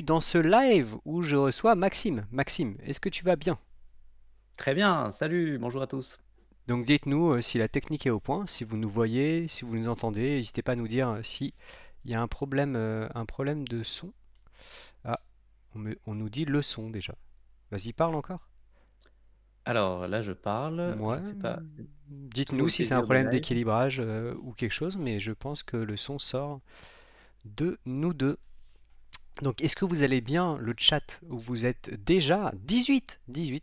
dans ce live où je reçois Maxime. Maxime, est-ce que tu vas bien? Très bien, salut, bonjour à tous. Donc dites-nous si la technique est au point, si vous nous voyez, si vous nous entendez, n'hésitez pas à nous dire si il y a un problème de son. Ah, on nous dit le son déjà. Vas-y, parle encore. Alors là, je parle, je Moi, ne sais pas, c'est toujours dites-nous le si c'est un plaisir des problème lives. d'équilibrage ou quelque chose, mais je pense que le son sort de nous deux. Donc, est-ce que vous allez bien? Le chat où vous êtes déjà 18,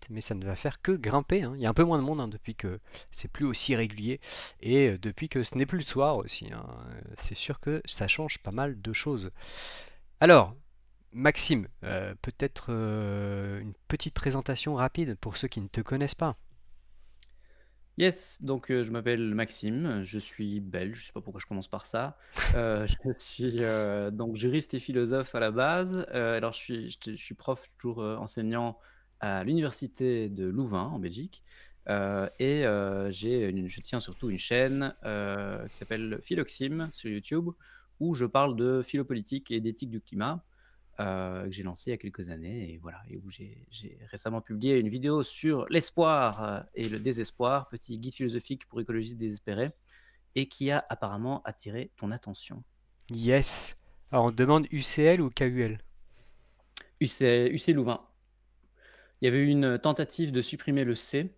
mais ça ne va faire que grimper, hein. Il y a un peu moins de monde, hein, depuis que c'est plus aussi régulier et depuis que ce n'est plus le soir aussi, hein. C'est sûr que ça change pas mal de choses. Alors, Maxime, peut-être une petite présentation rapide pour ceux qui ne te connaissent pas. Yes, donc je m'appelle Maxime, je suis belge, je sais pas pourquoi je commence par ça. Je suis donc juriste et philosophe à la base. Alors je suis prof, toujours enseignant à l'université de Louvain en Belgique. Je tiens surtout une chaîne qui s'appelle Philoxime sur YouTube, où je parle de philopolitique et d'éthique du climat. Que j'ai lancé il y a quelques années et voilà, et où j'ai récemment publié une vidéo sur l'espoir et le désespoir, petit guide philosophique pour écologistes désespérés, et qui a apparemment attiré ton attention. Yes. Alors, on demande UCL ou KUL? UC Louvain. Il y avait eu une tentative de supprimer le C,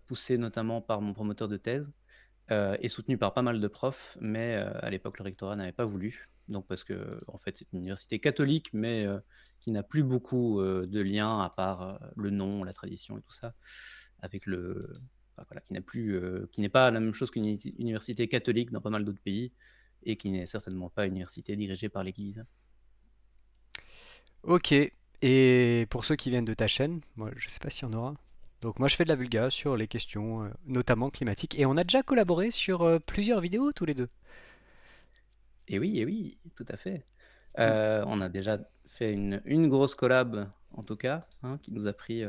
poussée notamment par mon promoteur de thèse, et soutenue par pas mal de profs, mais à l'époque, le rectorat n'avait pas voulu. Donc parce que en fait, c'est une université catholique, mais qui n'a plus beaucoup de liens à part le nom, la tradition et tout ça, avec enfin, voilà, qui n'est pas la même chose qu'une université catholique dans pas mal d'autres pays, et qui n'est certainement pas une université dirigée par l'Église. Ok. Et pour ceux qui viennent de ta chaîne, moi, je sais pas s'il y en aura. Donc moi je fais de la vulga sur les questions notamment climatiques et on a déjà collaboré sur plusieurs vidéos tous les deux. Et oui, tout à fait. Mm. On a déjà fait une grosse collab, en tout cas, hein, qui nous a pris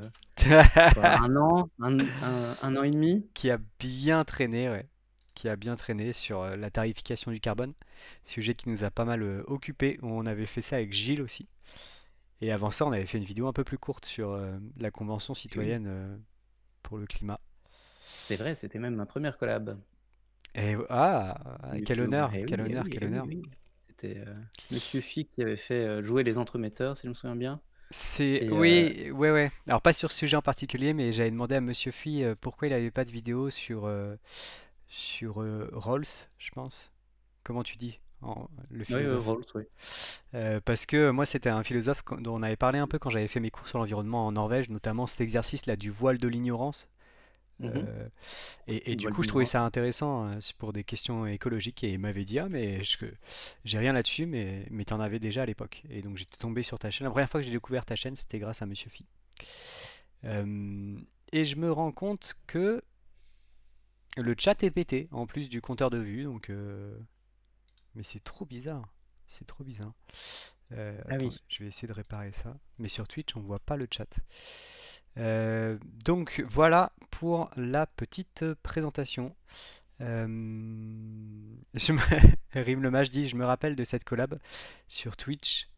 quoi, un an, un an et demi. Qui a bien traîné, ouais. Qui a bien traîné sur la tarification du carbone, sujet qui nous a pas mal occupé. On avait fait ça avec Gilles aussi. Et avant ça, on avait fait une vidéo un peu plus courte sur la Convention Et oui, citoyenne pour le climat. c'est vrai, c'était même ma première collab Et quel YouTube. honneur, Eh quel oui, eh honneur, oui, quel eh oui, honneur. oui. C'était Monsieur Phi qui avait fait jouer les entremetteurs, si je me souviens bien. C'est Et oui, ouais, ouais. Alors pas sur ce sujet en particulier, mais j'avais demandé à Monsieur Phi pourquoi il n'avait pas de vidéo sur Rolls, je pense. Comment tu dis le oui, philosophe? Rolls, oui. Parce que moi, c'était un philosophe dont on avait parlé un peu quand j'avais fait mes cours sur l'environnement en Norvège, notamment cet exercice là du voile de l'ignorance. Mhm. Euh, et Le du voile coup, je trouvais d'ignorance. ça intéressant pour des questions écologiques. Et il m'avait dit, ah, mais j'ai rien là-dessus, mais t'en avais déjà à l'époque. Et donc, j'étais tombé sur ta chaîne. La première fois que j'ai découvert ta chaîne, c'était grâce à Monsieur Phi. Euh, et je me rends compte que le chat est pété, en plus du compteur de vues. Donc, mais c'est trop bizarre. C'est trop bizarre. Ah Attends, oui. je vais essayer de réparer ça. Mais sur Twitch, on voit pas le chat. Donc voilà pour la petite présentation. Euh, je me... Rim le Mage dit, je me rappelle de cette collab sur Twitch.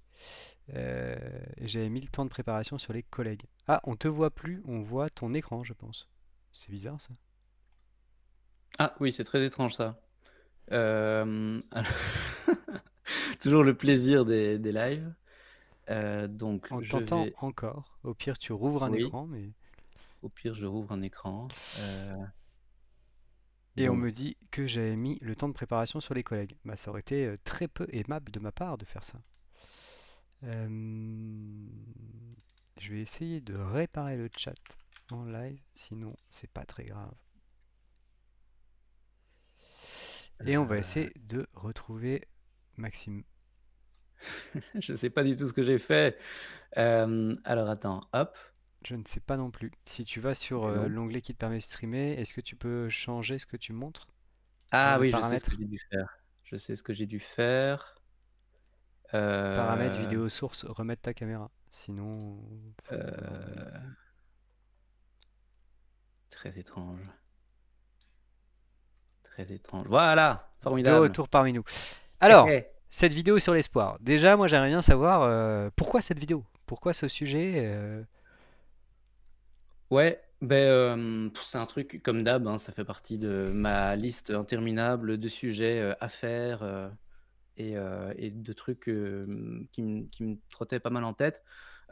J'avais mis le temps de préparation sur les collègues. Ah, on te voit plus, on voit ton écran, je pense. C'est bizarre ça. Ah oui, c'est très étrange ça. Alors, toujours le plaisir des lives. Donc On je t'entend vais, encore. Au pire, tu rouvres un oui, écran, mais... au pire je rouvre un écran. Et on Bon, me dit que j'avais mis le temps de préparation sur les collègues. Bah, ça aurait été très peu aimable de ma part de faire ça. Euh, Je vais essayer de réparer le chat en live, sinon c'est pas très grave. Et on va essayer de retrouver Maxime. je sais pas du tout ce que j'ai fait. Alors attends, hop. Je ne sais pas non plus. Si tu vas sur Mais non. l'onglet qui te permet de streamer, est-ce que tu peux changer ce que tu montres dans Ah le oui, je sais ce que paramètre? j'ai dû faire. Je sais ce que j'ai dû faire. Paramètre Euh, vidéo source, remettre ta caméra. Sinon, faut... euh, Très étrange. Très étrange. Voilà, De formidable. retour parmi nous. Hé, Alors, hé. cette vidéo sur l'espoir. Déjà, moi, j'aimerais bien savoir pourquoi cette vidéo? Pourquoi ce sujet? Ouais, ben, c'est un truc comme d'hab, hein, ça fait partie de ma liste interminable de sujets, à faire, et de trucs, qui me trottaient pas mal en tête.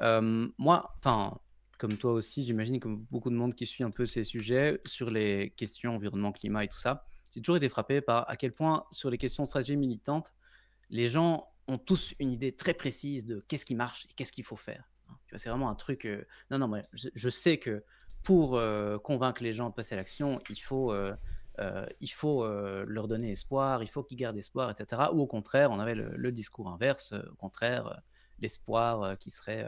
Moi, enfin, comme toi aussi, j'imagine, comme beaucoup de monde qui suit un peu ces sujets, sur les questions environnement, climat et tout ça, j'ai toujours été frappé par à quel point, sur les questions de stratégie militante, les gens ont tous une idée très précise de qu'est-ce qui marche et qu'est-ce qu'il faut faire, hein. Tu vois, c'est vraiment un truc, non, non, mais je sais que pour, convaincre les gens de passer à l'action, il faut leur donner espoir, il faut qu'ils gardent espoir et cetera. Ou au contraire, on avait le discours inverse, au contraire, l'espoir, qui serait,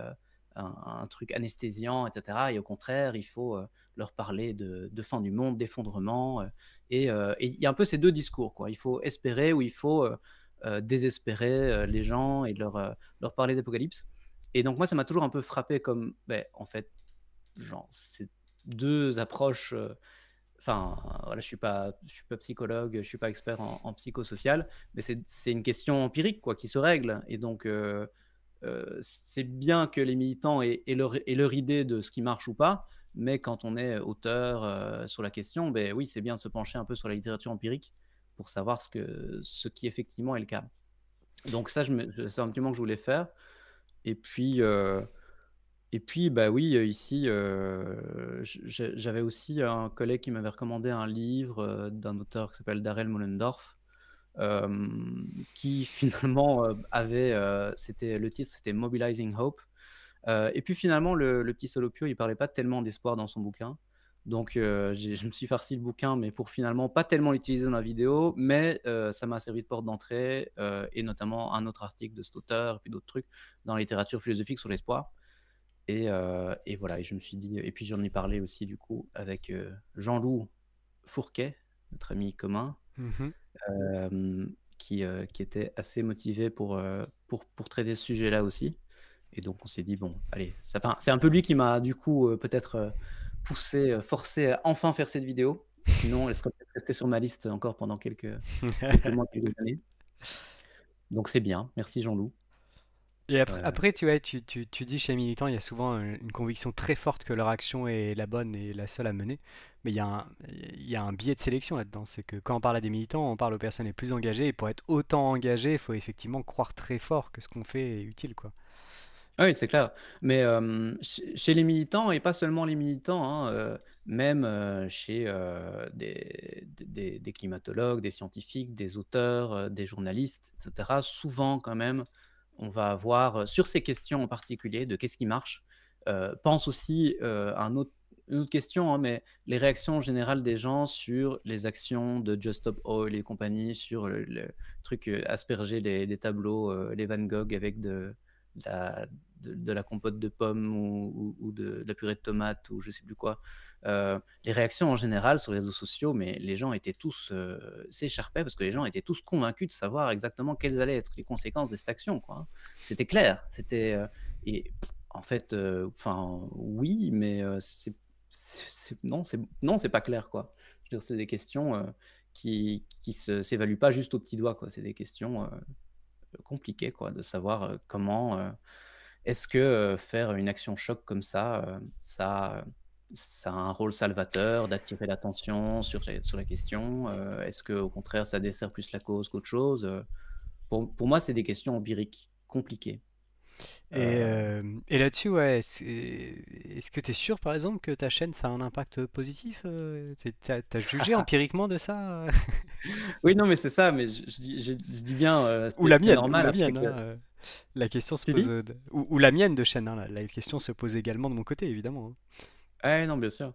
un truc anesthésiant et cetera. Et au contraire, il faut, leur parler de fin du monde, d'effondrement, et il y a un peu ces 2 discours, quoi. Il faut espérer ou il faut, désespérer, les gens et leur parler d'apocalypse. Et donc moi, ça m'a toujours un peu frappé comme, beh, en fait, genre, c'est 2 approches, enfin, voilà, je suis pas psychologue, je suis pas expert en psychosocial, mais c'est une question empirique, quoi, qui se règle. Et donc c'est bien que les militants aient leur idée de ce qui marche ou pas, mais quand on est auteur, sur la question, beh, oui, c'est bien de se pencher un peu sur la littérature empirique pour savoir ce qui effectivement est le cas. Donc ça, c'est un petit moment que je voulais faire. Et puis, bah oui, ici, j'avais aussi un collègue qui m'avait recommandé un livre, d'un auteur qui s'appelle Darrell Mollendorf, qui finalement, le titre c'était Mobilizing Hope. Et puis finalement le petit Solopio, il parlait pas tellement d'espoir dans son bouquin. Donc je me suis farci le bouquin, mais pour finalement pas tellement l'utiliser dans la vidéo, mais ça m'a servi de porte d'entrée, et notamment un autre article de cet auteur et puis d'autres trucs dans la littérature philosophique sur l'espoir. Et voilà, et je me suis dit, et puis j'en ai parlé aussi du coup avec, Jean-Loup Fourquet, notre ami commun, Mhm. qui était assez motivé pour traiter ce sujet-là aussi. Et donc on s'est dit: «Bon, allez», enfin, c'est un peu lui qui m'a du coup, peut-être, poussé, forcé à enfin faire cette vidéo. Sinon elle serait peut-être restée sur ma liste encore pendant quelques mois, quelques années. Donc c'est bien, merci Jean-Loup. Et Heu, après tu, ouais, tu dis chez les militants, il y a souvent une conviction très forte que leur action est la bonne et la seule à mener. Mais il y a un biais de sélection là-dedans. C'est que quand on parle à des militants, on parle aux personnes les plus engagées. Et pour être autant engagé, il faut effectivement croire très fort que ce qu'on fait est utile, quoi. ah oui, c'est clair. Mais chez les militants et pas seulement les militants, hein, même, chez, des climatologues, des scientifiques, des auteurs, des journalistes et cetera. Souvent quand même, on va avoir, sur ces questions en particulier de qu'est-ce qui marche, pense aussi, à une autre question, hein, mais les réactions générales des gens sur les actions de Just Stop Oil et compagnie, sur le truc, asperger les tableaux, les Van Gogh avec la de la compote de pommes ou de la purée de tomates ou je sais plus quoi. Les réactions en général sur les réseaux sociaux, mais les gens étaient tous, s'écharpaient parce que les gens étaient tous convaincus de savoir exactement quelles allaient être les conséquences de cette action, quoi, hein. C'était clair, et en fait, enfin, oui, mais non, c'est pas clair, quoi. Je veux dire, c'est des questions, qui s'évaluent pas juste au petit doigt, quoi. C'est des questions, compliquées, quoi, de savoir, comment, est-ce que, faire une action choc comme ça, ça a un rôle salvateur d'attirer l'attention sur la question? Est-ce qu'au contraire, ça dessert plus la cause qu'autre chose? Pour moi, c'est des questions empiriques compliquées. Heu, Et là-dessus, ouais, est-ce que tu es sûr, par exemple, que ta chaîne, ça a un impact positif? T'as jugé empiriquement de ça? oui, non, mais c'est ça, mais je dis bien, c'est Ou normal la après mienne, que hein, la question se tu pose, dis? ou la mienne de chaîne, hein, la question se pose également de mon côté, évidemment, hein. Ouais, non, bien sûr.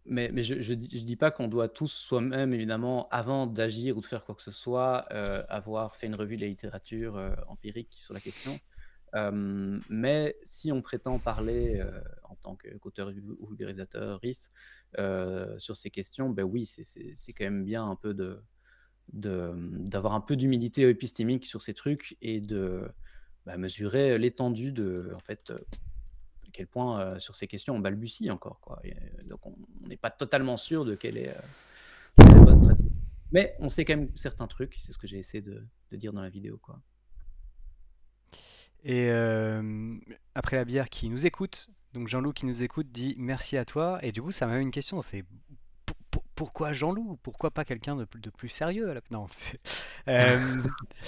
Mais je dis pas qu'on doit tous soi-même évidemment, avant d'agir ou de faire quoi que ce soit, avoir fait une revue de la littérature, empirique sur la question. Mais si on prétend parler, en tant qu'auteur ou vulgarisateur RIS, sur ces questions, ben oui, c'est quand même bien un peu d'avoir un peu d'humilité épistémique sur ces trucs et de, bah, mesurer l'étendue de en fait, à quel point, sur ces questions, on balbutie encore, quoi. Et donc on n'est pas totalement sûr de quelle est la bonne stratégie. Mais on sait quand même certains trucs, c'est ce que j'ai essayé de dire dans la vidéo, quoi. Et après la bière qui nous écoute, donc Jean-Loup qui nous écoute dit merci à toi. Et du coup, ça m'a une question, c'est pourquoi Jean-Loup? Pourquoi pas quelqu'un de plus sérieux Non. Euh,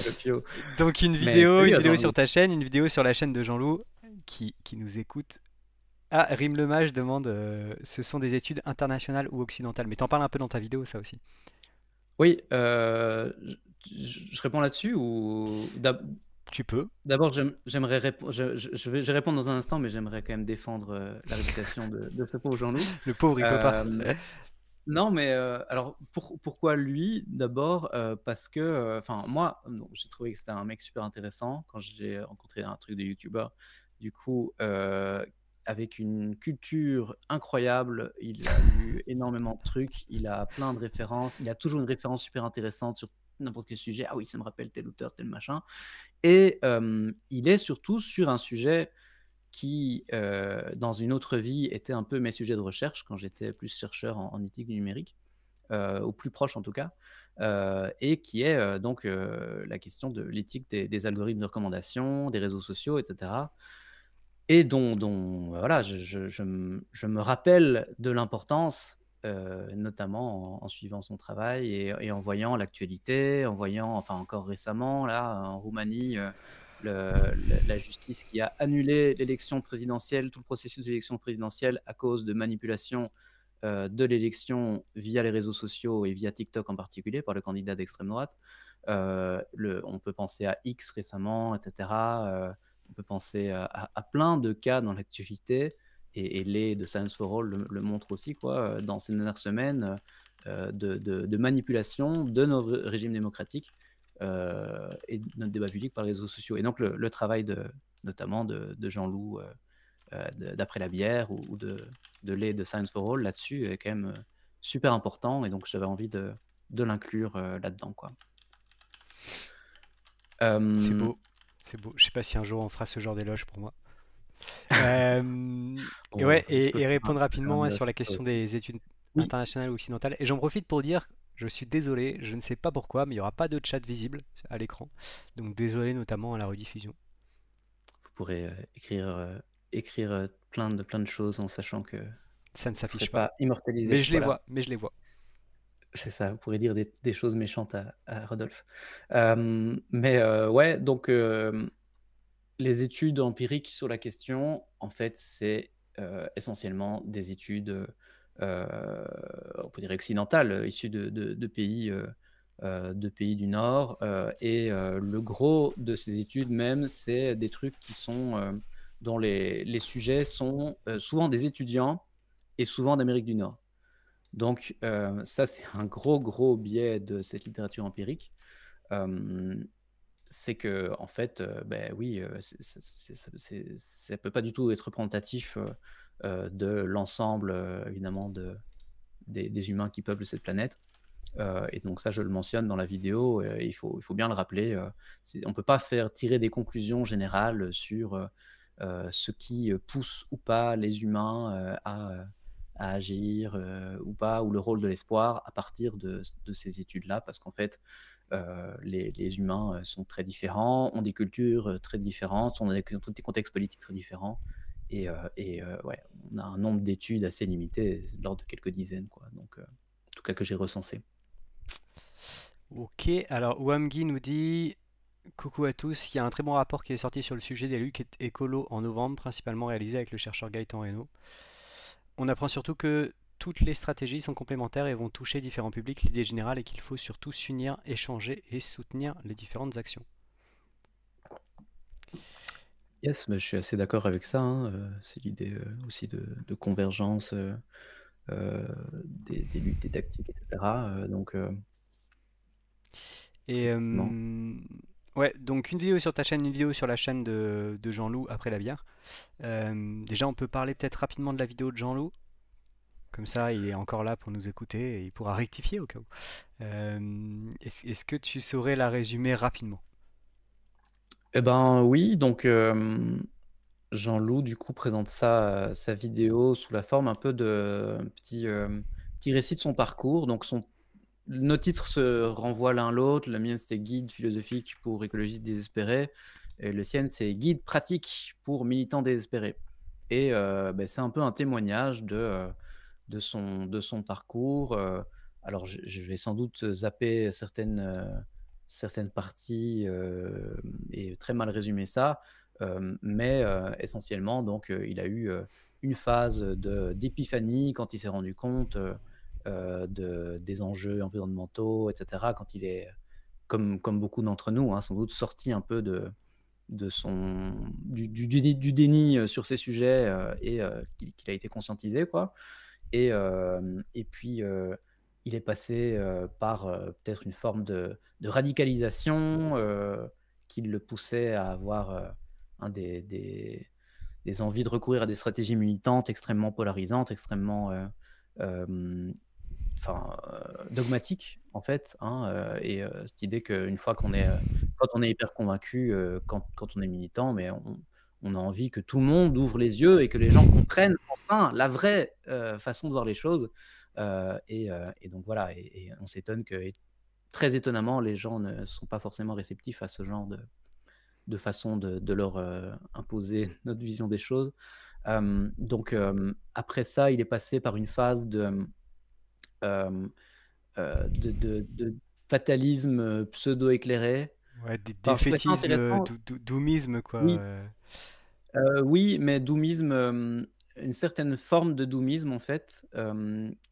Le pio. donc Mais une salut à vidéo sur Jean-Loup. ta chaîne, une vidéo sur la chaîne de Jean-Loup qui nous écoute. Ah, Rime le Mage demande ce sont des études internationales ou occidentales? Mais t'en parles un peu dans ta vidéo, ça aussi. Oui, je réponds là-dessus ou Tu peux. d'abord j'aimerais je vais répondre dans un instant, mais j'aimerais quand même défendre, la réputation de ce pauvre Jean-Loup. Le pauvre, il peut pas. Hem Non, mais alors pourquoi lui? D'abord, parce que, enfin moi, non, j'ai trouvé que c'était un mec super intéressant quand j'ai rencontré un truc de youtubeur. Du coup, avec une culture incroyable, il a lu énormément de trucs, il a plein de références, il a toujours une référence super intéressante sur n'importe quel sujet. «Ah oui, ça me rappelle tel auteur, tel machin» et il est surtout sur un sujet qui, dans une autre vie, était un peu mes sujets de recherche quand j'étais plus chercheur en éthique du numérique, au plus proche en tout cas, et qui est, donc, la question de l'éthique des algorithmes de recommandation, des réseaux sociaux et cetera et dont voilà, je me rappelle de l'importance, notamment en suivant son travail et en voyant l'actualité, en voyant enfin encore récemment là, en Roumanie, la justice qui a annulé l'élection présidentielle, tout le processus de l'élection présidentielle à cause de manipulation, de l'élection via les réseaux sociaux et via TikTok en particulier par le candidat d'extrême droite. On peut penser à X récemment et cetera, on peut penser à plein de cas dans l'actualité et les de Science for All le montrent aussi quoi, dans ces dernières semaines, de manipulation de nos régimes démocratiques, et de notre débat public par les réseaux sociaux et donc le travail notamment de Jean-Loup, d'Après la bière ou de Science for All là-dessus est quand même, super important et donc j'avais envie de l'inclure, là-dedans quoi. C'est Hem, beau. C'est beau. Je sais pas si un jour on fera ce genre d'éloge pour moi. Et bon, ouais, je peux et faire répondre un rapidement ouais, éloge sur la pour ça question aussi. des études Oui, internationales ou occidentales. Et j'en profite pour dire, je suis désolé, je ne sais pas pourquoi, mais il n'y aura pas de chat visible à l'écran. Donc désolé notamment à la rediffusion. vous pourrez, écrire, plein de choses en sachant que vous Ça ne ne serez s'affiche pas. pas Mais immortalisé. je les Voilà, vois, mais je les vois. c'est ça, vous pourrez dire des choses méchantes à Rodolphe. Mais ouais, donc les études empiriques sur la question, en fait, c'est, essentiellement des études, on peut dire occidentales, issues de pays du Nord, et le gros de ces études même, c'est des trucs qui sont, dont les sujets sont, souvent des étudiants et souvent d'Amérique du Nord. Donc ça, c'est un gros, gros biais de cette littérature empirique. Hem C'est que en fait, oui, ça peut pas du tout être représentatif, de l'ensemble, évidemment des humains qui peuplent cette planète, et donc ça, je le mentionne dans la vidéo, il faut bien le rappeler, on peut pas faire tirer des conclusions générales sur, ce qui, pousse ou pas les humains, à agir, ou pas, ou le rôle de l'espoir à partir de ces études-là. Parce qu'en fait, les humains, sont très différents, ont des cultures, très différentes, sont dans des contextes politiques très différents ouais, on a un nombre d'études assez limité, c'est de l'ordre de quelques dizaines quoi, donc en tout cas que j'ai recensé. Ok, alors Wamgi nous dit coucou à tous, il y a un très bon rapport qui est sorti sur le sujet des luttes écolo en novembre, principalement réalisé avec le chercheur Gaëtan Reynaud. On apprend surtout que toutes les stratégies sont complémentaires et vont toucher différents publics. L'idée générale est qu'il faut surtout s'unir, échanger et soutenir les différentes actions. Yes, je suis assez d'accord avec ça, hein, c'est l'idée, aussi de convergence, des luttes, des tactiques et cetera, donc Et effectivement. ouais, donc une vidéo sur ta chaîne, une vidéo sur la chaîne de Jean-Loup après la bière. Déjà, on peut parler peut-être rapidement de la vidéo de Jean-Loup. Comme ça, il est encore là pour nous écouter et il pourra rectifier au cas où. Est-ce que tu saurais la résumer rapidement? Et ben, oui, donc Jean-Loup, du coup, présente sa vidéo sous la forme un peu de petit récit de son parcours, donc nos titres se renvoient l'un l'autre. Le mien, c'était Guide philosophique pour écologistes désespérés et le sien, c'est Guide pratique pour militants désespérés et c'est un peu un témoignage de son parcours, alors je vais sans doute zapper certaines parties, et très mal résumer ça, mais essentiellement donc il a eu, une phase d'épiphanie quand il s'est rendu compte, des enjeux environnementaux et cetera. Quand il est, comme beaucoup d'entre nous, hein, sans doute sorti un peu de son du déni, sur ces sujets, et qu'il a été conscientisé quoi. Et puis, il est passé, par, peut-être une forme de radicalisation, qui le poussait à avoir, hein, des envies de recourir à des stratégies militantes extrêmement polarisantes, extrêmement, hem, dogmatiques en fait, hein, cette idée qu'une fois qu'on est, quand on est hyper convaincu, quand on est militant, mais on a envie que tout le monde ouvre les yeux et que les gens comprennent enfin la vraie, façon de voir les choses, et donc voilà et on s'étonne que et très étonnamment, les gens ne sont pas forcément réceptifs à ce genre de façon de leur, imposer notre vision des choses. Donc après ça, il est passé par une phase hem, de fatalisme, pseudo-éclairé. Ouais, Enfin, je trouvais ça défaitisme, intéressant. doomisme, quoi. Oui, oui, mais doomisme, une certaine forme de doomisme en fait,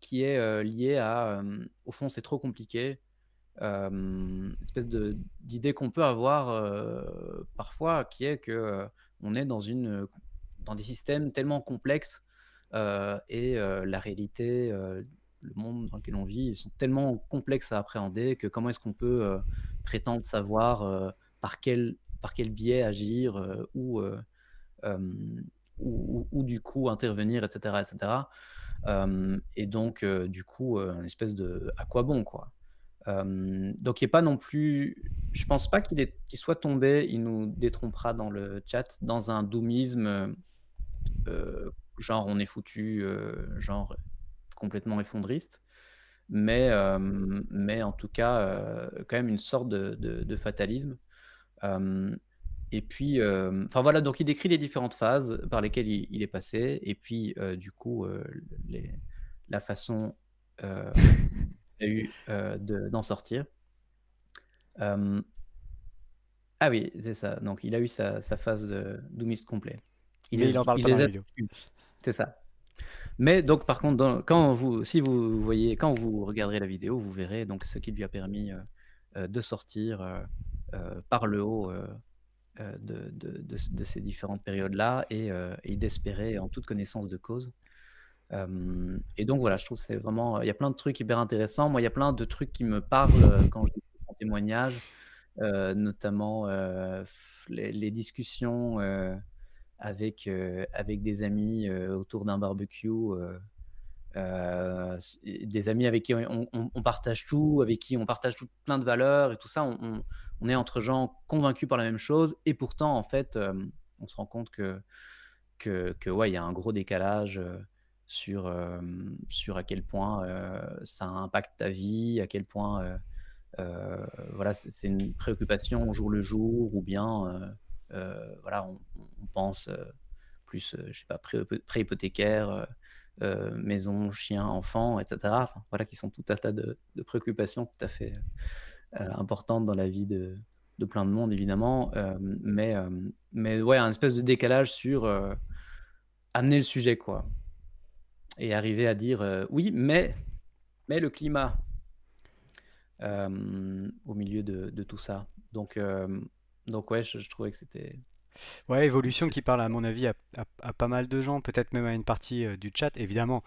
qui est, liée à, au fond, c'est trop compliqué. Espèce d'idée qu'on peut avoir, parfois, qui est que, on est dans des systèmes tellement complexes, la réalité, le monde dans lequel on vit, ils sont tellement complexes à appréhender que comment est-ce qu'on peut, prétendre savoir, par quel biais agir, hem, ou du coup intervenir et cetera et cetera. Et donc du coup, une espèce de à quoi bon, quoi? Donc il est pas non plus, je pense pas qu'il soit tombé, il nous détrompera dans le chat, dans un doomisme, genre on est foutu, genre complètement effondriste. Mais en tout cas, quand même une sorte de fatalisme. Hem Et puis, enfin voilà, donc il décrit les différentes phases par lesquelles il est passé et puis, du coup, les la façon, qu'il a eu, d'en sortir. Hem, ah oui, c'est ça, donc il a eu sa phase, doomiste complet. Mais il en parle Il pas dans les la a vidéo. vécues, c'est ça. Mais donc par contre, si vous voyez quand vous regarderez la vidéo, vous verrez donc ce qui lui a permis, de sortir, par le haut, de ces différentes périodes-là et d'espérer en toute connaissance de cause. Et donc voilà, je trouve que c'est vraiment, il y a plein de trucs hyper intéressants. Moi, il y a plein de trucs qui me parlent, quand j'écoute son témoignage, notamment, les discussions, avec des amis, autour d'un barbecue, des amis avec qui on partage tout, avec qui on partage tout plein de valeurs et tout ça. On est entre gens convaincus par la même chose et pourtant en fait, on se rend compte que ouais, il y a un gros décalage, sur à quel point, ça impacte ta vie, à quel point, voilà, c'est une préoccupation au jour le jour ou bien, voilà, on pense, plus, je sais pas, préhypothécaire, maison, chien, enfant et cetera. Enfin, voilà, qui sont tout un tas de préoccupations tout à fait, importantes dans la vie de plein de monde évidemment, mais ouais, un espèce de décalage sur, amener le sujet quoi et arriver à dire, «Oui, mais le climat», au milieu de tout ça. Donc ouais, je trouvais que c'était Ouais, évolution c'est qui parle à mon avis à pas mal de gens, peut-être même à une partie du chat. Évidemment,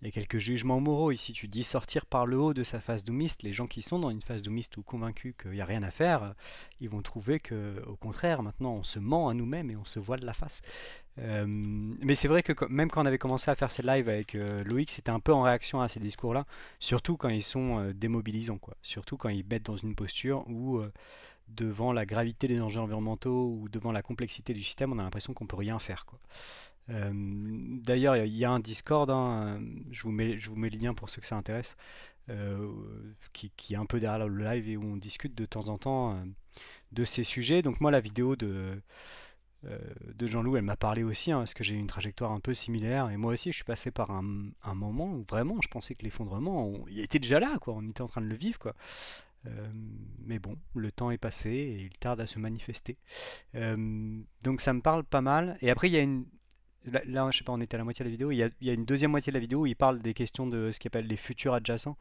il y a quelques jugements moraux ici. Tu dis sortir par le haut de sa phase doomiste. Les gens qui sont dans une phase doomiste ou convaincus qu'il n'y a rien à faire, ils vont trouver que, au contraire, maintenant on se ment à nous-mêmes et on se voile la face. Mais c'est vrai que même quand on avait commencé à faire ces lives avec Loïc, c'était un peu en réaction à ces discours-là, surtout quand ils sont démobilisants, quoi. Surtout quand ils mettent dans une posture où devant la gravité des enjeux environnementaux ou devant la complexité du système, on a l'impression qu'on peut rien faire, quoi. D'ailleurs, il y a un Discord, hein, je vous mets le lien pour ceux que ça intéresse, euh, qui est un peu derrière le live et où on discute de temps en temps de ces sujets. Donc moi, la vidéo de Jean-Loup, elle m'a parlé aussi, hein, parce que j'ai eu une trajectoire un peu similaire. Et moi aussi, je suis passé par un moment où vraiment, je pensais que l'effondrement, il était déjà là, quoi. On était en train de le vivre, quoi. Mais bon, le temps est passé et il tarde à se manifester. Donc ça me parle pas mal. Et après, il y a là, je sais pas, on était à la moitié de la vidéo. Il y a une deuxième moitié de la vidéo où il parle des questions de ce qu'il appelle les futurs adjacents,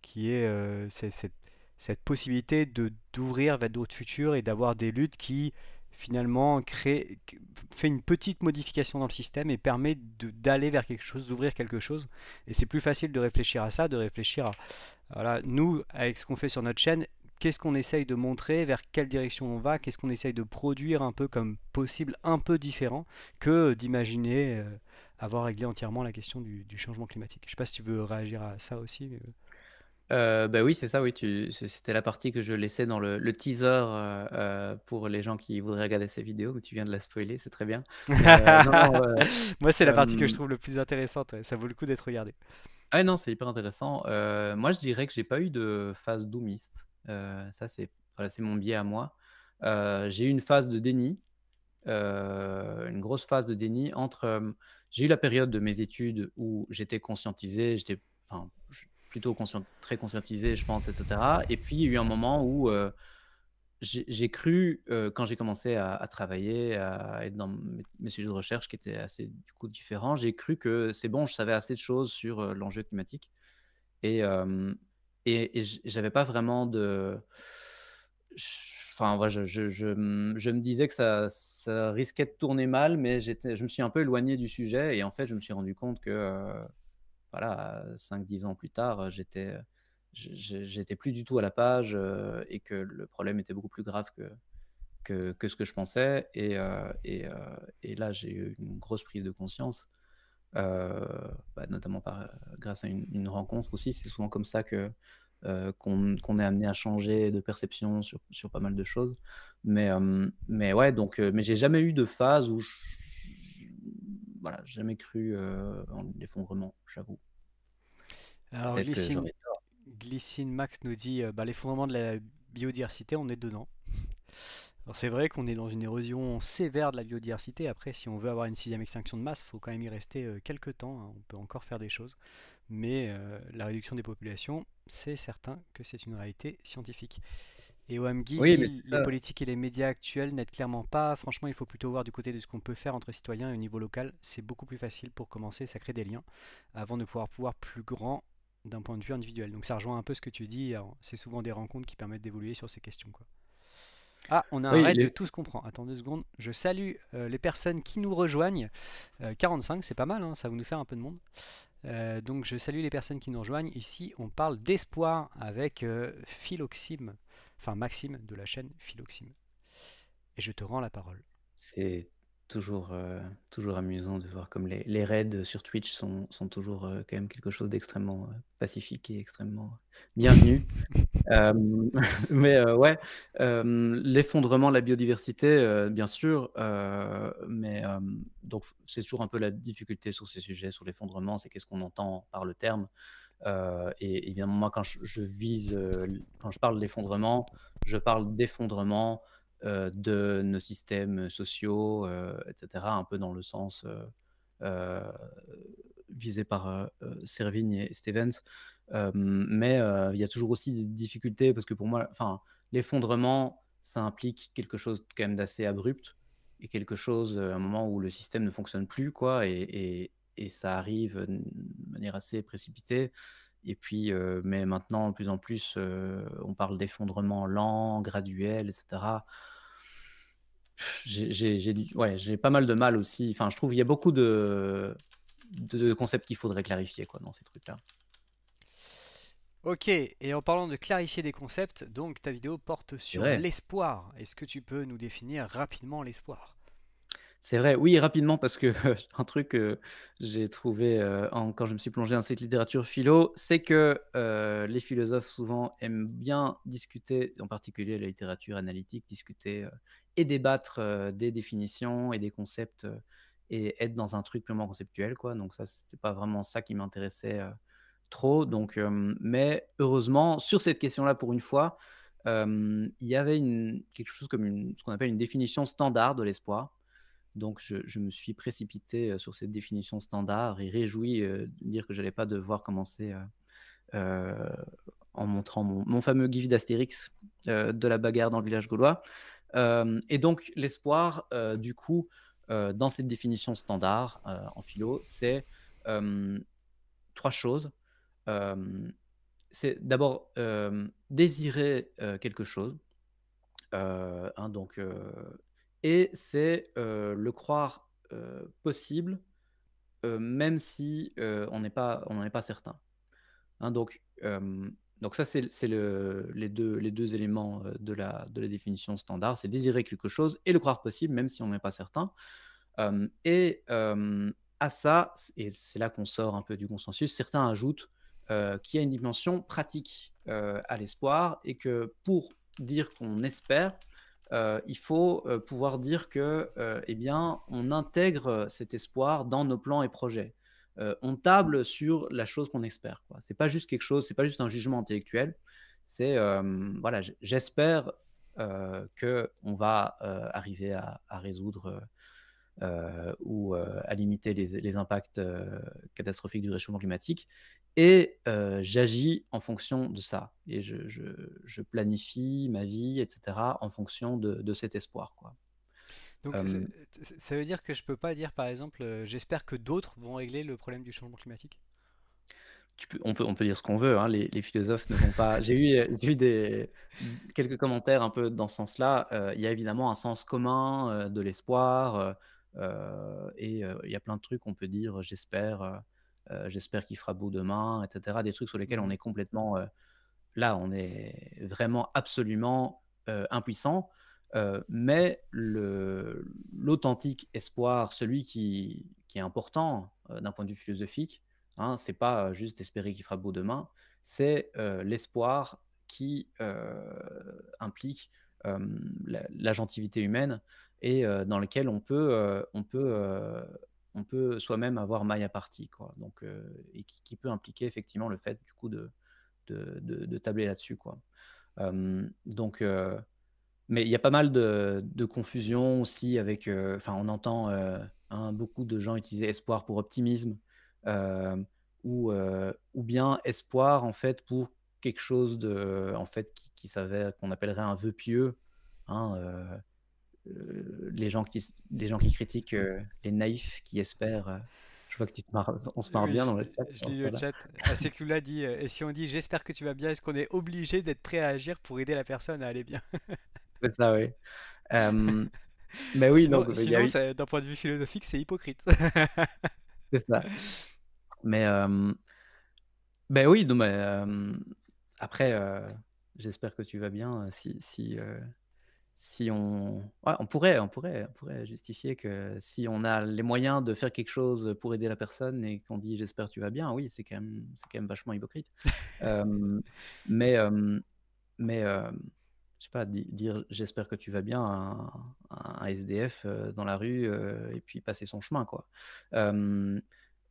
qui est cette possibilité d'ouvrir vers d'autres futurs et d'avoir des luttes qui finalement fait une petite modification dans le système et permet d'aller vers quelque chose, d'ouvrir quelque chose. Et c'est plus facile de réfléchir à ça, de réfléchir à, voilà, nous, avec ce qu'on fait sur notre chaîne, qu'est-ce qu'on essaye de montrer, vers quelle direction on va, qu'est-ce qu'on essaye de produire un peu comme possible, un peu différent, que d'imaginer avoir réglé entièrement la question du changement climatique. Je sais pas si tu veux réagir à ça aussi. Bah, oui, c'est ça, oui, c'était la partie que je laissais dans le teaser, pour les gens qui voudraient regarder ces vidéos, mais tu viens de la spoiler, c'est très bien. Mais, non, non, Moi, c'est la partie que je hem trouve le plus intéressante. Ouais. Ça vaut le coup d'être regardé. ah non, c'est hyper intéressant. Moi, je dirais que j'ai pas eu de phase doomiste. Ça, c'est voilà, c'est mon biais à moi. J'ai eu une phase de déni, une grosse phase de déni entre, j'ai eu la période de mes études où j'étais conscientisé, j'étais enfin, plutôt très conscientisé, je pense et cetera et puis il y a eu un moment où, j'ai cru, quand j'ai commencé à travailler, à être dans mes sujets de recherche qui étaient assez, du coup, différents, j'ai cru que c'est bon, je savais assez de choses sur, l'enjeu climatique et hem et j'avais pas vraiment de enfin, voilà, je me disais que ça risquait de tourner mal, mais je me suis un peu éloigné du sujet et en fait, je me suis rendu compte que, voilà, 5-10 ans plus tard, j'étais plus du tout à la page, et que le problème était beaucoup plus grave que ce que je pensais et là, j'ai eu une grosse prise de conscience, notamment grâce à une rencontre aussi. C'est souvent comme ça qu'on est amené à changer de perception sur pas mal de choses. Mais ouais, donc mais j'ai jamais eu de phase où voilà, j'ai jamais cru, en l'effondrement, j'avoue. Alors, Peut-être que j'aurais tort. Glycine Max nous dit bah, l'effondrement de la biodiversité, on est dedans. Alors c'est vrai qu'on est dans une érosion sévère de la biodiversité. Après, si on veut avoir une sixième extinction de masse, il faut quand même y rester quelques temps, hein. On peut encore faire des choses. Mais la réduction des populations, c'est certain que c'est une réalité scientifique. Et OMG Oui, mais dit c'est les ça. politiques et les médias actuels n'aident clairement pas. Franchement, il faut plutôt voir du côté de ce qu'on peut faire entre citoyens et au niveau local. C'est beaucoup plus facile pour commencer, ça crée des liens avant de pouvoir plus grand d'un point de vue individuel. Donc ça rejoint un peu ce que tu dis. C'est souvent des rencontres qui permettent d'évoluer sur ces questions, quoi. Ah, on a un Oui, raid de tout ce qu'on prend. Attends 2 secondes. Je salue les personnes qui nous rejoignent. 45, c'est pas mal, hein, ça va nous faire un peu de monde. Donc je salue les personnes qui nous rejoignent. Ici, on parle d'espoir avec Philoxime, enfin Maxime de la chaîne Philoxime. Et je te rends la parole. c'est toujours amusant de voir comme les raids sur Twitch sont toujours, quand même quelque chose d'extrêmement, pacifique et extrêmement bienvenu. Hem, mais ouais, l'effondrement de la biodiversité, bien sûr, mais donc c'est toujours un peu la difficulté sur ces sujets, sur l'effondrement, c'est qu'est-ce qu'on entend par le terme? Et évidemment, moi, quand je parle d'effondrement, je parle d'effondrement, de nos systèmes sociaux, et cetera, un peu dans le sens, heu, visé par, Servigne et Stevens. Mais il y a toujours aussi des difficultés parce que pour moi, enfin, l'effondrement, ça implique quelque chose quand même d'assez abrupt et quelque chose, un moment où le système ne fonctionne plus quoi et ça arrive, de manière assez précipitée et puis, mais maintenant de plus en plus, on parle d'effondrement lent, graduel et cetera. J'ai pas mal de mal aussi, enfin, je trouve il y a beaucoup de concepts qu'il faudrait clarifier quoi dans ces trucs-là. Ok, et en parlant de clarifier des concepts, donc ta vidéo porte C'est sur vrai. l'espoir. Est-ce que tu peux nous définir rapidement l'espoir? C'est vrai, oui, rapidement parce que un truc que j'ai trouvé, quand je me suis plongé dans cette littérature philo, c'est que, les philosophes souvent aiment bien discuter, en particulier la littérature analytique, discuter, et débattre, des définitions et des concepts, et être dans un truc purement conceptuel, quoi. Donc ça, c'est pas vraiment ça qui m'intéressait, trop. Donc, mais heureusement, sur cette question-là, pour une fois, il y avait quelque chose comme ce qu'on appelle une définition standard de l'espoir. Donc je me suis précipité, sur cette définition standard et réjoui, de dire que j'allais pas devoir commencer, heu, en montrant mon fameux gif d'Astérix, de la bagarre dans le village gaulois. Et donc l'espoir, du coup, dans cette définition standard, en philo, c'est, hem, 3 choses. Hem, c'est d'abord, désirer, quelque chose, donc et c'est, le croire, possible, même si, on n'en est pas certain. Hein, donc ça, c'est les deux éléments, de la définition standard. C'est désirer quelque chose et le croire possible, même si on n'est pas certain. À ça, et c'est là qu'on sort un peu du consensus, certains ajoutent, qu'il y a une dimension pratique, à l'espoir, et que pour dire qu'on espère, il faut, pouvoir dire que, eh bien, on intègre, cet espoir dans nos plans et projets. On table sur la chose qu'on espère, quoi. C'est pas juste quelque chose, c'est pas juste un jugement intellectuel. C'est, voilà, j'espère, qu'on va, arriver à résoudre, ou, à limiter les impacts, catastrophiques du réchauffement climatique, et j'agis en fonction de ça, et je planifie ma vie, et cetera, en fonction de cet espoir, quoi. Donc Hem, ça veut dire que je peux pas dire par exemple j'espère que d'autres vont régler le problème du changement climatique? on peut dire ce qu'on veut, hein, les philosophes ne vont pas. J'ai eu quelques commentaires un peu dans ce sens-là. Il y a évidemment un sens commun, de l'espoir, et il y a plein de trucs qu'on peut dire: «J'espère qu'il fera beau demain», et cetera. Des trucs sur lesquels on Mhm. est complètement, là, on est vraiment absolument, impuissant, mais l'authentique espoir, celui qui est important, d'un point de vue philosophique, hein, c'est pas, juste espérer qu'il fera beau demain, c'est, l'espoir qui, implique, l'agentivité humaine, et dans lequel on peut soi-même avoir maille à partie, quoi. Donc et qui peut impliquer effectivement le fait, du coup, de tabler là-dessus, quoi. Donc mais il y a pas mal de confusion aussi avec, enfin, on entend, hein, beaucoup de gens utiliser espoir pour optimisme, hem, ou bien espoir, en fait, pour quelque chose de, en fait, qui s'avère, qu'on appellerait un vœu pieux, hein, les gens qui critiquent, les naïfs qui espèrent, je vois que tu te marres, on se marre Oui, bien dans le chat je dans lis ce le cas-là. chat. Asekloula dit et si on dit j'espère que tu vas bien, est-ce qu'on est obligé d'être prêt à agir pour aider la personne à aller bien? C'est ça, oui. Hem, mais oui, Sinon, donc il y a sinon eu, d'un point de vue philosophique, c'est hypocrite. c'est ça. Mais beh, oui, non, mais après, j'espère que tu vas bien, si on, ouais, on pourrait justifier que si on a les moyens de faire quelque chose pour aider la personne et qu'on dit: «J'espère que tu vas bien», oui, c'est quand même vachement hypocrite. Hem, mais hem mais je sais pas, dire: «J'espère que tu vas bien» à un SDF, dans la rue, et puis passer son chemin, quoi. Hem,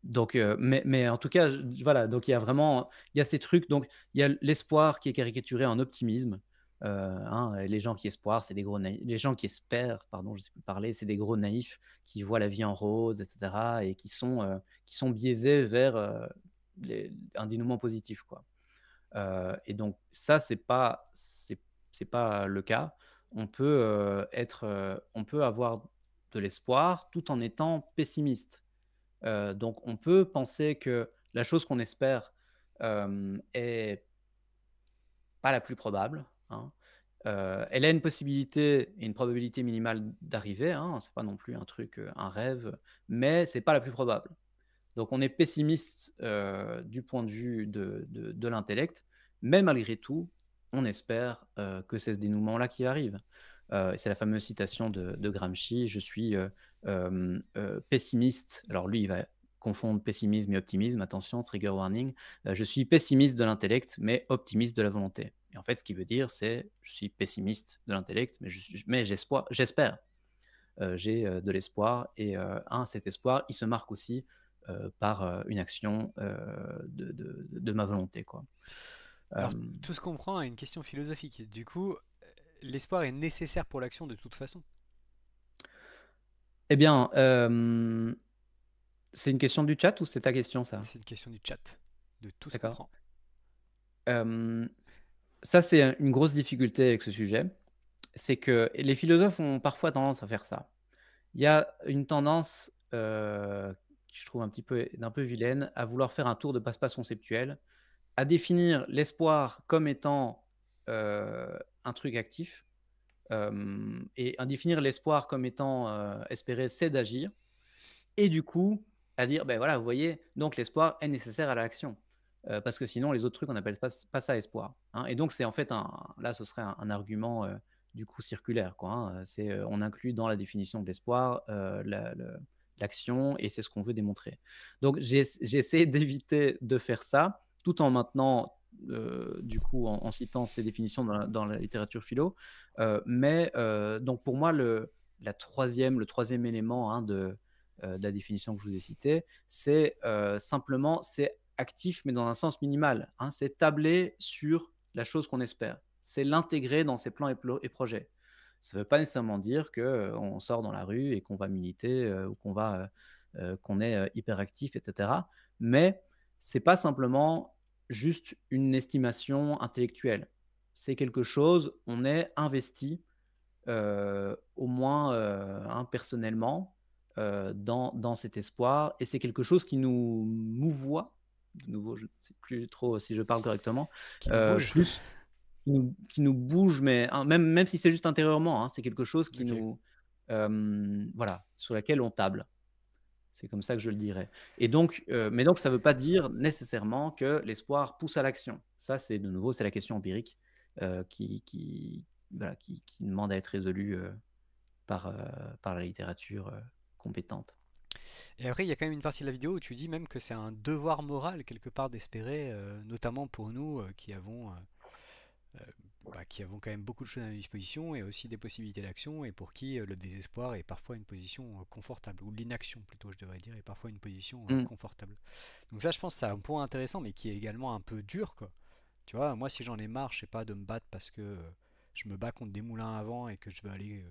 donc mais en tout cas, voilà, donc il y a ces trucs, donc il y a l'espoir qui est caricaturé en optimisme, hein, et les gens qui espoirent, c'est des gros naïfs, les gens qui espèrent, pardon, je sais plus parler, c'est des gros naïfs qui voient la vie en rose, et cetera, et qui sont biaisés vers, un dénouement positif, quoi. Et donc ça, c'est pas le cas. On peut avoir de l'espoir tout en étant pessimiste. Donc on peut penser que la chose qu'on espère, est pas la plus probable, hein. Elle a une possibilité et une probabilité minimale d'arriver, hein, c'est pas non plus un truc, un rêve, mais c'est pas la plus probable. Donc on est pessimiste, du point de vue de l'intellect, mais malgré tout, on espère, que c'est ce dénouement-là qui arrive. Et c'est la fameuse citation de Gramsci: «Je suis, pessimiste». Alors lui, il va confondre pessimisme et optimisme, attention, trigger warning. «Je suis pessimiste de l'intellect, mais optimiste de la volonté». Et en fait, ce qu'il veut dire, c'est: «Je suis pessimiste de l'intellect, mais j'espère». j'ai de l'espoir et cet espoir, il se marque aussi par une action de ma volonté, quoi. Alors, Euh, tout ce qu'on prend a une question philosophique. Du coup, l'espoir est nécessaire pour l'action de toute façon. eh bien, c'est une question du chat ou c'est ta question, ça? C'est une question du chat, de tout ce qu'on D'accord. prend. Euh, Ça, c'est une grosse difficulté avec ce sujet. C'est que les philosophes ont parfois tendance à faire ça. Il y a une tendance, que je trouve d'un peu vilaine, à vouloir faire un tour de passe-passe conceptuel, à définir l'espoir comme étant, un truc actif, et à définir l'espoir comme étant, espérer, c'est d'agir et du coup, à dire: ben voilà, vous voyez, donc l'espoir est nécessaire à l'action». Parce que sinon les autres trucs, on n'appelle pas ça espoir, hein, et donc c'est en fait ce serait un argument, du coup circulaire, quoi, hein. C'est, on inclut dans la définition de l'espoir, l'action et c'est ce qu'on veut démontrer. Donc j'ai essayé d'éviter de faire ça, tout en maintenant, du coup, en citant ces définitions dans la littérature philo, mais donc pour moi le troisième élément, hein, de la définition que je vous ai citée, c'est simplement, c'est actif, mais dans un sens minimal, hein. C'est tabler sur la chose qu'on espère. C'est l'intégrer dans ses plans et projets. Ça ne veut pas nécessairement dire qu'on sort dans la rue et qu'on va militer ou qu'on est hyperactif, etc. Mais c'est pas simplement juste une estimation intellectuelle. C'est quelque chose, on est investi au moins, hein, personnellement, dans cet espoir et c'est quelque chose qui nous mouvoie, de nouveau, je ne sais plus trop si je parle correctement, Qui nous bouge. plus qui nous bouge, mais hein, même si c'est juste intérieurement, hein, c'est quelque chose qui Ok. nous, voilà, sur laquelle on table. C'est comme ça que je le dirais et donc mais donc ça ne veut pas dire nécessairement que l'espoir pousse à l'action. Ça, c'est de nouveau, c'est la question empirique, qui voilà, qui demande à être résolue, par la littérature, compétente. Et après, il y a quand même une partie de la vidéo où tu dis même que c'est un devoir moral quelque part d'espérer, notamment pour nous euh, qui avons quand même beaucoup de choses à notre disposition et aussi des possibilités d'action et pour qui le désespoir est parfois une position confortable, ou l'inaction plutôt je devrais dire, est parfois une position Mmh. confortable. Donc ça je pense que c'est un point intéressant mais qui est également un peu dur quoi. Tu vois, moi si j'en ai marre, je sais pas, de me battre parce que je me bats contre des moulins à vent et que je veux aller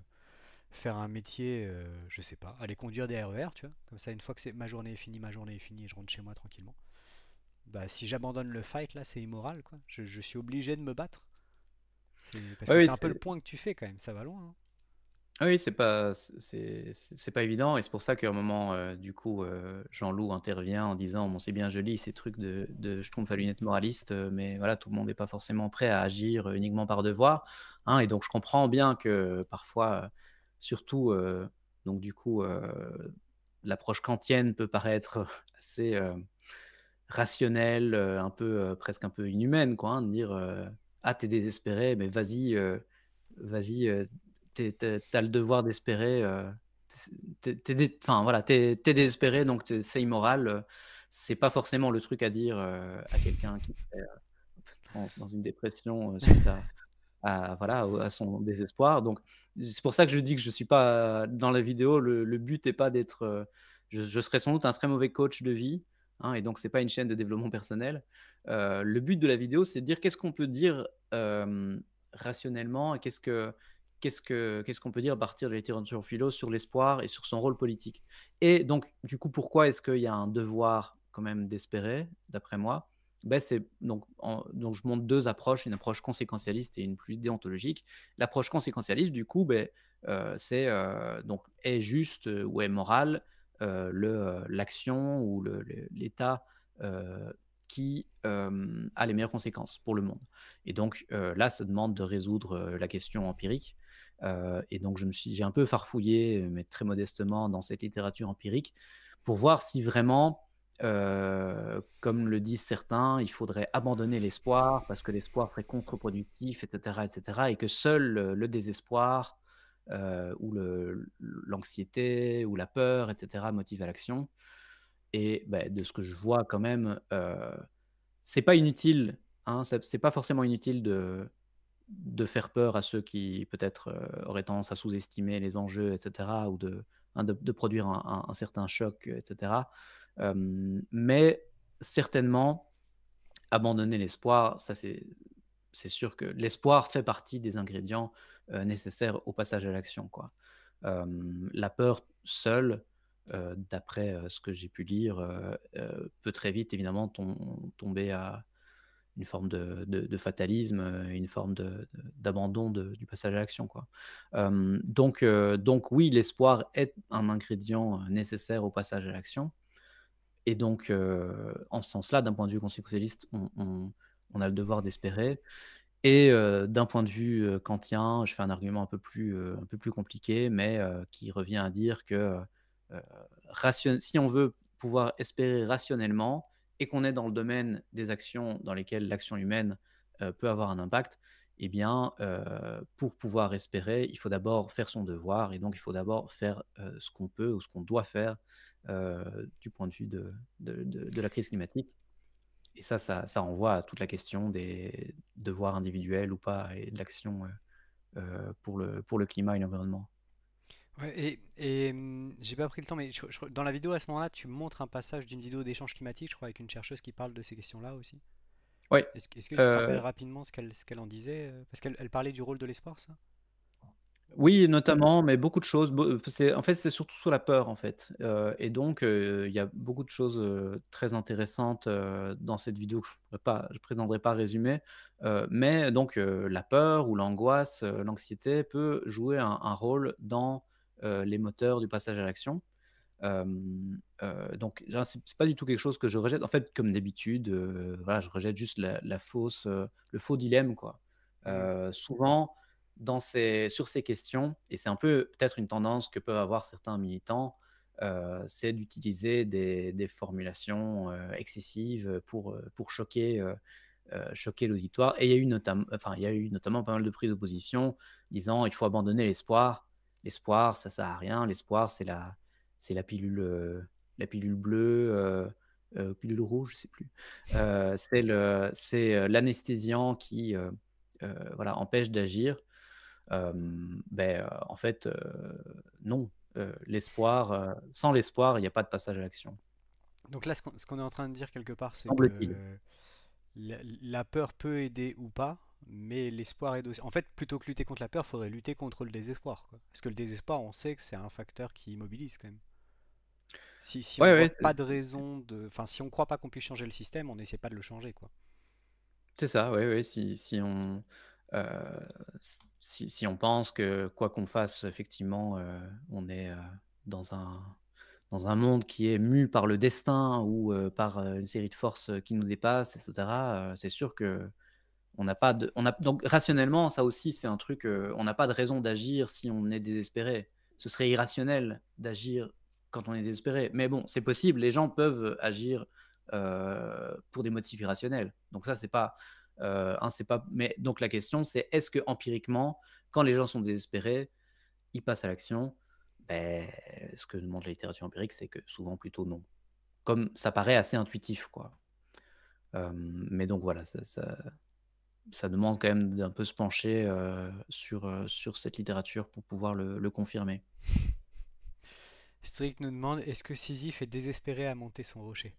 faire un métier, je sais pas, aller conduire des RER, tu vois, comme ça une fois que ma journée est finie, et je rentre chez moi tranquillement. Bah si j'abandonne le fight là, c'est immoral quoi. Je suis obligé de me battre. C'est parce Oui, que oui, c'est un peu le point que tu fais quand même, ça va loin, hein. oui, c'est pas évident et c'est pour ça qu'à un moment, du coup, Jean-Loup intervient en disant: «Bon, c'est bien joli ces trucs de schtroumpf à lunettes moralistes, mais voilà, tout le monde n'est pas forcément prêt à agir, uniquement par devoir», hein, et donc je comprends bien que parfois, surtout, donc du coup, l'approche kantienne peut paraître assez, rationnelle, un peu, presque un peu inhumaine quoi, hein, de dire, «Ah tu désespéré, mais vas-y, tu es le devoir d'espérer, tu dé enfin voilà, tu désespéré donc c'est immoral», c'est pas forcément le truc à dire, à quelqu'un qui serait, dans une dépression, suite à voilà, à son désespoir donc c'est pour ça que je dis que je suis pas dans la vidéo, le but est pas d'être, je serais sans doute un très mauvais coach de vie, hein, et donc c'est pas une chaîne de développement personnel. Le but de la vidéo, c'est de dire qu'est-ce qu'on peut dire, rationnellement et qu'est-ce qu'on peut dire à partir de la littérature philo sur l'espoir et sur son rôle politique et donc du coup, pourquoi est-ce qu'il y a un devoir quand même d'espérer, d'après moi? Beh, c'est donc je montre 2 approches, une approche conséquentialiste et une plus déontologique. L'approche conséquentialiste du coup, beh, c'est, donc est juste, ou est morale, l'action ou l'état, heu, qui, a les meilleures conséquences pour le monde et donc là, ça demande de résoudre, la question empirique, et donc j'ai un peu farfouillé, mais très modestement dans cette littérature empirique pour voir si vraiment, comme le disent certains, il faudrait abandonner l'espoir parce que l'espoir serait contre-productif et cetera et que seul le désespoir, ou l'anxiété ou la peur et cetera motive à l'action et beh, de ce que je vois quand même, c'est pas inutile, hein, c'est pas forcément inutile de faire peur à ceux qui peut-être auraient tendance à sous-estimer les enjeux, etc., ou de produire un certain choc, etc. Mais certainement, abandonner l'espoir, ça c'est sûr que l'espoir fait partie des ingrédients nécessaires au passage à l'action, quoi. La peur seule, d'après ce que j'ai pu lire, peut très vite évidemment tomber à une forme de fatalisme, une forme d'abandon du passage à l'action, quoi. Donc oui, l'espoir est un ingrédient nécessaire au passage à l'action. Et donc, en ce sens-là, d'un point de vue conséquentialiste, on a le devoir d'espérer. Et d'un point de vue kantien, je fais un argument un peu plus compliqué, mais qui revient à dire que si on veut pouvoir espérer rationnellement et qu'on est dans le domaine des actions dans lesquelles l'action humaine peut avoir un impact, eh bien, pour pouvoir espérer, il faut d'abord faire son devoir et donc il faut d'abord faire ce qu'on peut ou ce qu'on doit faire du point de vue de la crise climatique. Et ça renvoie à toute la question des devoirs individuels ou pas et de l'action, pour le climat et l'environnement. Ouais, j'ai pas pris le temps, mais dans la vidéo à ce moment-là, tu montres un passage d'une vidéo d'échange climatique, je crois, avec une chercheuse qui parle de ces questions-là aussi. Ouais, Est-ce que tu te rappelles heu, rapidement ce qu'elle en disait? Parce qu'elle parlait du rôle de l'espoir, ça? oui, notamment, mais beaucoup de choses, en fait, c'est surtout sur la peur, en fait, et donc il y a beaucoup de choses, très intéressantes, dans cette vidéo que je prétendrai pas résumer, mais donc la peur ou l'angoisse, l'anxiété peut jouer un rôle dans, les moteurs du passage à l'action. Donc déjà, c'est pas du tout quelque chose que je rejette. En fait, comme d'habitude, voilà, je rejette juste la fausse, le faux dilemme, quoi. Hmm. Souvent sur ces questions et c'est un peu peut-être une tendance que peuvent avoir certains militants, c'est d'utiliser des formulations, excessives, pour choquer l'auditoire et il y a eu notamment pas mal de prises de position disant: «Il faut abandonner l'espoir. L'espoir, ça sert à rien. L'espoir, c'est la pilule bleue, pilule rouge, je sais plus. L'anesthésiant qui, voilà, empêche d'agir». En fait, non, sans l'espoir, il y a pas de passage à l'action, Donc là, ce qu'on est en train de dire quelque part, c'est semble-t-il. que la peur peut aider ou pas, mais l'espoir aide aussi. En fait, plutôt que lutter contre la peur, il faudrait lutter contre le désespoir, quoi. Parce que le désespoir, on sait que c'est un facteur qui immobilise quand même. Si on Ouais, voit ouais, pas de raison de, enfin, si on croit pas qu'on puisse changer le système, on n'essaie pas de le changer, quoi. c'est ça, oui, oui, heu, si on pense que quoi qu'on fasse, effectivement, on est, dans un monde qui est mû par le destin ou, par, une série de forces, qui nous dépassent et cetera, c'est sûr que on a donc rationnellement, ça aussi, c'est un truc, on n'a pas de raison d'agir si on est désespéré. Ce serait irrationnel d'agir quand on est désespéré. Mais bon, c'est possible, les gens peuvent agir, pour des motifs irrationnels. Donc ça, c'est pas mais donc la question, c'est est-ce que empiriquement, quand les gens sont désespérés, ils passent à l'action? Beh, ce que montre la littérature empirique, c'est que souvent plutôt non. Comme ça paraît assez intuitif, quoi. Mais donc voilà, ça demande quand même d'un peu se pencher, sur cette littérature pour pouvoir le confirmer. Strict nous demande est-ce que Sisyphe est désespéré à monter son rocher?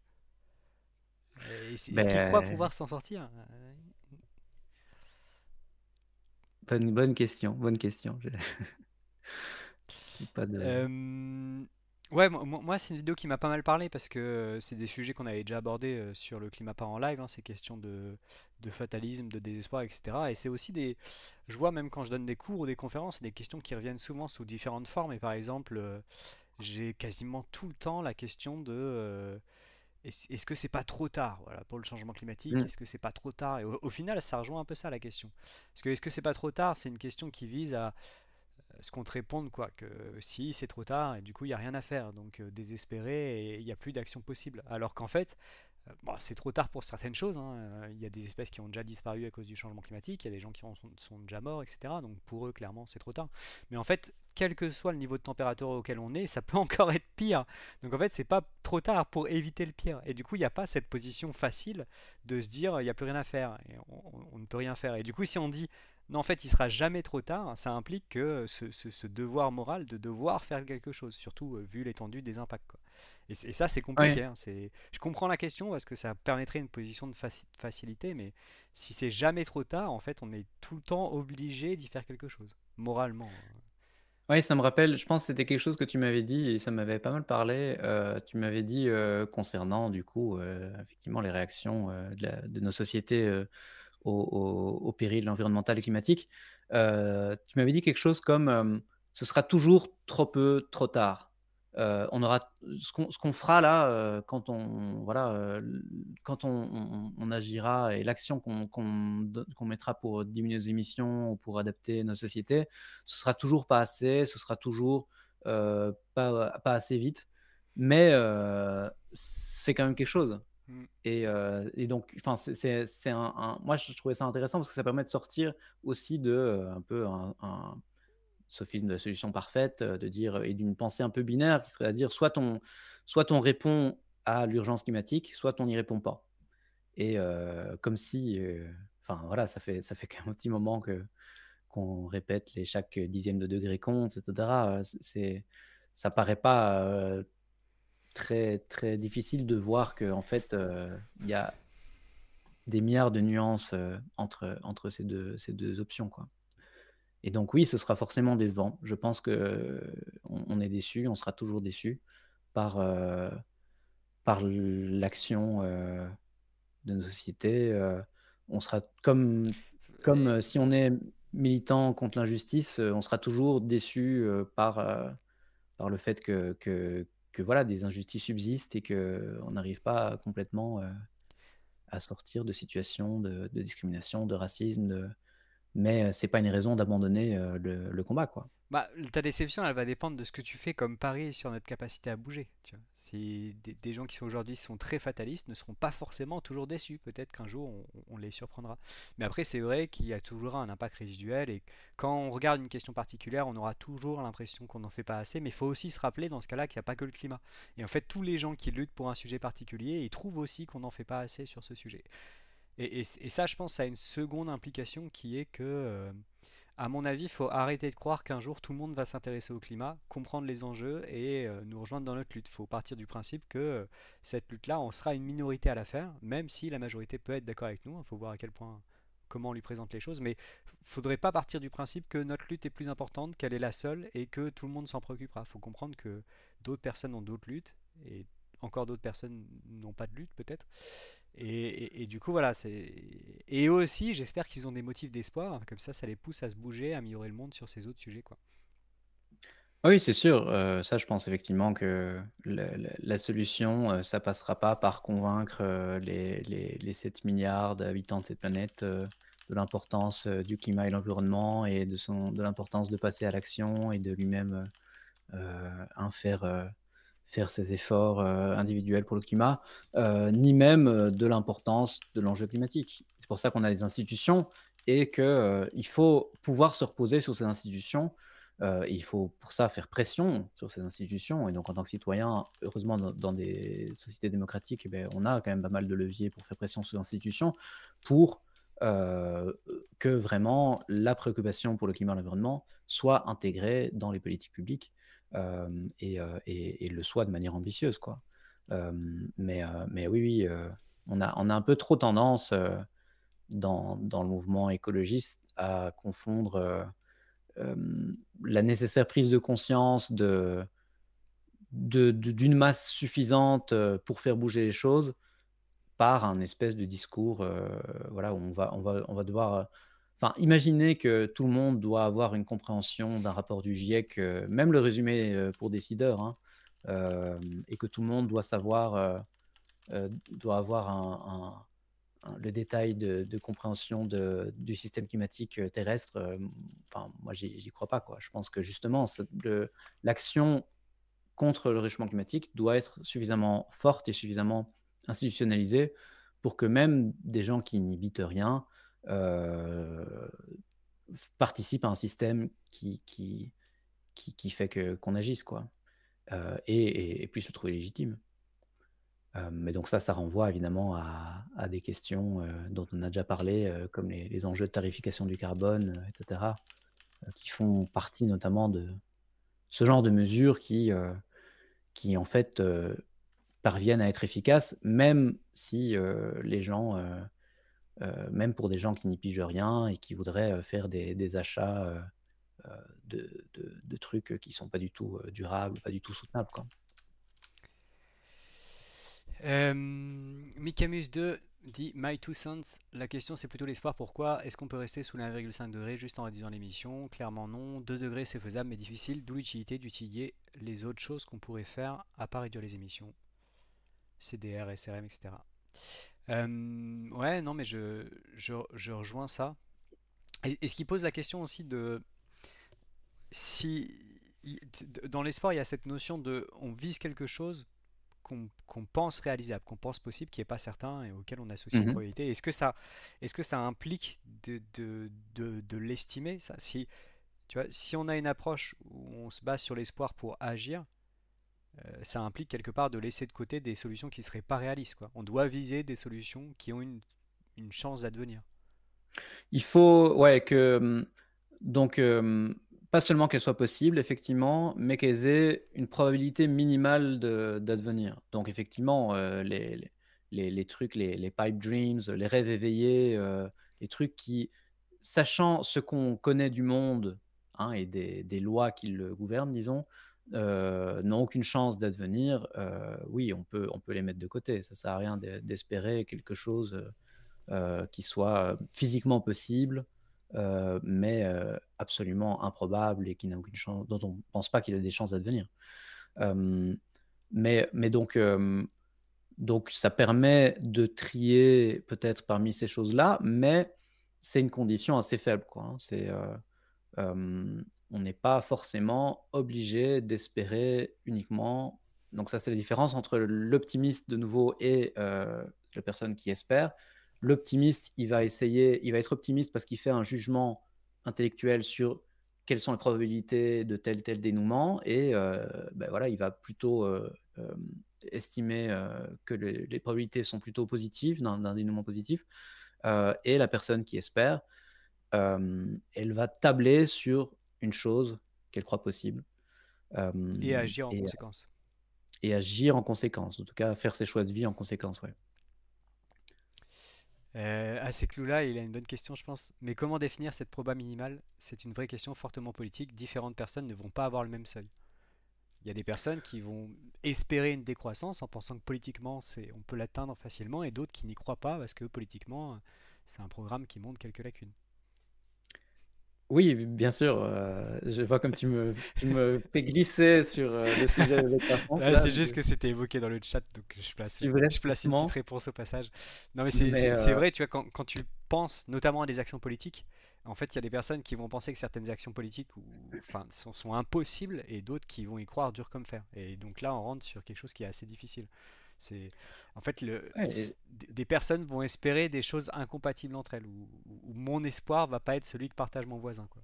Est-ce qu'il croit Beh, pouvoir s'en sortir? bonne question, bonne question. J'ai pas de Euh, Ouais, moi, c'est une vidéo qui m'a pas mal parlé parce que c'est des sujets qu'on avait déjà abordés sur le climat pas en live, hein, ces questions de fatalisme, de désespoir, etc. Et c'est aussi des. Je vois même quand je donne des cours ou des conférences, c'est des questions qui reviennent souvent sous différentes formes. Et par exemple, j'ai quasiment tout le temps la question de est-ce que c'est pas trop tard, voilà, pour le changement climatique? mmh, Est-ce que c'est pas trop tard? Et au final, ça rejoint un peu ça la question. Parce que est-ce que c'est pas trop tard? C'est une question qui vise à ce qu'on te réponde quoi, que si c'est trop tard et du coup il n'y a rien à faire, donc désespéré et il n'y a plus d'action possible. Alors qu'en fait, bon, c'est trop tard pour certaines choses, hein. Il y a des espèces qui ont déjà disparu à cause du changement climatique, il y a des gens qui sont déjà morts, etc. Donc pour eux, clairement, c'est trop tard. Mais en fait, quel que soit le niveau de température auquel on est, ça peut encore être pire. Donc en fait, c'est pas trop tard pour éviter le pire. Et du coup, il n'y a pas cette position facile de se dire il n'y a plus rien à faire et on ne peut rien faire. Et du coup, si on dit Non, en fait, il sera jamais trop tard. Ça implique que ce devoir moral de devoir faire quelque chose, surtout vu l'étendue des impacts, quoi. Et ça, c'est Ouais. compliqué, hein. Je comprends la question parce que ça permettrait une position de facilité, mais si c'est jamais trop tard, en fait, on est tout le temps obligé d'y faire quelque chose, moralement. Ouais, ça me rappelle, je pense que c'était quelque chose que tu m'avais dit et ça m'avait pas mal parlé. Tu m'avais dit, concernant du coup, effectivement les réactions, de nos sociétés, au péril environnemental et climatique. Tu m'avais dit quelque chose comme, «Ce sera toujours trop peu, trop tard». On aura ce qu'on fera là, quand on voilà, quand on agira et l'action qu'on mettra pour diminuer nos émissions ou pour adapter nos sociétés, ce sera toujours pas assez, ce sera toujours, pas assez vite. Mais, c'est quand même quelque chose. Mm. Et donc enfin, c'est un moi, je trouvais ça intéressant parce que ça permet de sortir aussi de, un peu un sophisme de la solution parfaite, de dire et d'une pensée un peu binaire qui serait à dire soit on répond à l'urgence climatique, soit on n'y répond pas. Et comme si, enfin voilà, ça fait quand même un petit moment qu'on répète les chaque dixième de degré compte et cetera, ça paraît pas, très, très difficile de voir qu'en fait, il y a des milliards de nuances, entre ces deux options, quoi. Et donc oui, ce sera forcément décevant. Je pense qu'on est déçu, on sera toujours déçu par, par l'action, de nos sociétés, on sera comme, Et- si on est militant contre l'injustice, on sera toujours déçu, par le fait que voilà, des injustices subsistent et qu'on n'arrive pas complètement, à sortir de situations de discrimination, de racisme, mais c'est pas une raison d'abandonner, le combat, quoi. Bah, ta déception, elle va dépendre de ce que tu fais comme pari sur notre capacité à bouger. Tu vois. Si des gens qui sont aujourd'hui sont très fatalistes ne seront pas forcément toujours déçus. Peut-être qu'un jour on les surprendra. Mais après, c'est vrai qu'il y a toujours un impact résiduel et quand on regarde une question particulière, on aura toujours l'impression qu'on n'en fait pas assez. Mais il faut aussi se rappeler dans ce cas-là qu'il n'y a pas que le climat. Et en fait, tous les gens qui luttent pour un sujet particulier, ils trouvent aussi qu'on n'en fait pas assez sur ce sujet. Et ça, je pense, ça a une seconde implication qui est que à mon avis, il faut arrêter de croire qu'un jour tout le monde va s'intéresser au climat, comprendre les enjeux et nous rejoindre dans notre lutte. Il faut partir du principe que cette lutte-là, on sera une minorité à la faire, même si la majorité peut être d'accord avec nous. Il faut voir à quel point, comment on lui présente les choses, mais il ne faudrait pas partir du principe que notre lutte est plus importante, qu'elle est la seule et que tout le monde s'en préoccupera. Il faut comprendre que d'autres personnes ont d'autres luttes et encore d'autres personnes n'ont pas de lutte peut-être. Et du coup, voilà. Et eux aussi, j'espère qu'ils ont des motifs d'espoir. Hein, comme ça les pousse à se bouger, à améliorer le monde sur ces autres sujets, quoi. Oui, c'est sûr, ça je pense effectivement que la solution, ça passera pas par convaincre, les 7 milliards d'habitants de cette planète, de l'importance, du climat et l'environnement et de l'importance de passer à l'action et de lui-même, faire ses efforts, individuels pour le climat, ni même, de l'importance de l'enjeu climatique. C'est pour ça qu'on a des institutions et que, il faut pouvoir se reposer sur ces institutions, et il faut pour ça faire pression sur ces institutions et donc en tant que citoyen, heureusement dans des sociétés démocratiques, eh beh, on a quand même pas mal de leviers pour faire pression sur les institutions pour, que vraiment la préoccupation pour le climat et l'environnement soit intégrée dans les politiques publiques. Et le soit de manière ambitieuse, quoi. Mais oui, oui, on a un peu trop tendance, dans le mouvement écologiste à confondre, la nécessaire prise de conscience d'une masse suffisante, pour faire bouger les choses par un espèce de discours, voilà, où on va devoir, enfin, imaginez que tout le monde doit avoir une compréhension d'un rapport du GIEC, même le résumé, pour décideurs, hein, et que tout le monde doit savoir, doit avoir le détail de compréhension du système climatique, terrestre, enfin, moi, j'y crois pas, quoi. Je pense que justement, l'action contre le réchauffement climatique doit être suffisamment forte et suffisamment institutionnalisée pour que même des gens qui n'y bitent rien, heu, participent à un système qui fait qu'on agisse, quoi, et puissent le trouver légitime. Mais donc ça renvoie évidemment à des questions, dont on a déjà parlé, comme les enjeux de tarification du carbone, et cetera, qui font partie notamment de ce genre de mesures qui en fait, parviennent à être efficaces, même si, les gens, même pour des gens qui n'y pigent rien et qui voudraient, faire des achats, de trucs, qui sont pas du tout, durables, pas du tout soutenables, quoi. Mikamus 2 dit My Two Cents. La question c'est plutôt l'espoir. Pourquoi est-ce qu'on peut rester sous les 1,5 degré juste en réduisant l'émission? Clairement non. 2 degrés c'est faisable mais difficile. D'où l'utilité d'utiliser les autres choses qu'on pourrait faire à part réduire les émissions. CDR, SRM, etc. Ouais, non, mais je rejoins ça. Et ce qui pose la question aussi de si dans les sports il y a cette notion de on vise quelque chose qu'on pense réalisable, qu'on pense possible, qui n'est pas certain et auquel on associe une Mmh. probabilité. Est-ce que ça implique de l'estimer ça? Si, tu vois, si on a une approche où on se base sur l'espoir pour agir, ça implique quelque part de laisser de côté des solutions qui ne seraient pas réalistes, quoi. On doit viser des solutions qui ont une chance d'advenir. Il faut, ouais, que, donc, pas seulement qu'elles soient possibles effectivement, mais qu'elles aient une probabilité minimale d'advenir. Donc effectivement, les trucs, les pipe dreams, les rêves éveillés, les trucs qui, sachant ce qu'on connaît du monde, hein, et des lois qui le gouvernent, disons, n'ont aucune chance d'advenir, oui, on peut les mettre de côté. Ça sert à rien d'espérer quelque chose, qui soit, physiquement possible, mais absolument improbable et qui n'a aucune chance, dont on ne pense pas qu'il a des chances d'advenir. Hem, mais donc ça permet de trier peut-être parmi ces choses-là, mais c'est une condition assez faible, quoi, hein. On n'est pas forcément obligé d'espérer uniquement. Donc ça, c'est la différence entre l'optimiste de nouveau et la personne qui espère. L'optimiste, il va être optimiste parce qu'il fait un jugement intellectuel sur quelles sont les probabilités de tel dénouement et bah, voilà, il va plutôt, estimer, que les probabilités sont plutôt positives, d'un dénouement positif, et la personne qui espère, elle va tabler sur une chose qu'elle croit possible, Et hem agir en et conséquence. et agir en conséquence. En tout cas, faire ses choix de vie en conséquence, ouais. À ces clous-là, il a une bonne question, je pense. Mais comment définir cette proba minimale? C'est une vraie question fortement politique. Différentes personnes ne vont pas avoir le même seuil. Il y a des personnes qui vont espérer une décroissance en pensant que politiquement, on peut l'atteindre facilement, et d'autres qui n'y croient pas parce que politiquement, c'est un programme qui montre quelques lacunes. Oui, bien sûr, je vois comme tu me fais glisser sur, le sujet de décroissance Là, là, c'est juste que c'était évoqué dans le chat, donc je place une petite subrepticement, réponse au passage. Non, mais mais c'est vrai, tu vois, quand tu penses notamment à des actions politiques, en fait, il y a des personnes qui vont penser que certaines actions politiques enfin, sont impossibles et d'autres qui vont y croire dur comme fer. Et donc là, on rentre sur quelque chose qui est assez difficile. C'est en fait ouais. des personnes vont espérer des choses incompatibles entre elles, où mon espoir va pas être celui que partage mon voisin, quoi.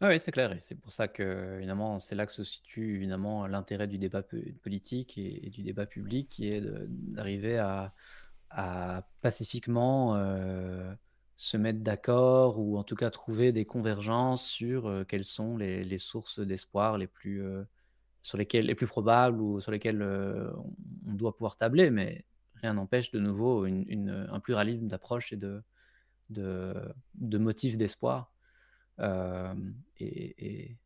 Ah oui, c'est clair et c'est pour ça que, évidemment, c'est là que se situe évidemment l'intérêt du débat politique et du débat public qui est d'arriver à pacifiquement, se mettre d'accord ou en tout cas trouver des convergences sur, quelles sont les sources d'espoir les plus, sur lesquelles les plus probables ou sur lesquelles, on doit pouvoir tabler. Mais rien n'empêche de nouveau un pluralisme d'approches et de motifs d'espoir. Et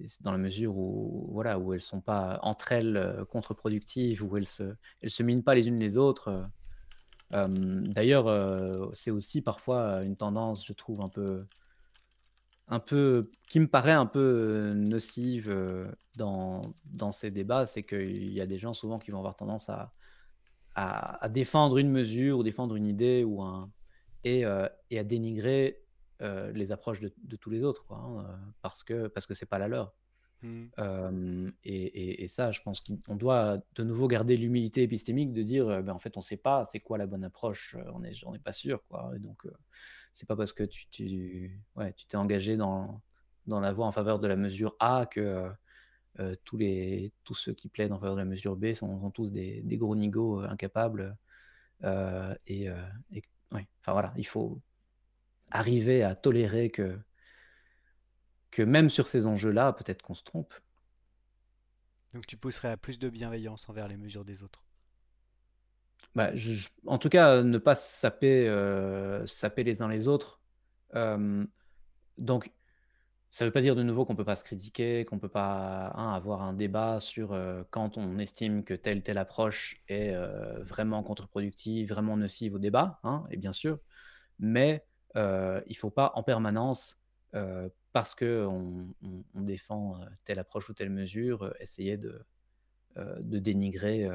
c'est dans la mesure où, voilà, où elles sont pas entre elles, contre-productives, où elles se minent pas les unes les autres, d'ailleurs, c'est aussi parfois une tendance, je trouve, un peu qui me paraît un peu, nocive, dans ces débats. C'est qu'il y a des gens souvent qui vont avoir tendance à défendre une mesure ou défendre une idée ou et à dénigrer, les approches de tous les autres, quoi, hein, parce que c'est pas la leur. Hmm. Et ça, je pense qu'on doit de nouveau garder l'humilité épistémique de dire, ben, en fait, on sait pas c'est quoi la bonne approche, on est pas sûr, quoi, et donc c'est pas parce que tu t'es engagé dans la voie en faveur de la mesure A que, tous ceux qui plaident en faveur de la mesure B sont tous des gros nigauds, incapables, et ouais, enfin voilà, il faut arriver à tolérer que même sur ces enjeux-là, peut-être qu'on se trompe. Donc tu pousserais à plus de bienveillance envers les mesures des autres. Bah, en tout cas, ne pas saper les uns les autres. Hem, donc ça ne veut pas dire de nouveau qu'on peut pas se critiquer, qu'on peut pas, hein, avoir un débat sur, quand on estime que telle approche est, vraiment contre-productive, vraiment nocive au débat, hein, et bien sûr. Mais, il faut pas en permanence, parce qu'on défend, telle approche ou telle mesure, essayer de dénigrer,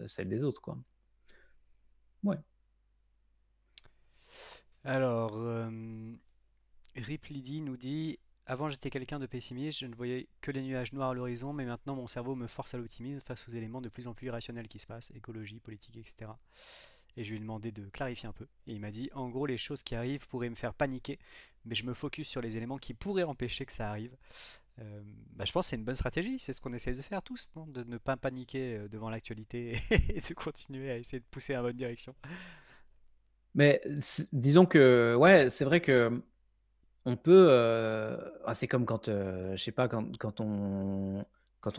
celle des autres, quoi. Ouais. Alors, Rip Lydie nous dit: Avant j'étais quelqu'un de pessimiste, je ne voyais que les nuages noirs à l'horizon, mais maintenant mon cerveau me force à l'optimisme face aux éléments de plus en plus irrationnels qui se passent, écologie, politique, etc. Et je lui ai demandé de clarifier un peu. Et il m'a dit: En gros, les choses qui arrivent pourraient me faire paniquer, mais je me focus sur les éléments qui pourraient empêcher que ça arrive. Bah, je pense que c'est une bonne stratégie, c'est ce qu'on essaie de faire tous, non? De ne pas paniquer devant l'actualité et de continuer à essayer de pousser dans la bonne direction. Mais disons que, ouais, c'est vrai que on peut, c'est comme quand, je sais pas, quand on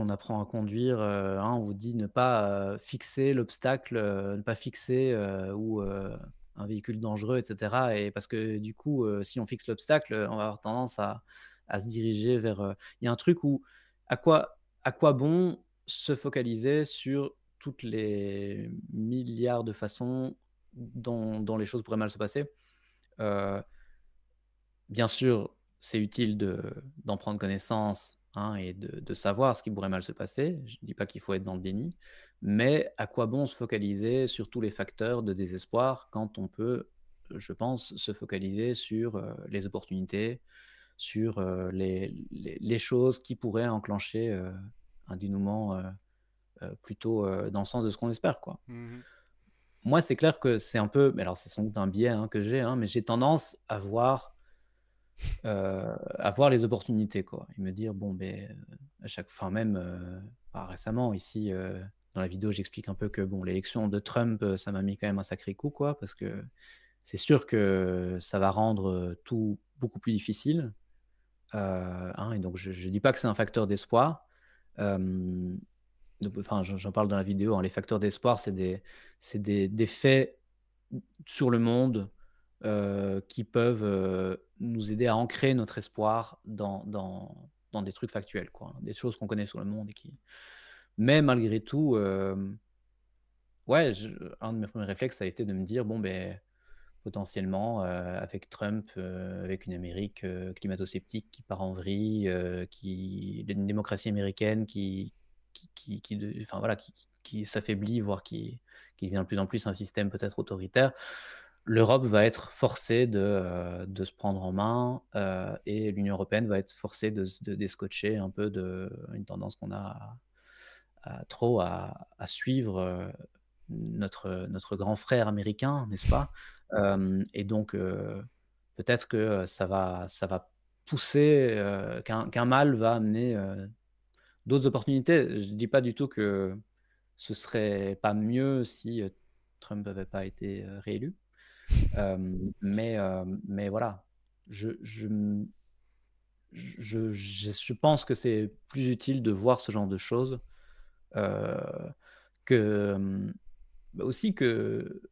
apprend à conduire, hein, on vous dit ne pas, fixer l'obstacle, ne pas fixer, ou un véhicule dangereux et cetera, et parce que du coup, si on fixe l'obstacle, on va avoir tendance à se diriger vers, il y a un truc où à quoi bon se focaliser sur toutes les milliards de façons dont les choses pourraient mal se passer? Heu Bien sûr, c'est utile d'en prendre connaissance, hein, et de savoir ce qui pourrait mal se passer. Je ne dis pas qu'il faut être dans le déni, mais à quoi bon se focaliser sur tous les facteurs de désespoir quand on peut, je pense, se focaliser sur, les opportunités, sur, les choses qui pourraient enclencher, un dénouement, plutôt, dans le sens de ce qu'on espère, quoi. Mhm. Moi, c'est clair que c'est un peu, mais alors c'est sans doute un biais, hein, que j'ai, hein, mais j'ai tendance à voir les opportunités, quoi, et me dire: «Bon, beh, à chaque fin même, récemment ici, dans la vidéo, j'explique un peu que bon, l'élection de Trump, ça m'a mis quand même un sacré coup, quoi, parce que c'est sûr que ça va rendre, tout beaucoup plus difficile, hein, et donc je dis pas que c'est un facteur d'espoir, hem, donc enfin, j'en parle dans la vidéo, hein, les facteurs d'espoir, c'est des faits sur le monde, qui peuvent, nous aider à ancrer notre espoir dans des trucs factuels, quoi, hein, des choses qu'on connaît sur le monde et qui, mais malgré tout, ouais, un de mes premiers réflexes, ça a été de me dire: «Bon, beh, potentiellement, avec Trump, avec une Amérique, climato-sceptique qui part en vrille, qui une démocratie américaine qui de enfin voilà, qui s'affaiblit, voire qui devient de plus en plus un système peut-être autoritaire, l'Europe va être forcée de se prendre en main, et l'Union européenne va être forcée de descotcher un peu de une tendance qu'on a à suivre, notre grand frère américain, n'est-ce pas? Et donc peut-être que ça va pousser, qu'un mal va amener, d'autres opportunités. Je dis pas du tout que ce serait pas mieux si, Trump n'avait pas été, réélu. Mais voilà, je m je pense que c'est plus utile de voir ce genre de choses, heu, que, bah, aussi que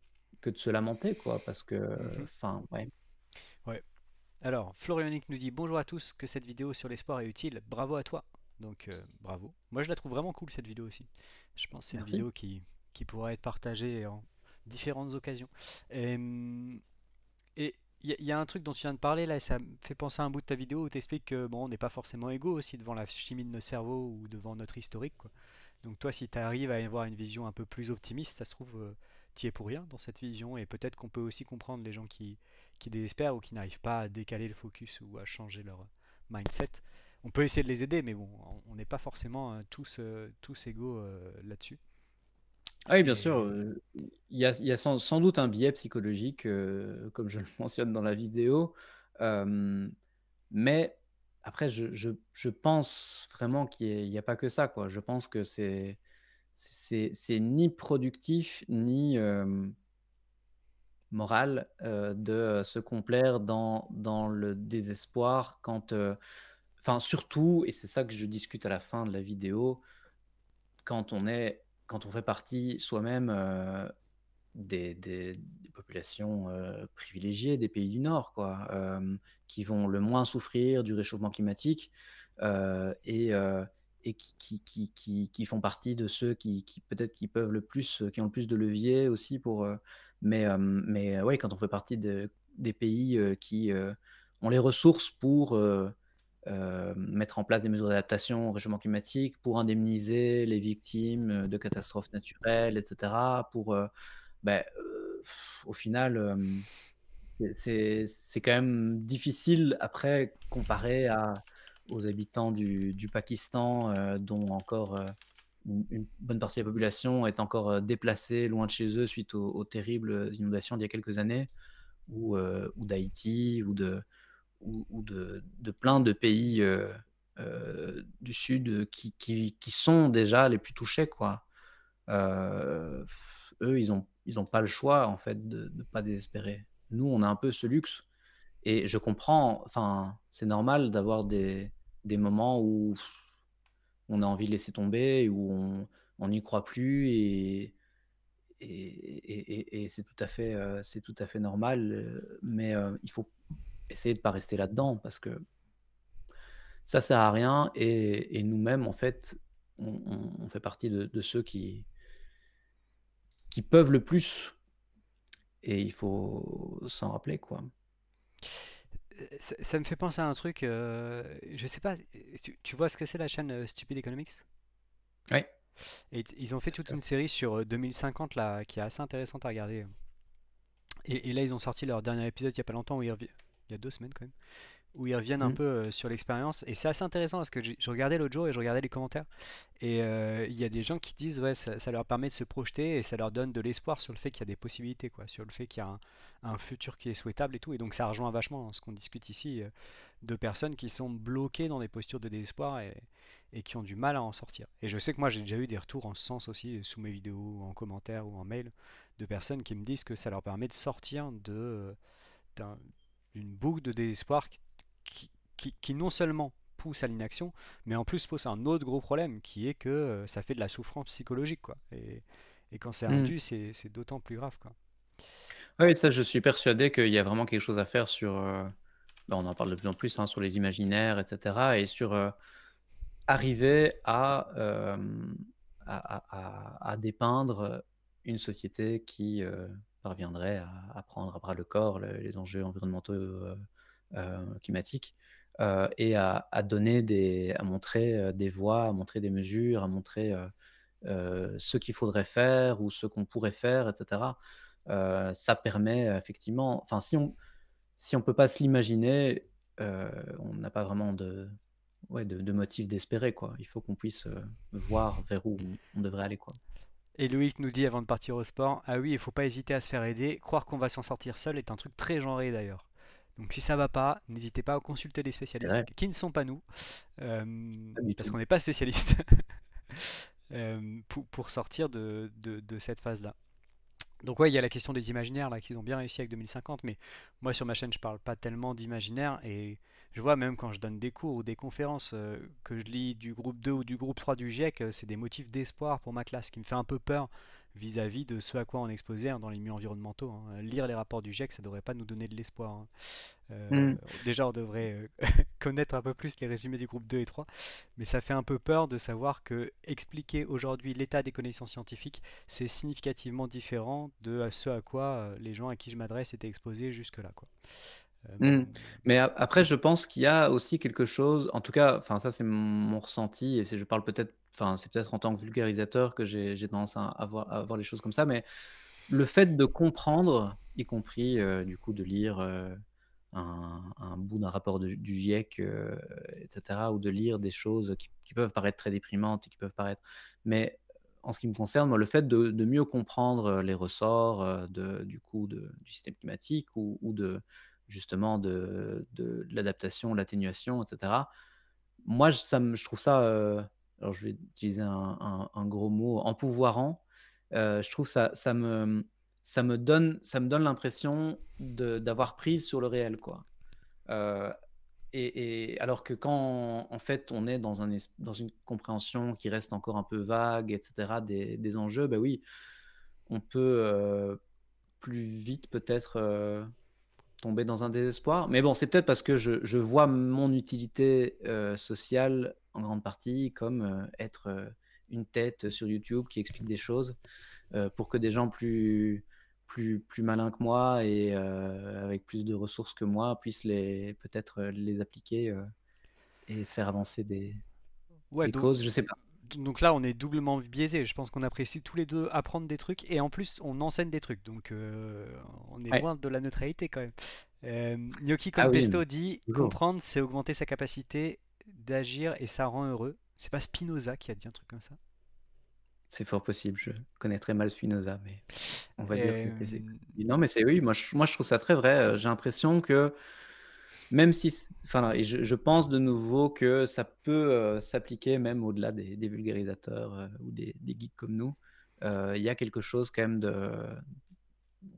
de se lamenter, quoi, parce que, Mhm. enfin, ouais, Ouais. Alors, Florianic nous dit: Bonjour à tous, que cette vidéo sur les sports est utile. Bravo à toi. Donc, bravo. Moi, je la trouve vraiment cool cette vidéo aussi. Je pense que c'est une merci. vidéo qui pourra être partagée en différentes occasions. Euh, Et il y a un truc dont tu viens de parler là, et ça me fait penser à un bout de ta vidéo où tu expliques que bon, on n'est pas forcément égaux aussi devant la chimie de nos cerveaux ou devant notre historique, quoi. Donc toi, si tu arrives à avoir une vision un peu plus optimiste, ça se trouve, tu es pour rien dans cette vision, et peut-être qu'on peut aussi comprendre les gens qui désespèrent ou qui n'arrivent pas à décaler le focus ou à changer leur mindset. On peut essayer de les aider, mais bon, on n'est pas forcément tous égaux là-dessus. Ah oui, bien sûr, Et il y a sans doute un biais psychologique, comme je le mentionne dans la vidéo, mais après je pense vraiment qu'il y a pas que ça, quoi. Je pense que c'est ni productif ni, moral, de se complaire dans le désespoir quand, enfin surtout, et c'est ça que je discute à la fin de la vidéo, quand on fait partie soi-même, des populations, privilégiées des pays du Nord, quoi, qui vont le moins souffrir du réchauffement climatique, et qui font partie de ceux qui peut-être qui peuvent le plus, qui ont le plus de levier aussi pour, mais ouais, quand on fait partie des pays, qui, ont les ressources pour, mettre en place des mesures d'adaptation au réchauffement climatique, pour indemniser les victimes, de catastrophes naturelles et cetera, pour, au final, c'est quand même difficile après comparé aux habitants du Pakistan, dont encore, une bonne partie de la population est encore, déplacée loin de chez eux suite aux terribles inondations d'il y a quelques années, ou d'Haïti ou de plein de pays, du sud, qui sont déjà les plus touchés, quoi. Eux, ils ont pas le choix, en fait, de pas désespérer. Nous, on a un peu ce luxe, et je comprends, enfin, c'est normal d'avoir des moments où on a envie de laisser tomber, où on n'y croit plus, et c'est tout à fait normal, mais il faut essayer de pas rester là-dedans parce que ça sert à rien, et nous-mêmes, en fait, on fait partie de ceux qui peuvent le plus, et il faut s'en rappeler, quoi. Ça me fait penser à un truc, je sais pas, tu vois ce que c'est la chaîne Stupid Economics? Ouais. Et ils ont fait Bien toute sûr. une série sur 2050 là, qui est assez intéressante à regarder. Et là, ils ont sorti leur dernier épisode il y a pas longtemps, il y a 2 semaines quand même, où ils reviennent un Mmh. peu sur l'expérience. Et c'est assez intéressant parce que je regardais l'autre jour et je regardais les commentaires. Et il y a des gens qui disent ouais, ça leur permet de se projeter et ça leur donne de l'espoir sur le fait qu'il y a des possibilités, quoi, sur le fait qu'il y a un futur qui est souhaitable et tout. Et donc ça rejoint vachement ce qu'on discute ici, de personnes qui sont bloquées dans des postures de désespoir et qui ont du mal à en sortir. Et je sais que moi j'ai déjà eu des retours en ce sens aussi, sous mes vidéos, ou en commentaire ou en mail, de personnes qui me disent que ça leur permet de sortir d'un- d'une boucle de désespoir qui non seulement pousse à l'inaction, mais en plus pose un autre gros problème qui est que ça fait de la souffrance psychologique, quoi. Et quand c'est Mmh. indu, c'est d'autant plus grave, quoi. Ouais, ça, je suis persuadé qu'il y a vraiment quelque chose à faire sur, on en parle de plus en plus, hein, sur les imaginaires et cetera, et sur, arriver à dépeindre une société qui, parviendrait à prendre à bras le corps les enjeux environnementaux, climatiques, et à donner à montrer, des voies, à montrer des mesures, à montrer, ce qu'il faudrait faire ou ce qu'on pourrait faire, et cetera. Ça permet effectivement, enfin, si on peut pas se l'imaginer, on n'a pas vraiment de motif d'espérer, quoi. Il faut qu'on puisse, voir vers où on devrait aller, quoi. Et Loïc nous dit avant de partir au sport, ah oui, il faut pas hésiter à se faire aider. Croire qu'on va s'en sortir seul est un truc très genré d'ailleurs. Donc si ça va pas, n'hésitez pas à consulter des C'est spécialistes vrai, qui ne sont pas nous, pas du parce tout. qu'on n'est pas spécialistes, pour sortir de cette phase-là. Donc ouais, il y a la question des imaginaires là qu'ils ont bien réussi avec 2050, mais moi sur ma chaîne je parle pas tellement d'imaginaire et je vois même quand je donne des cours ou des conférences, que je lis du groupe 2 ou du groupe 3 du GIEC, c'est des motifs d'espoir pour ma classe, qui me fait un peu peur vis-à-vis de ce à quoi on est exposé, hein, dans les milieux environnementaux, hein. Lire les rapports du GIEC, ça devrait pas nous donner de l'espoir, hein. Mmh. Déjà, on devrait connaître un peu plus les résumés du groupe 2 et 3, mais ça fait un peu peur de savoir que expliquer aujourd'hui l'état des connaissances scientifiques, c'est significativement différent de ce à quoi les gens à qui je m'adresse étaient exposés jusque-là, quoi. Euh, Mmh. Mais après, je pense qu'il y a aussi quelque chose, en tout cas, enfin, ça, c'est mon ressenti, et je parle peut-être, enfin, c'est peut-être en tant que vulgarisateur que j'ai tendance à voir les choses comme ça, mais le fait de comprendre, y compris, du coup, de lire, un bout d'un rapport du GIEC, et cetera, ou de lire des choses qui peuvent paraître très déprimantes et qui peuvent paraître, mais en ce qui me concerne, moi, le fait de mieux comprendre, les ressorts, du coup, du système climatique, ou justement de l'adaptation, l'atténuation, et cetera. Moi, je trouve ça, alors je vais utiliser un gros mot, empouvoirant. Je trouve ça me donne l'impression d'avoir prise sur le réel, quoi. Heu et alors que quand, en fait, on est dans une compréhension qui reste encore un peu vague, et cetera, des enjeux, bah, oui, on peut, plus vite peut-être, tomber dans un désespoir. Mais bon, c'est peut-être parce que je vois mon utilité, sociale en grande partie comme, être, une tête sur YouTube qui explique des choses, pour que des gens plus malins que moi et avec plus de ressources que moi puissent peut-être, les appliquer, et faire avancer Ouais, des causes, je sais pas. donc là, on est doublement biaisé. Je pense qu'on apprécie tous les deux apprendre des trucs et en plus, on enseigne des trucs. Donc, on est Ouais. loin de la neutralité quand même. Gnocchi Ah oui, Conpesto dit toujours. comprendre, c'est augmenter sa capacité d'agir et ça rend heureux. C'est pas Spinoza qui a dit un truc comme ça. C'est fort possible, je connais très mal Spinoza, mais on va dire que c'est Euh, non, mais c'est oui, moi je trouve ça très vrai, j'ai l'impression que même si enfin et je pense de nouveau que ça peut, s'appliquer même au-delà des vulgarisateurs, ou des geeks comme nous. Il y a quelque chose quand même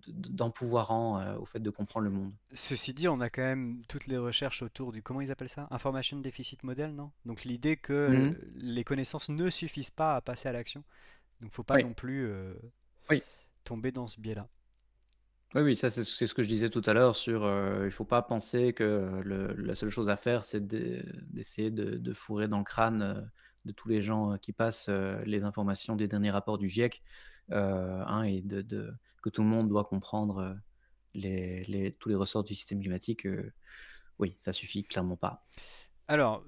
d'empouvoirant, au fait de comprendre le monde. Ceci dit, on a quand même toutes les recherches autour du, comment ils appellent ça? Information Deficit Model, non? Donc l'idée que Mmh. les connaissances ne suffisent pas à passer à l'action. Donc faut pas Oui, non plus oui. tomber dans ce biais-là. Oui, oui, ça c'est ce que je disais tout à l'heure sur, il faut pas penser que la seule chose à faire, c'est d'essayer de fourrer dans le crâne, de tous les gens, qui passent, les informations des derniers rapports du GIEC, hein, et que tout le monde doit comprendre, tous les ressorts du système climatique, oui, ça suffit clairement pas. Alors,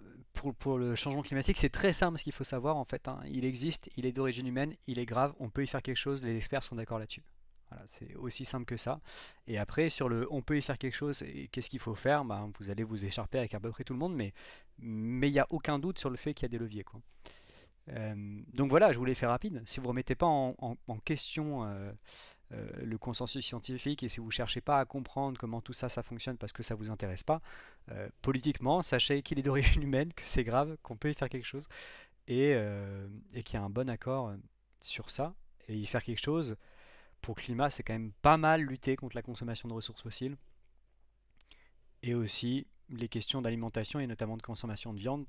pour le changement climatique, c'est très simple ce qu'il faut savoir en fait, hein. Il existe, il est d'origine humaine, il est grave, on peut y faire quelque chose, les experts sont d'accord là-dessus. Voilà, c'est aussi simple que ça. Et après, sur le on peut y faire quelque chose et qu'est-ce qu'il faut faire, ben, vous allez vous écharper avec à peu près tout le monde, mais il n'y a aucun doute sur le fait qu'il y a des leviers, quoi. Donc voilà, je vous l'ai fait rapide. Si vous ne remettez pas en question le consensus scientifique et si vous ne cherchez pas à comprendre comment tout ça, ça fonctionne parce que ça ne vous intéresse pas, politiquement, sachez qu'il est d'origine humaine, que c'est grave, qu'on peut y faire quelque chose et qu'il y a un bon accord sur ça. Et y faire quelque chose, pour le climat, c'est quand même pas mal lutter contre la consommation de ressources fossiles et aussi les questions d'alimentation et notamment de consommation de viande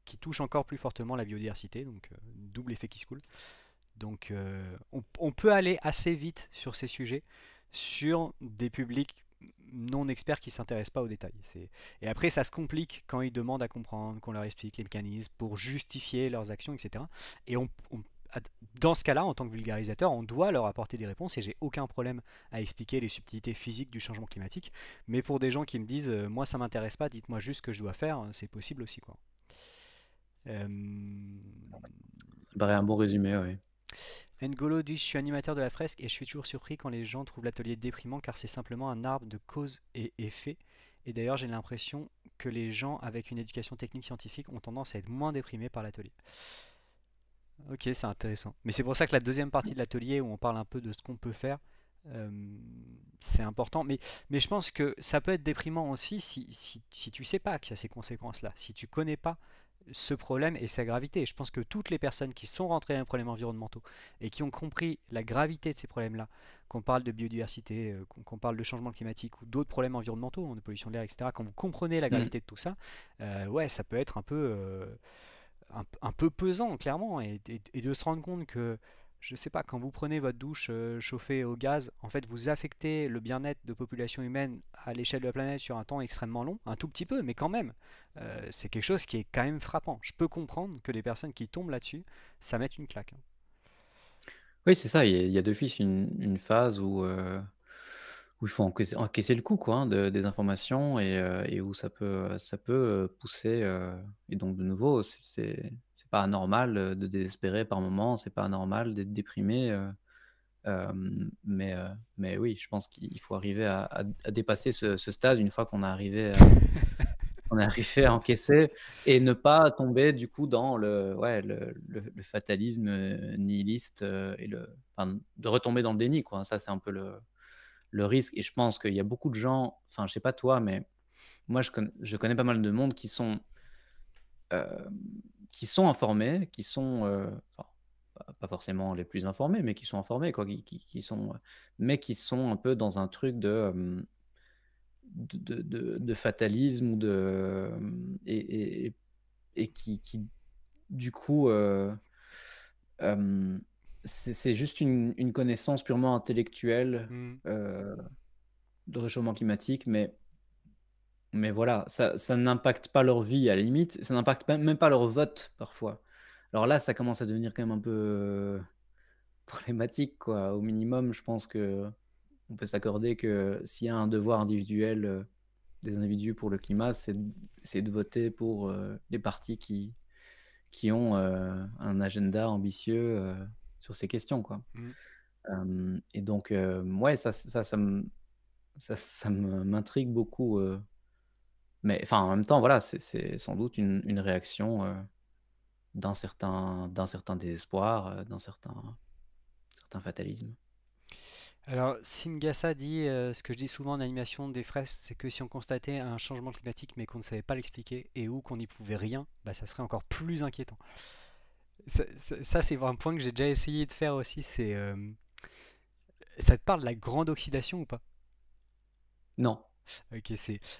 qui touchent encore plus fortement la biodiversité, donc double effet qui se coule. Donc on peut aller assez vite sur ces sujets, sur des publics non experts qui ne s'intéressent pas aux détails. Et après, ça se complique quand ils demandent à comprendre, qu'on leur explique les mécanismes pour justifier leurs actions, etc. Et dans ce cas-là, en tant que vulgarisateur, on doit leur apporter des réponses et j'ai aucun problème à expliquer les subtilités physiques du changement climatique. Mais pour des gens qui me disent moi ça m'intéresse pas, dites-moi juste ce que je dois faire, c'est possible aussi quoi. Euh, Ça me paraît un bon résumé, oui. N'Golo dit je suis animateur de la fresque et je suis toujours surpris quand les gens trouvent l'atelier déprimant car c'est simplement un arbre de cause et effet. Et d'ailleurs j'ai l'impression que les gens avec une éducation technique scientifique ont tendance à être moins déprimés par l'atelier. Ok, c'est intéressant. Mais c'est pour ça que la deuxième partie de l'atelier où on parle un peu de ce qu'on peut faire, euh, c'est important. Mais je pense que ça peut être déprimant aussi si tu sais pas qu'il y a ces conséquences-là, si tu connais pas ce problème et sa gravité. Je pense que toutes les personnes qui sont rentrées dans les problèmes environnementaux et qui ont compris la gravité de ces problèmes-là, qu'on parle de biodiversité, qu'on parle de changement climatique ou d'autres problèmes environnementaux, hein, de pollution de l'air, etc., quand vous comprenez la Mmh. gravité de tout ça, ouais, ça peut être un peu pesant, clairement, et de se rendre compte que, je sais pas, quand vous prenez votre douche chauffée au gaz, en fait, vous affectez le bien-être de populations humaines à l'échelle de la planète sur un temps extrêmement long, un tout petit peu, mais quand même, c'est quelque chose qui est quand même frappant. Je peux comprendre que les personnes qui tombent là-dessus, ça mette une claque, hein. Oui, c'est ça, il y a d'office une phase où il faut encaisser le coup, quoi, hein, des informations et où ça peut, pousser, et donc de nouveau, c'est pas anormal, de désespérer par moments, c'est pas anormal d'être déprimé, mais oui, je pense qu'il faut arriver à dépasser ce stade une fois qu'on est arrivé à encaisser et ne pas tomber du coup dans le fatalisme, nihiliste, et enfin, de retomber dans le déni, quoi. Ça, c'est un peu le risque, et je pense qu'il y a beaucoup de gens, enfin, je sais pas toi, mais moi, je connais pas mal de monde qui sont informés, enfin, pas forcément les plus informés, mais qui sont informés quoi, qui sont, mais qui sont un peu dans un truc de fatalisme ou et qui du coup, hem, c'est juste une connaissance purement intellectuelle, Mmh. heu, de réchauffement climatique, mais voilà, ça n'impacte pas leur vie à la limite, ça n'impacte même pas leur vote parfois. Alors là, ça commence à devenir quand même un peu, problématique quoi. Au minimum, je pense qu'on peut s'accorder que s'il y a un devoir individuel, des individus pour le climat, c'est de voter pour, des partis qui ont, un agenda ambitieux, sur ces questions quoi. Mmh. Et donc, ouais, ça m'intrigue beaucoup, mais enfin, en même temps, voilà, c'est sans doute une réaction, d'un certain désespoir, d'un certain fatalisme. Alors, Simgassa dit, ce que je dis souvent en animation des fresques, c'est que si on constatait un changement climatique mais qu'on ne savait pas l'expliquer et ou qu'on n'y pouvait rien, bah, ça serait encore plus inquiétant. Ça, c'est un point que j'ai déjà essayé de faire aussi. Ça te parle de la grande oxydation ou pas? Non. Ok,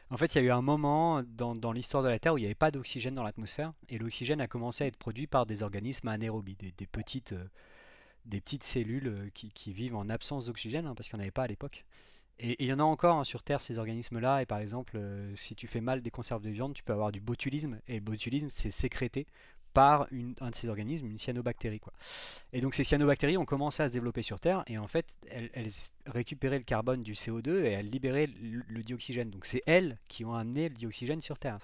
en fait, il y a eu un moment dans l'histoire de la Terre où il n'y avait pas d'oxygène dans l'atmosphère et l'oxygène a commencé à être produit par des organismes anaérobies, des petites cellules qui vivent en absence d'oxygène, hein, parce qu'il n'y en avait pas à l'époque. Et il y en a encore hein, sur Terre, ces organismes-là. Et par exemple, si tu fais mal des conserves de viande, tu peux avoir du botulisme. Et le botulisme, c'est sécrété par un de ces organismes, une cyanobactérie, quoi. Et donc ces cyanobactéries ont commencé à se développer sur Terre. Et en fait, elles récupéraient le carbone du CO2 et elles libéraient le dioxygène. Donc c'est elles qui ont amené le dioxygène sur Terre.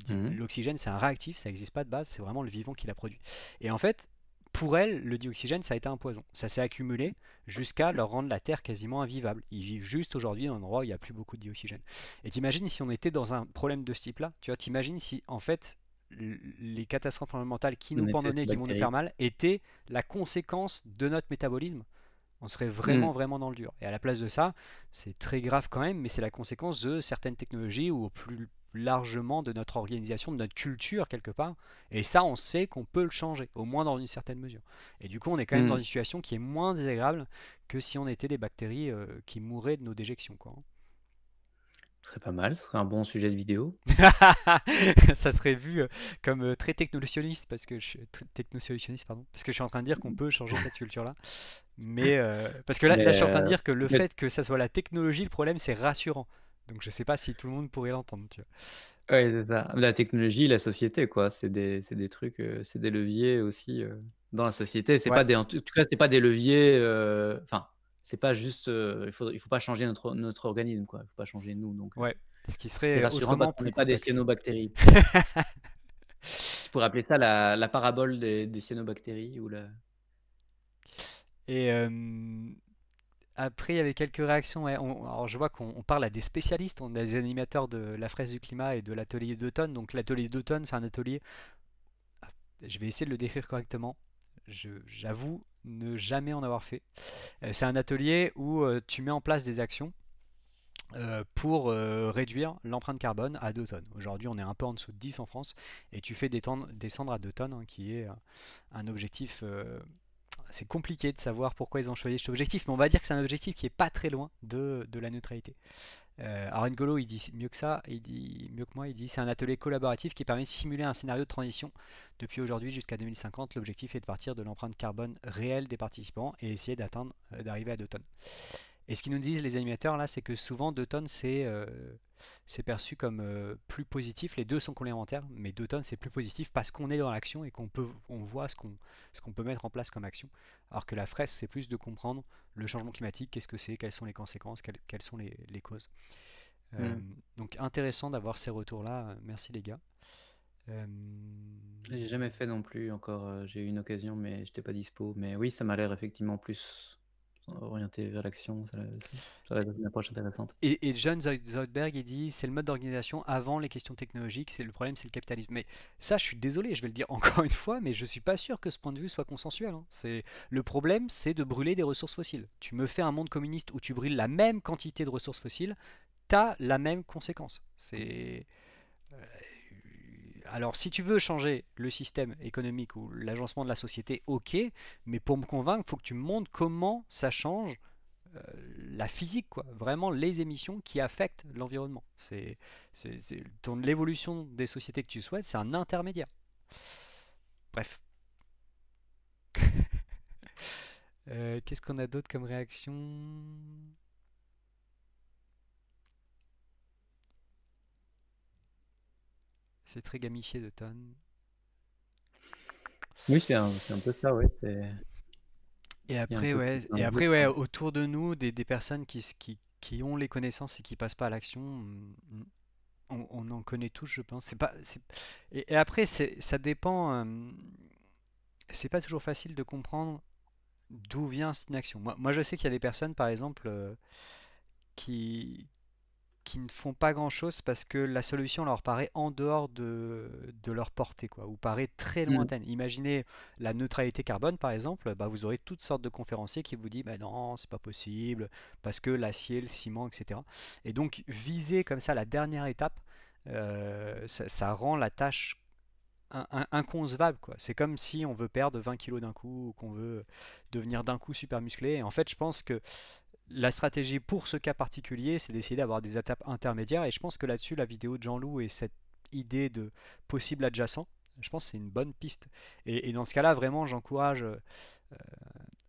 Mmh. L'oxygène, c'est un réactif, ça n'existe pas de base. C'est vraiment le vivant qui l'a produit. Et en fait, pour elles, le dioxygène, ça a été un poison. Ça s'est accumulé jusqu'à leur rendre la Terre quasiment invivable. Ils vivent juste aujourd'hui dans un endroit où il n'y a plus beaucoup de dioxygène. Et t'imagines si on était dans un problème de ce type-là, tu vois, t'imagines si en fait les catastrophes environnementales qui nous On était pendonnaient, sous qui vont nous faire bactéries. mal, étaient la conséquence de notre métabolisme. On serait Mmh. vraiment, vraiment dans le dur. Et à la place de ça, c'est très grave quand même, mais c'est la conséquence de certaines technologies ou plus largement de notre organisation, de notre culture quelque part. Et ça, on sait qu'on peut le changer, au moins dans une certaine mesure. Et du coup, on est quand même dans Mmh. une situation qui est moins désagréable que si on était des bactéries qui mourraient de nos déjections, quoi. Ce serait pas mal, ce serait un bon sujet de vidéo. Ça serait vu comme très technosolutionniste parce que technosolutionniste pardon parce que je suis en train de dire qu'on peut changer cette culture là mais parce que là je Mais, suis en train de dire que le peut-être fait que ça soit la technologie le problème c'est rassurant donc je sais pas si tout le monde pourrait l'entendre tu vois. ouais, c'est ça. La technologie, la société, quoi, c'est des trucs, c'est des leviers aussi, dans la société. C'est Ouais, pas des en tout cas, c'est pas des leviers, enfin, c'est pas juste, il faut pas changer notre organisme, quoi. Il faut pas changer nous, donc, ouais, ce qui c'est serait rassurant parce autrement qu'on plus n'est pas des complexe. cyanobactéries. Tu pourrais appeler ça la parabole des cyanobactéries ou la Et après, il y avait quelques réactions. Ouais. Alors, je vois qu'on parle à des spécialistes, on a des animateurs de la fraise du climat et de l'atelier d'automne. Donc, l'atelier d'automne, c'est un atelier. Je vais essayer de le décrire correctement. J'avoue ne jamais en avoir fait. C'est un atelier où tu mets en place des actions pour réduire l'empreinte carbone à 2 tonnes. Aujourd'hui, on est un peu en dessous de 10 en France et tu fais descendre à 2 tonnes, hein, qui est un objectif. C'est compliqué de savoir pourquoi ils ont choisi cet objectif, mais on va dire que c'est un objectif qui est pas très loin de la neutralité. Alors Ngolo, il dit mieux que ça, il dit mieux que moi, il dit c'est un atelier collaboratif qui permet de simuler un scénario de transition depuis aujourd'hui jusqu'à 2050. L'objectif est de partir de l'empreinte carbone réelle des participants et essayer d'arriver à 2 tonnes. Et ce qu'ils nous disent les animateurs là, c'est que souvent 2 tonnes c'est perçu comme plus positif. Les deux sont complémentaires, mais 2 tonnes c'est plus positif parce qu'on est dans l'action et on voit ce qu'on peut mettre en place comme action. Alors que la fraise c'est plus de comprendre le changement climatique, qu'est-ce que c'est, quelles sont les conséquences, quelles sont les causes. Euh, mmh. donc intéressant d'avoir ces retours-là. Merci les gars. Euh, J'ai jamais fait non plus encore, j'ai eu une occasion, mais j'étais pas dispo. Mais oui, ça m'a l'air effectivement plus orienté vers l'action, ça va être une approche intéressante. Et John Zoidberg, il dit c'est le mode d'organisation avant les questions technologiques, c'est le problème, c'est le capitalisme. Mais ça, je suis désolé, je vais le dire encore une fois, mais je suis pas sûr que ce point de vue soit consensuel, hein. Le problème, c'est de brûler des ressources fossiles. Tu me fais un monde communiste où tu brûles la même quantité de ressources fossiles, t'as la même conséquence. Alors, si tu veux changer le système économique ou l'agencement de la société, ok, mais pour me convaincre, il faut que tu me montres comment ça change euh, la physique, quoi. Vraiment les émissions qui affectent l'environnement. L'évolution des sociétés que tu souhaites, c'est un intermédiaire. Bref. Qu'est-ce qu'on a d'autre comme réaction? C'est très gamifié de tonnes. Oui, c'est un peu ça, oui. Et Il y a un après, peu de ouais, ça dans les deux, quoi. autour de nous, des personnes qui ont les connaissances et qui passent pas à l'action, on en connaît tous, je pense. C'est pas, c'est- et après, ça dépend. C'est pas toujours facile de comprendre d'où vient cette inaction. Moi, je sais qu'il y a des personnes, par exemple, qui, qui ne font pas grand-chose parce que la solution leur paraît en dehors de leur portée, quoi, ou paraît très Mm. lointaine. Imaginez la neutralité carbone, par exemple, bah, vous aurez toutes sortes de conférenciers qui vous disent bah non, c'est pas possible, parce que l'acier, le ciment, etc. Et donc, viser comme ça la dernière étape, ça rend la tâche inconcevable, quoi. C'est comme si on veut perdre 20 kilos d'un coup ou qu'on veut devenir d'un coup super musclé. Et en fait, je pense que la stratégie pour ce cas particulier, c'est d'essayer d'avoir des étapes intermédiaires. Et je pense que là-dessus, la vidéo de Jean-Loup et cette idée de possible adjacent, je pense que c'est une bonne piste. Et dans ce cas-là, vraiment, j'encourage.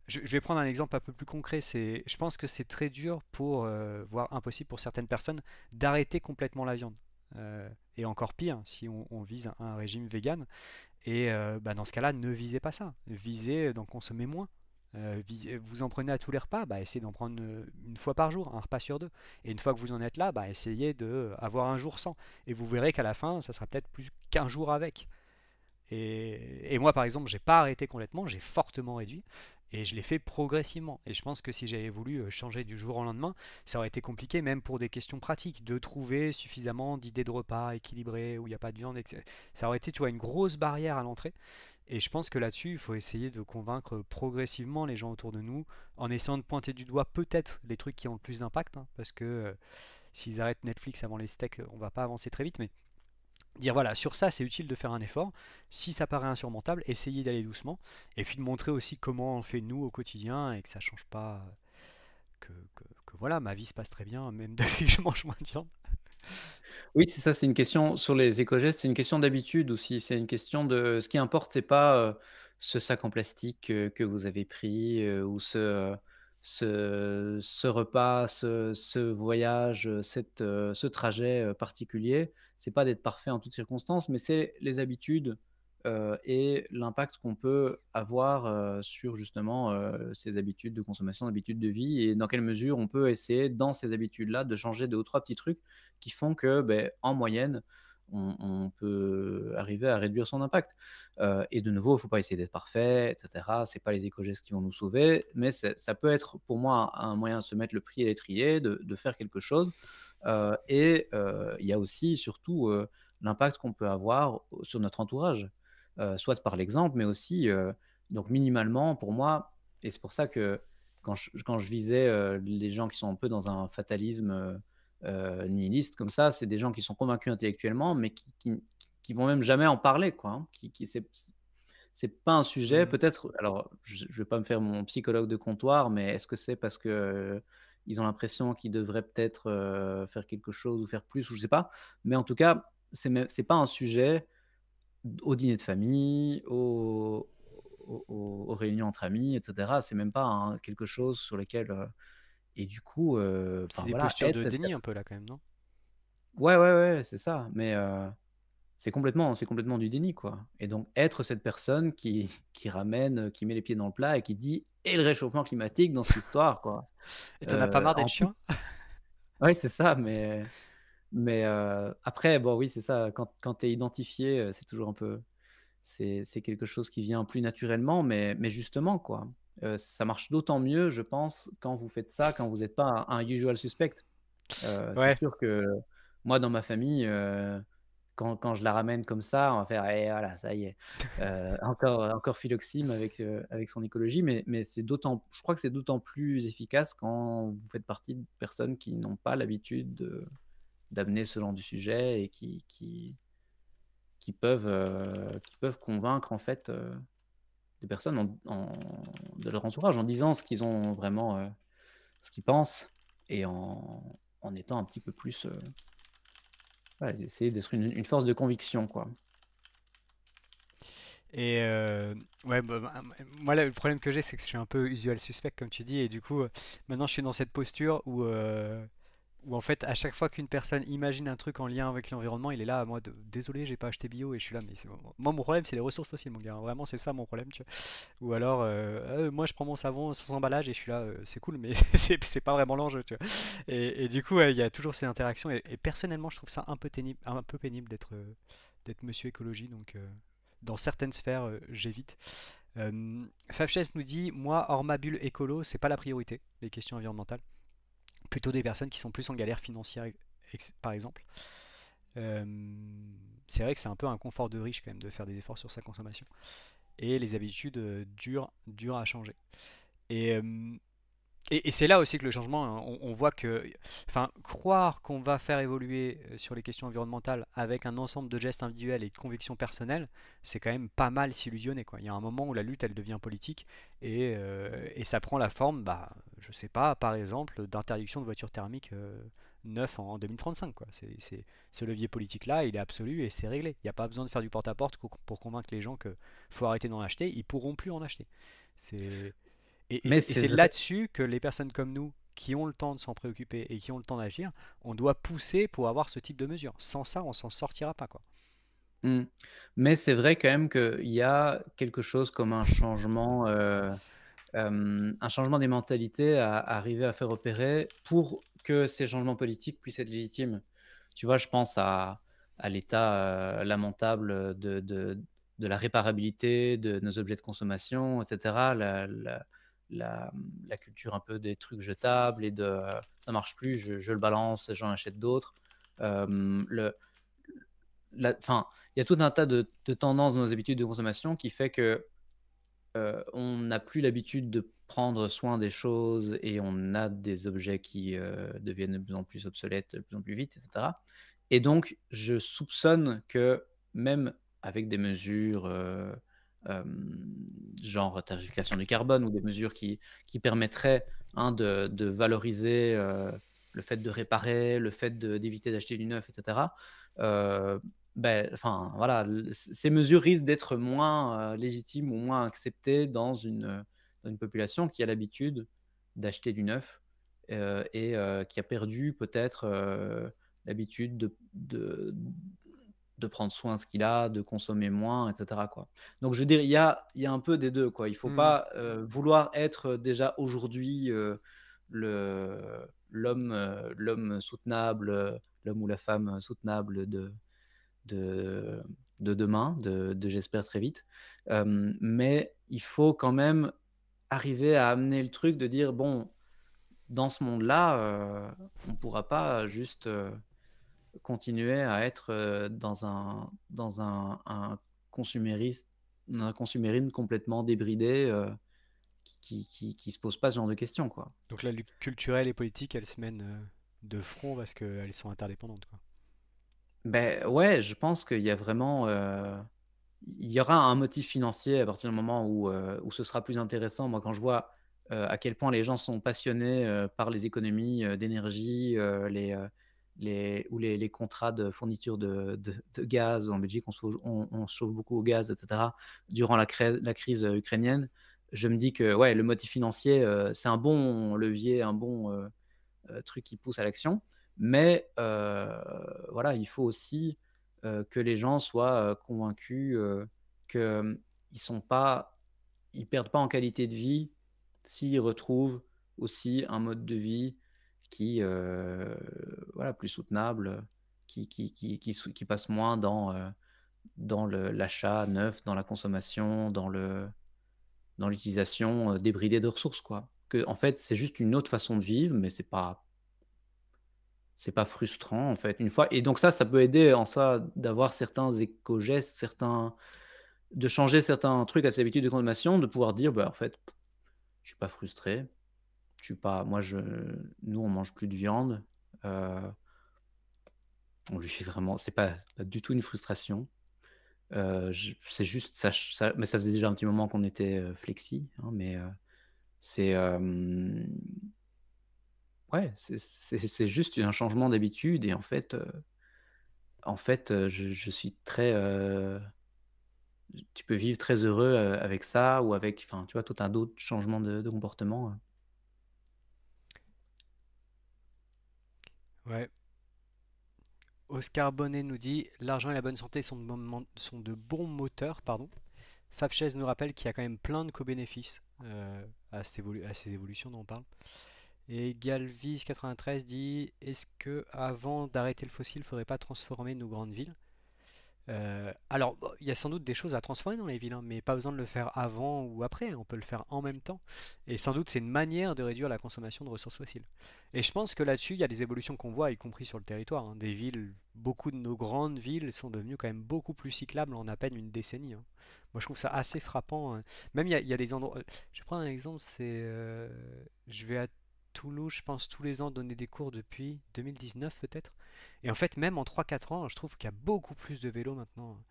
Je vais prendre un exemple un peu plus concret. Je pense que c'est très dur pour, voire impossible pour certaines personnes, d'arrêter complètement la viande. Et encore pire, si on vise un régime vegan. Et bah, dans ce cas-là, ne visez pas ça. Visez d'en consommer moins. Vous en prenez à tous les repas, bah, essayez d'en prendre une fois par jour, un repas sur deux. Et une fois que vous en êtes là, bah, essayez d'avoir un jour sans. Et vous verrez qu'à la fin, ça sera peut-être plus qu'un jour avec. Et moi, par exemple, j'ai pas arrêté complètement, j'ai fortement réduit. Et je l'ai fait progressivement. Et je pense que si j'avais voulu changer du jour au lendemain, ça aurait été compliqué, même pour des questions pratiques, de trouver suffisamment d'idées de repas équilibrés où il n'y a pas de viande, etc. Ça aurait été, tu vois, une grosse barrière à l'entrée. Et je pense que là-dessus, il faut essayer de convaincre progressivement les gens autour de nous, en essayant de pointer du doigt peut-être les trucs qui ont le plus d'impact, hein, parce que s'ils arrêtent Netflix avant les steaks, on va pas avancer très vite, mais dire voilà, sur ça c'est utile de faire un effort. Si ça paraît insurmontable, essayez d'aller doucement. Et puis de montrer aussi comment on fait nous au quotidien et que ça change pas. Que voilà, ma vie se passe très bien, même depuis que je mange moins de viande. Oui, c'est ça, c'est une question sur les éco-gestes, c'est une question d'habitude aussi. C'est une question de ce qui importe, c'est pas, ce sac en plastique, que vous avez pris, ou ce repas, ce voyage, ce trajet, particulier. C'est pas d'être parfait en toutes circonstances, mais c'est les habitudes, et l'impact qu'on peut avoir, sur justement, ces habitudes de consommation, habitudes de vie et dans quelle mesure on peut essayer dans ces habitudes-là de changer 2 ou 3 petits trucs qui font que, beh, en moyenne, on peut arriver à réduire son impact. Et de nouveau, il ne faut pas essayer d'être parfait, et cetera. C'est pas les éco-gestes qui vont nous sauver, mais ça peut être pour moi un moyen de se mettre le pied à l'étrier, de faire quelque chose. Il y a aussi surtout, l'impact qu'on peut avoir sur notre entourage, soit par l'exemple, mais aussi, donc minimalement pour moi et c'est pour ça que quand je visais, les gens qui sont un peu dans un fatalisme, nihilistes comme ça, c'est des gens qui sont convaincus intellectuellement, mais qui vont même jamais en parler, quoi, hein. Qui c'est pas un sujet Mm. peut-être alors je vais pas me faire mon psychologue de comptoir, mais est-ce que c'est parce que, ils ont l'impression qu'ils devraient peut-être, faire quelque chose ou faire plus ou je sais pas. Mais en tout cas, c'est pas un sujet au dîner de famille, aux réunions entre amis et cetera. C'est même pas quelque chose sur lequel, et du coup, C'est enfin des voilà, postures être de cette déni un peu là quand même, non? ouais, ouais, ouais, c'est ça, mais c'est complètement du déni, quoi et donc être cette personne qui ramène, qui met les pieds dans le plat et qui dit: «Et le réchauffement climatique dans cette histoire», quoi. Et t'en as pas marre d'être En plus chiant? ouais, c'est ça, mais après bon, oui, c'est ça, quand tu es identifié, c'est toujours un peu c'est quelque chose qui vient plus naturellement, mais justement, quoi. ça marche d'autant mieux, je pense, quand vous faites ça, quand vous êtes pas un usual suspect. C'est Ouais. sûr que moi, dans ma famille, quand je la ramène comme ça, on va faire: «Et voilà, ça y est, encore Philoxime avec son écologie», mais c'est d'autant je crois que c'est d'autant plus efficace quand vous faites partie de personnes qui n'ont pas l'habitude d'amener ce genre de sujet et qui peuvent convaincre en fait, des personnes de leur entourage en disant ce qu'ils ont vraiment, ce qu'ils pensent et en étant un petit peu plus, ouais, essayer d'être une force de conviction, quoi. Et ouais, moi là, le problème que j'ai, c'est que je suis un peu usual suspect, comme tu dis, et du coup, maintenant je suis dans cette posture où en fait, à chaque fois qu'une personne imagine un truc en lien avec l'environnement, il est là, moi, désolé, j'ai pas acheté bio, et je suis là, mais moi, mon problème, c'est les ressources fossiles, mon gars, hein. Vraiment, c'est ça mon problème, tu vois. Ou alors, moi, je prends mon savon sans emballage, et je suis là, c'est cool, mais c'est pas vraiment l'enjeu, tu vois. Et du coup, ouais, il y a toujours ces interactions, et personnellement, je trouve ça un peu pénible d'être monsieur écologie, donc dans certaines sphères, j'évite. Fafches nous dit, moi, hors ma bulle écolo, c'est pas la priorité, les questions environnementales. Plutôt des personnes qui sont plus en galère financière, par exemple. Euh, c'est vrai que c'est un peu un confort de riche quand même de faire des efforts sur sa consommation. Et les habitudes dures à changer. Et, euh, et c'est là aussi que le changement, hein, on voit que, enfin, croire qu'on va faire évoluer sur les questions environnementales avec un ensemble de gestes individuels et de convictions personnelles, c'est quand même pas mal s'illusionner, quoi. Il y a un moment où la lutte, elle devient politique et ça prend la forme, bah, je sais pas, par exemple, d'interdiction de voitures thermiques neufs en 2035, quoi. Ce levier politique-là, il est absolu et c'est réglé. Il n'y a pas besoin de faire du porte-à-porte pour convaincre les gens qu'il faut arrêter d'en acheter. Ils pourront plus en acheter. C'est Mais et c'est c'est vrai. là-dessus que les personnes comme nous, qui ont le temps de s'en préoccuper et qui ont le temps d'agir, on doit pousser pour avoir ce type de mesures. Sans ça, on s'en sortira pas, quoi. Mmh. Mais c'est vrai quand même qu'il y a quelque chose comme un changement des mentalités à arriver à faire opérer pour que ces changements politiques puissent être légitimes. Tu vois, je pense à l'état, lamentable de la réparabilité de nos objets de consommation et cetera. La culture un peu des trucs jetables et de, «Ça marche plus, je le balance, j'en achète d'autres». Le enfin, il y a tout un tas de tendances dans nos habitudes de consommation qui fait que, on n'a plus l'habitude de prendre soin des choses et on a des objets qui, deviennent de plus en plus obsolètes, de plus en plus vite et cetera. Et donc je soupçonne que même avec des mesures, genre tarification du carbone ou des mesures qui permettraient, hein, de valoriser, le fait de réparer, le fait d'éviter d'acheter du neuf et cetera. Heu, enfin voilà, ces mesures risquent d'être moins, légitimes ou moins acceptées dans une population qui a l'habitude d'acheter du neuf, qui a perdu peut-être, l'habitude de prendre soin de ce qu'il a, de consommer moins et cetera, quoi. Donc je veux dire, il y a un peu des 2, quoi. Il faut Hmm. pas, vouloir être, déjà aujourd'hui, l'homme soutenable, l'homme ou la femme soutenable de de demain, de j'espère très vite. Mais il faut quand même arriver à amener le truc de dire: «Bon, dans ce monde-là, on ne pourra pas juste, continuer à être, dans un consumérisme un consumérisme complètement débridé, qui se pose pas ce genre de questions, quoi». Donc la lutte culturelle et politique, elles se mènent de front parce qu'elles sont interdépendantes, quoi. Ben ouais, je pense qu'il y a vraiment, il y aura un motif financier à partir du moment où ce sera plus intéressant. Moi, quand je vois, à quel point les gens sont passionnés, par les économies, d'énergie, les contrats de fourniture de gaz. En Belgique, on se chauffe beaucoup au gaz et cetera, durant la crise, ukrainienne. Je me dis que, ouais, le motif financier, c'est un bon levier, un bon, truc qui pousse à l'action. Mais voilà, il faut aussi, que les gens soient, convaincus, que, ils perdent pas en qualité de vie s'ils retrouvent aussi un mode de vie qui, voilà, plus soutenable, qui passe moins dans l'achat neuf, dans la consommation, dans le dans l'utilisation débridée de ressources, quoi. Que, en fait, c'est juste une autre façon de vivre, mais c'est pas frustrant, en fait, une fois. Et donc ça peut aider en ça d'avoir certains éco-gestes, de changer certains trucs à ses habitudes de consommation, de pouvoir dire: «Bah, en fait, je suis pas frustré, je suis pas moi je nous on mange plus de viande, heu, on lui fait vraiment c'est pas du tout une frustration». Je c'est juste ça mais ça faisait déjà un petit moment qu'on était, flexi, hein, mais, c'est, ouais, c'est juste un changement d'habitude et en fait, je suis très, tu peux vivre très heureux, avec ça ou avec enfin, tu vois, tout un d'autres changements de comportement. Ouais. Oscar Bonnet nous dit l'argent et la bonne santé sont de bons moteurs, pardon. Fabchez nous rappelle qu'il y a quand même plein de co-bénéfices à ces évolutions dont on parle. Et Galvis93 dit est-ce que avant d'arrêter le fossile, il faudrait pas transformer nos grandes villes? Alors, bon, il y a sans doute des choses à transformer dans les villes, hein, mais pas besoin de le faire avant ou après, on peut le faire en même temps. Et sans doute c'est une manière de réduire la consommation de ressources fossiles. Et je pense que là-dessus, il y a des évolutions qu'on voit, y compris sur le territoire, hein. Des villes, beaucoup de nos grandes villes sont devenues quand même beaucoup plus cyclables en à peine une décennie, hein. Moi, je trouve ça assez frappant, hein. Même il y a des endroits. Je vais prendre un exemple, je vais à Toulouse, je pense, tous les ans donner des cours depuis 2019 peut-être. Et en fait, même en 3 4 ans, je trouve qu'il y a beaucoup plus de vélos maintenant.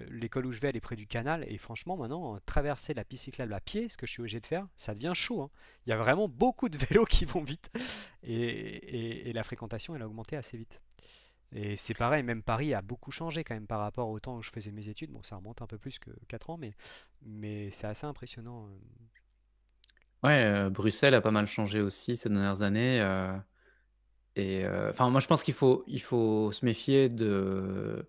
L'école où je vais, elle est près du canal. Et franchement, maintenant, traverser la piste cyclable à pied, ce que je suis obligé de faire, ça devient chaud, hein. Il y a vraiment beaucoup de vélos qui vont vite. Et la fréquentation, elle a augmenté assez vite. Et c'est pareil, même Paris a beaucoup changé quand même par rapport au temps où je faisais mes études. Bon, ça remonte un peu plus que 4 ans, mais c'est assez impressionnant. Ouais, Bruxelles a pas mal changé aussi ces dernières années, enfin moi je pense qu'il faut se méfier du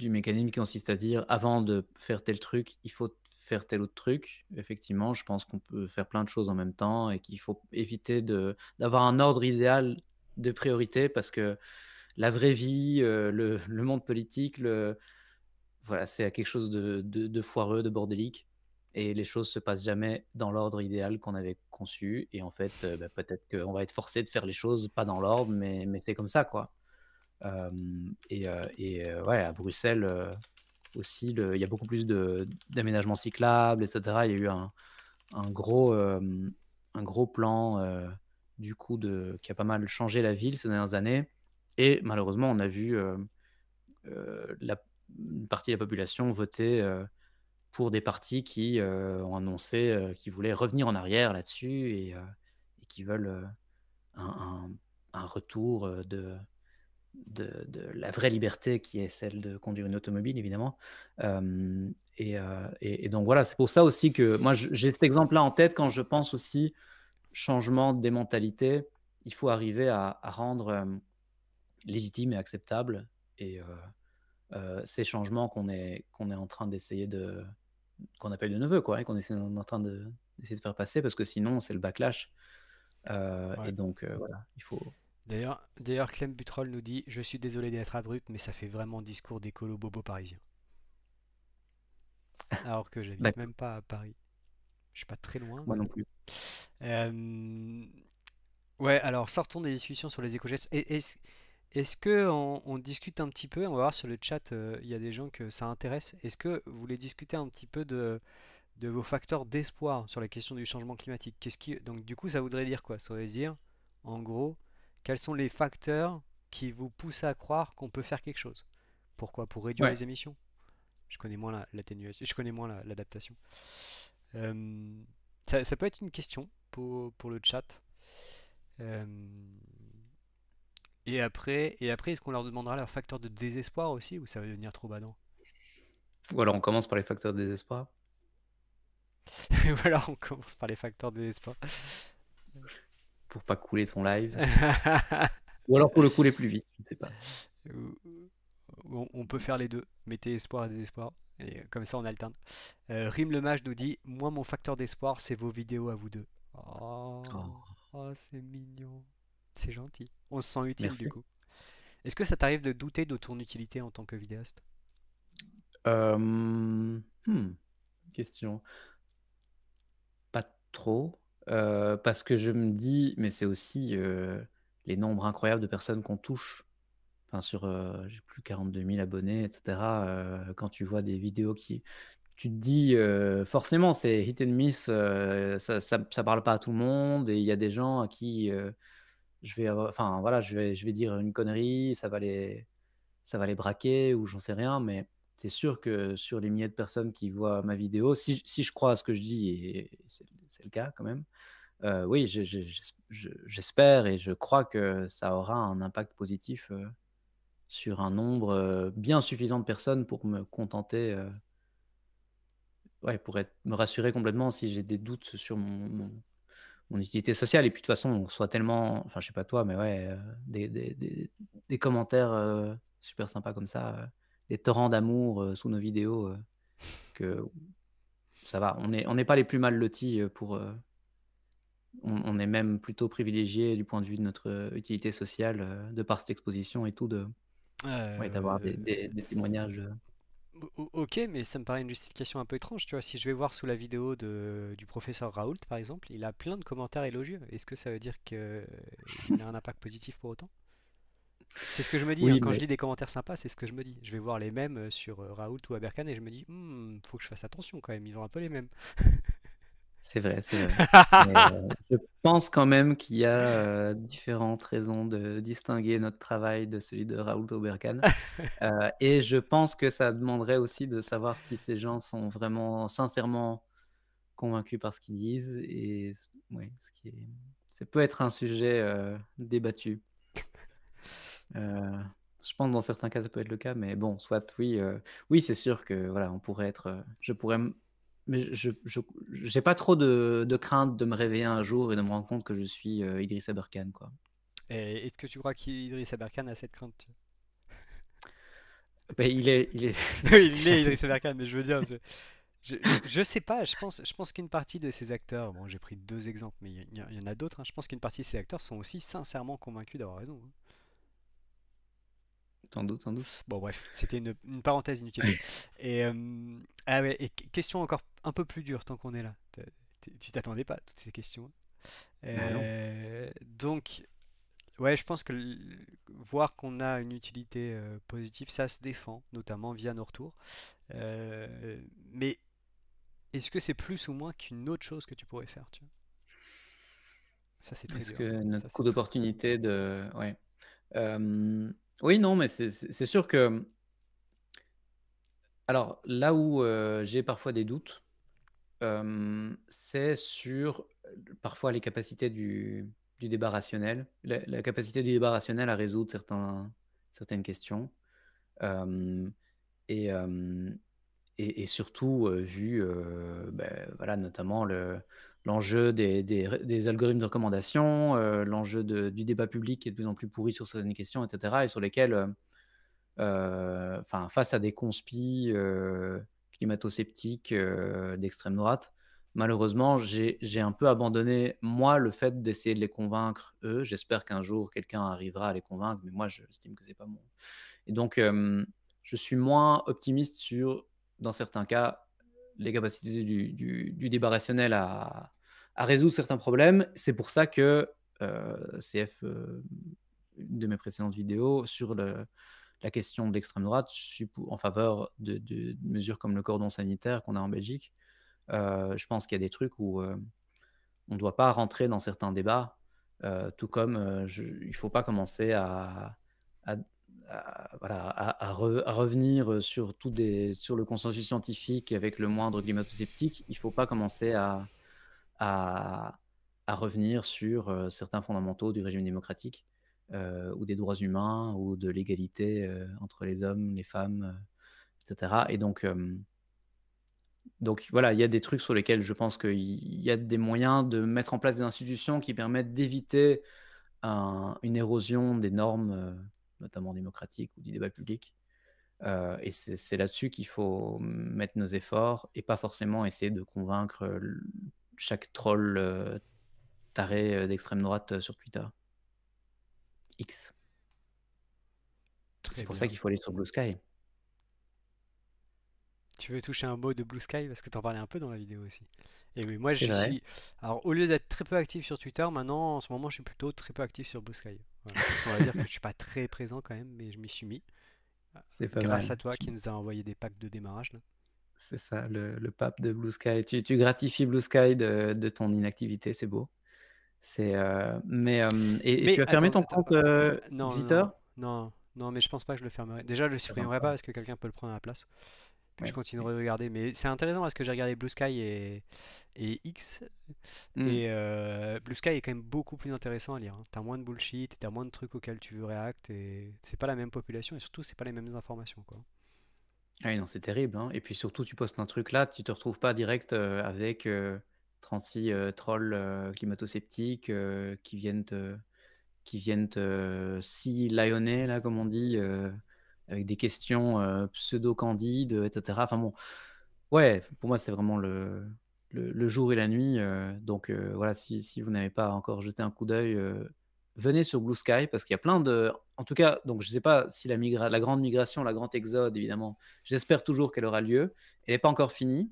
mécanisme qui consiste à dire: «Avant de faire tel truc, il faut faire tel autre truc». Effectivement, je pense qu'on peut faire plein de choses en même temps et qu'il faut éviter d'avoir un ordre idéal de priorité parce que la vraie vie, le monde politique, voilà, c'est quelque chose de foireux, de bordélique et les choses se passent jamais dans l'ordre idéal qu'on avait conçu et en fait, bah, peut-être qu'on va être forcé de faire les choses pas dans l'ordre, mais c'est comme ça, quoi. Ouais, à Bruxelles, aussi il y a beaucoup plus d'aménagements cyclables et cetera. Il y a eu un gros, un gros plan, du coup qui a pas mal changé la ville ces dernières années et malheureusement on a vu, la une partie de la population voter, pour des partis qui, ont annoncé, qu'ils voulaient revenir en arrière là-dessus et qui veulent, un un retour, de la vraie liberté qui est celle de conduire une automobile évidemment. Et donc voilà, c'est pour ça aussi que moi j'ai cet exemple-là en tête quand je pense aussi changement des mentalités. Il faut arriver à rendre, légitime et acceptable et ces changements qu'on est en train d'essayer qu'on appelle de nos vœux quoi et on est en train d'essayer de faire passer parce que sinon c'est le backlash, et Ouais. donc voilà, il faut D'ailleurs, Clem Butrol nous dit je suis désolé d'être abrupt, mais ça fait vraiment discours d'écolo bobo parisien. Alors que j'habite d'accord, même pas à Paris. Je suis pas très loin, moi mais non bon. plus. Euh, Ouais, alors sortons des discussions sur les éco-gestes. Est-ce que on discute un petit peu, on va voir sur le chat, il y a des gens que ça intéresse. Est-ce que vous voulez discuter un petit peu de vos facteurs d'espoir sur la question du changement climatique? Donc du coup, ça voudrait dire quoi? Ça voudrait dire, en gros, quels sont les facteurs qui vous poussent à croire qu'on peut faire quelque chose? Pourquoi? Pour réduire Ouais. les émissions? Je connais moins l'atténuation, je connais moins l'adaptation. Euh, ça peut être une question pour le chat. Euh, et après, est-ce qu'on leur demandera leur facteur de désespoir aussi, ou ça va devenir trop badant? Ou alors on commence par les facteurs de désespoir Voilà, on commence par les facteurs de désespoir. pour pas couler son live ou alors pour le couler plus vite, je ne sais pas. On peut faire les deux. Mettez espoir et désespoir. Et comme ça, on alterne. Rime le mage nous dit moi, mon facteur d'espoir, c'est vos vidéos à vous deux. Oh, Oh, oh, c'est mignon. C'est gentil. On se sent utile du merci. coup. Est-ce que ça t'arrive de douter de ton utilité en tant que vidéaste? Hem, mmh. question. Pas trop, parce que je me dis mais c'est aussi, les nombres incroyables de personnes qu'on touche. Enfin sur, j'ai plus 42 000 abonnés et cetera, quand tu vois des vidéos qui tu te dis, forcément c'est hit and miss, ça parle pas à tout le monde et il y a des gens à qui, je vais avoir enfin voilà, je vais dire une connerie, ça va les braquer ou j'en sais rien, mais c'est sûr que sur les milliers de personnes qui voient ma vidéo, si je crois à ce que je dis et c'est le cas quand même, oui, j'espère et je crois que ça aura un impact positif, sur un nombre, bien suffisant de personnes pour me contenter, ouais, pour me rassurer complètement si j'ai des doutes sur mon utilité sociale et puis de toute façon, on reçoit tellement enfin je sais pas toi, mais ouais, des commentaires, super sympas comme ça, des torrents d'amour, sous nos vidéos, que ça va. On n'est pas les plus mal lotis, on est même plutôt privilégiés du point de vue de notre, utilité sociale, de par cette exposition et tout de ouais, d'avoir Euh, des témoignages, ok, mais ça me paraît une justification un peu étrange, tu vois. Si je vais voir sous la vidéo du professeur Raoult, par exemple, il a plein de commentaires élogieux. Est-ce que ça veut dire qu'il a un impact positif pour autant? C'est ce que je me dis, hein. oui, Quand je mais lis des commentaires sympas, c'est ce que je me dis. Je vais voir les mêmes sur Raoult ou Aberkan et je me dis, faut que je fasse attention quand même, ils ont un peu les mêmes. c'est vrai, c'est vrai. Mais, je pense quand même qu'il y a, différentes raisons de distinguer notre travail de celui de Raoult Oberkan, et je pense que ça demanderait aussi de savoir si ces gens sont vraiment sincèrement convaincus par ce qu'ils disent et ouais, ce qui est ça peut être un sujet, débattu. Heu, je pense dans certains cas, ça peut être le cas, mais bon, soit oui, oui, c'est sûr que voilà, on pourrait être, je pourrais mais je j'ai pas trop de crainte de me réveiller un jour et de me rendre compte que je suis, Idriss Aberkan, quoi. Et est-ce que tu crois qu'Idriss Aberkan a cette crainte, tu Beh, il est vois? Il est Idriss Aberkan, mais je veux dire, je sais pas, je pense qu'une partie de ces acteurs, bon, j'ai pris deux exemples, mais il y en a d'autres, hein. Je pense qu'une partie de ces acteurs sont aussi sincèrement convaincus d'avoir raison, hein. sans doute, sans doute. Bon, bref, c'était une parenthèse inutile. Et, ah ouais, et question encore un peu plus dure tant qu'on est là. Tu t'attendais pas à toutes ces questions. Ah non. Donc, ouais, je pense que voir qu'on a une utilité positive, ça se défend, notamment via nos retours. Mais est-ce que c'est plus ou moins qu'une autre chose que tu pourrais faire, tu vois? Ça, c'est très Est-ce dur. que Ça, notre coût c'est très. d'opportunité de ouais. Oui, non, mais c'est sûr que alors là où, j'ai parfois des doutes, c'est sur, parfois les capacités du débat rationnel, la capacité du débat rationnel à résoudre certaines questions, hem et hem et surtout, vu, voilà, notamment l'enjeu des algorithmes de recommandation, l'enjeu du débat public qui est de plus en plus pourri sur certaines questions et cetera et sur lesquelles, enfin, face à des conspis, climato-sceptiques, d'extrême droite, malheureusement, j'ai un peu abandonné, moi, le fait d'essayer de les convaincre, eux. J'espère qu'un jour quelqu'un arrivera à les convaincre, mais moi, j'estime que c'est pas mon et donc, je suis moins optimiste sur, dans certains cas, les capacités du débat rationnel à résoudre certains problèmes. C'est pour ça que, CF, une de mes précédentes vidéos sur la question de l'extrême droite, je suis en faveur de mesures comme le cordon sanitaire qu'on a en Belgique. Je pense qu'il y a des trucs où, on ne doit pas rentrer dans certains débats, tout comme, il ne faut pas commencer à voilà, à revenir, sur le consensus scientifique avec le moindre climato-sceptique. Il ne faut pas commencer à revenir sur, certains fondamentaux du régime démocratique, ou des droits humains ou de l'égalité, entre les hommes, les femmes, et cetera et donc voilà, il y a des trucs sur lesquels je pense qu'il y a des moyens de mettre en place des institutions qui permettent d'éviter une érosion des normes, notamment démocratiques ou du débat public. Et c'est là-dessus qu'il faut mettre nos efforts et pas forcément essayer de convaincre, chaque troll, taré, d'extrême droite, sur Twitter. X. C'est Très pour ça bien. qu'il faut aller sur Blue Sky. Tu veux toucher un mot de Blue Sky parce que t'en parlais un peu dans la vidéo aussi. Et oui, moi C'est j'y vrai. suis. Alors au lieu d'être très peu actif sur Twitter, maintenant en ce moment je suis plutôt très peu actif sur Blue Sky. Voilà. Parce qu'on va dire que je suis pas très présent quand même, mais je m'y suis mis. C'est pas Grâce à mal. toi qui nous a envoyé des packs de démarrage là. C'est ça, le pape de Blue Sky. Tu gratifies Blue Sky de ton inactivité, c'est beau. Et Mais tu as fermé attends, ton attends, compte, non, Xitter? non, non, non, mais je pense pas que je le fermerai. Déjà, je le Ça va supprimerai pas pas. parce que quelqu'un peut le prendre à la place. Puis je Ouais. continuerai de regarder. Mais c'est intéressant parce que j'ai regardé Blue Sky et X. Mmh. Et Blue Sky est quand même beaucoup plus intéressant à lire, hein. T'as moins de bullshit, t'as moins de trucs auxquels tu veux react. Et c'est pas la même population et surtout, c'est pas les mêmes informations, quoi. Ah oui, non, c'est terrible, hein, et puis surtout, tu postes un truc là, tu te retrouves pas direct, avec, 36, trolls, climato-sceptiques, qui viennent te scie lionner là, comme on dit, avec des questions, pseudo-candides, et cetera. Enfin bon, ouais, pour moi, c'est vraiment le jour et la nuit, donc voilà, si vous n'avez pas encore jeté un coup d'œil, venez sur Blue Sky parce qu'il y a plein de en tout cas, donc je sais pas si la grande migration, la grande exode évidemment, j'espère toujours qu'elle aura lieu. Elle n'est pas encore finie,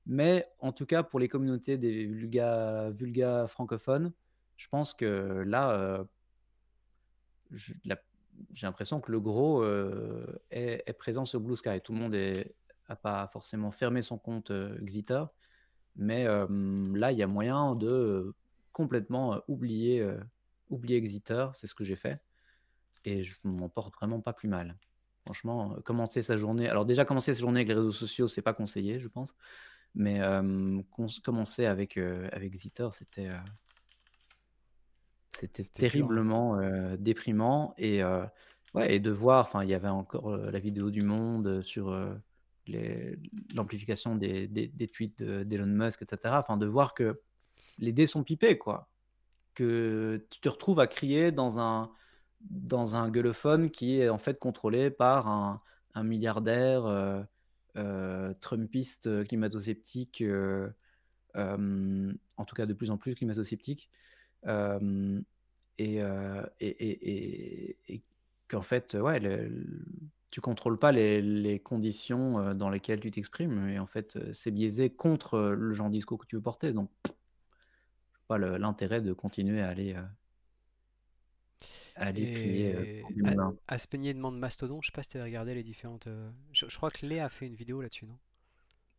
mais en tout cas pour les communautés des vulga francophones, je pense que là, je la j'ai l'impression que le gros, est présent sur Blue Sky. Tout le monde a pas forcément fermé son compte, Xitter, mais là, il y a moyen de, complètement, oublier Xitter. C'est ce que j'ai fait et je m'en porte vraiment pas plus mal. Franchement, commencer sa journée alors déjà commencer sa journée avec les réseaux sociaux, c'est pas conseillé, je pense, mais commencer avec Xitter, c'était C'était dur, hein. terriblement, déprimant et ouais et de voir enfin, il y avait encore, la vidéo du Monde, sur, les l'amplification des tweets d'Elon Musk et cetera. Enfin, de voir que les dés sont pipés, quoi. Que tu te retrouves à crier dans un gueulophone qui est en fait contrôlé par un milliardaire, trumpiste, climato-sceptique, en tout cas de plus en plus climato-sceptique. Hem et qu'en fait, ouais, tu contrôles pas les conditions, dans lesquelles tu t'exprimes et en fait, c'est biaisé contre, le genre de discours que tu veux porter donc pas l'intérêt de continuer à aller crier, Et pour du moulin. Aspenier demande Mastodon, je sais pas si tu as regardé les différentes. Je crois que Léa a fait une vidéo là-dessus, non?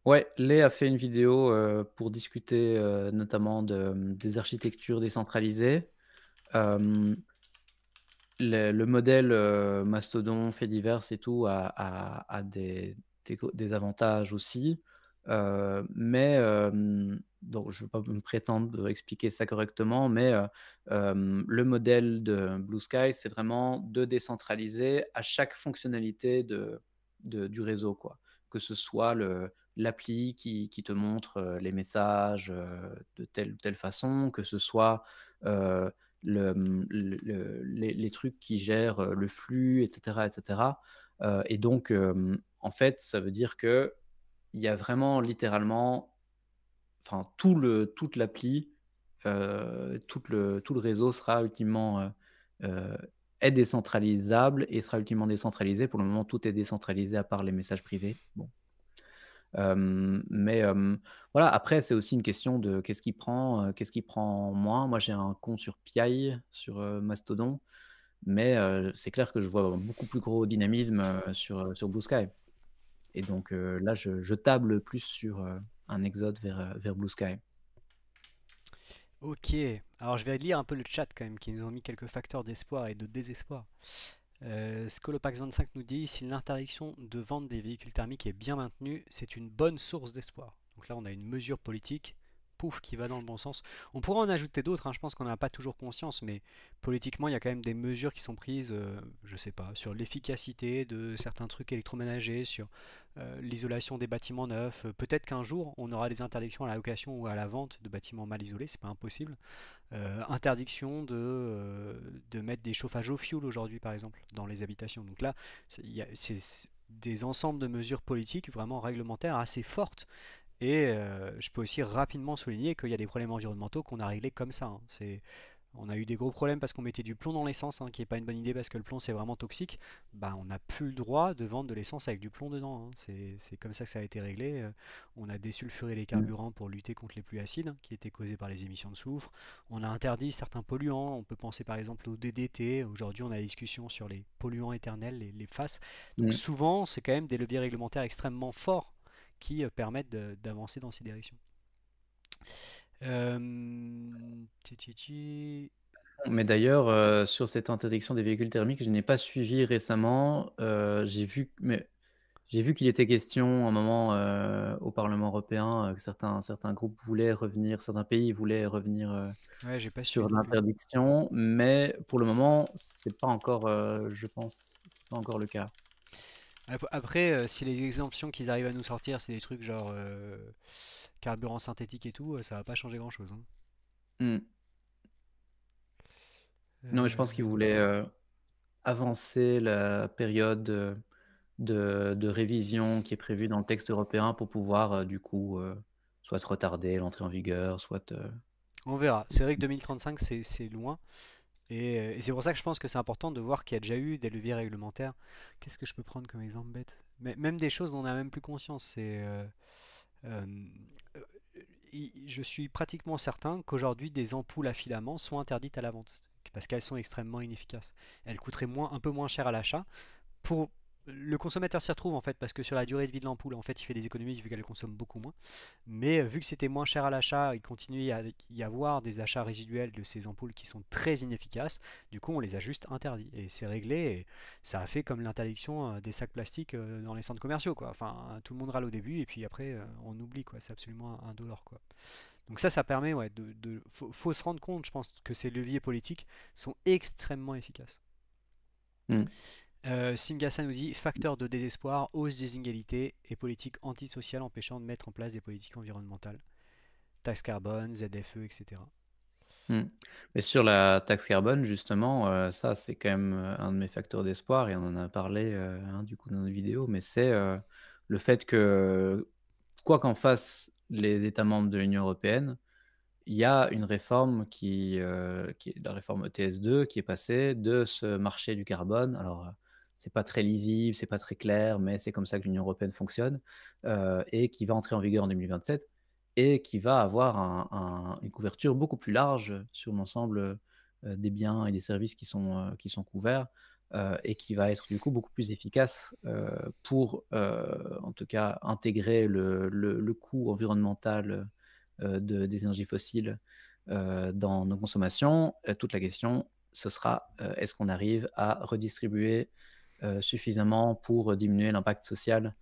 Ouais, Lay a fait une vidéo, pour discuter, notamment des architectures décentralisées. Hem le modèle, mastodon, faits divers et tout a des avantages aussi, mais donc je ne vais pas me prétendre de expliquer ça correctement, mais le modèle de Blue Sky, c'est vraiment de décentraliser à chaque fonctionnalité du réseau, quoi. Que ce soit l'appli qui te montre, les messages, de telle ou telle façon, que ce soit, les trucs qui gèrent, le flux et cetera, et donc en fait, ça veut dire qu'il y a vraiment littéralement enfin toute l'appli, tout le réseau sera ultimement, heu, est décentralisable et sera ultimement décentralisé. Pour le moment, tout est décentralisé à part les messages privés. Bon. Mais voilà, après, c'est aussi une question de qu'est-ce qui prend moins. Moi, j'ai un compte sur Piai, sur, Mastodon, mais c'est clair que je vois beaucoup plus gros dynamisme, sur Blue Sky et donc là, je table plus sur, un exode vers Blue Sky. Ok, alors je vais lire un peu le chat quand même, qui nous ont mis quelques facteurs d'espoir et de désespoir. Scolopax25 nous dit si l'interdiction de vente des véhicules thermiques est bien maintenue, c'est une bonne source d'espoir. Donc là, on a une mesure politique, pouf, qui va dans le bon sens. On pourra en ajouter d'autres, hein, je pense qu'on n'en a pas toujours conscience, mais politiquement, il y a quand même des mesures qui sont prises, je sais pas, sur l'efficacité de certains trucs électroménagers, sur l'isolation des bâtiments neufs. Peut-être qu'un jour, on aura des interdictions à la location ou à la vente de bâtiments mal isolés, c'est pas impossible. Interdiction de mettre des chauffages au fioul aujourd'hui, par exemple, dans les habitations. Donc là, c'est des ensembles de mesures politiques vraiment réglementaires assez fortes. Et je peux aussi rapidement souligner qu'il y a des problèmes environnementaux qu'on a réglés comme ça, hein. On a eu des gros problèmes parce qu'on mettait du plomb dans l'essence, hein, qui n'est pas une bonne idée parce que le plomb c'est vraiment toxique. Bah, on n'a plus le droit de vendre de l'essence avec du plomb dedans, hein. C'est comme ça que ça a été réglé. On a désulfuré les Mm. carburants pour lutter contre les pluies acides, hein, qui étaient causées par les émissions de soufre. On a interdit certains polluants. On peut penser par exemple au DDT. Aujourd'hui, on a la discussion sur les polluants éternels, les FAS. Donc Mm. souvent, c'est quand même des leviers réglementaires extrêmement forts qui permettent d'avancer dans ces directions. Ti. Mais d'ailleurs, sur cette interdiction des véhicules thermiques, je n'ai pas suivi récemment. J'ai vu qu'il était question à un moment au Parlement européen que certains groupes voulaient revenir, certains pays voulaient revenir Ouais, j'ai pas suivi sur non plus. l'interdiction, mais pour le moment, c'est pas encore, je pense, c'est pas encore le cas. Après, si les exemptions qu'ils arrivent à nous sortir, c'est des trucs genre carburant synthétique et tout, ça va pas changer grand-chose, hein. Mm. Non, mais je pense qu'ils Euh, voulaient avancer la période de révision qui est prévue dans le texte européen pour pouvoir, du coup, soit retarder l'entrée en vigueur, soit. on verra. C'est vrai que 2035, c'est loin. Et c'est pour ça que je pense que c'est important de voir qu'il y a déjà eu des leviers réglementaires. Qu'est-ce que je peux prendre comme exemple bête? Mais même des choses dont on n'a même plus conscience. Euh, euh, je suis pratiquement certain qu'aujourd'hui, des ampoules à filaments sont interdites à la vente. Parce qu'elles sont extrêmement inefficaces. Elles coûteraient un peu moins cher à l'achat. Pour le consommateur s'y retrouve en fait parce que sur la durée de vie de l'ampoule en fait il fait des économies vu qu'elle consomme beaucoup moins, mais vu que c'était moins cher à l'achat, il continue à y avoir des achats résiduels de ces ampoules qui sont très inefficaces. Du coup on les a juste interdits et c'est réglé, et ça a fait comme l'interdiction des sacs plastiques dans les centres commerciaux quoi. Enfin tout le monde râle au début et puis après on oublie quoi, c'est absolument indolore quoi. Donc ça permet, ouais, faut se rendre compte, je pense, que ces leviers politiques sont extrêmement efficaces. Mm. Singasa nous dit facteur de désespoir, hausse des inégalités et politique antisociale empêchant de mettre en place des politiques environnementales. Taxe carbone, ZFE, etc. Mm. Mais sur la taxe carbone, justement, ça, c'est quand même un de mes facteurs d'espoir et on en a parlé du coup dans notre vidéo, mais c'est le fait que, quoi qu'en fassent les États membres de l'Union européenne, il y a une réforme qui est la réforme ETS2 qui est passée de ce marché du carbone. Alors, c'est pas très lisible, c'est pas très clair, mais c'est comme ça que l'Union européenne fonctionne, et qui va entrer en vigueur en 2027 et qui va avoir une couverture beaucoup plus large sur l'ensemble, des biens et des services qui sont couverts, et qui va être du coup beaucoup plus efficace, pour, en tout cas intégrer le coût environnemental des énergies fossiles dans nos consommations. Toute la question, ce sera est-ce qu'on arrive à redistribuer suffisamment pour diminuer l'impact social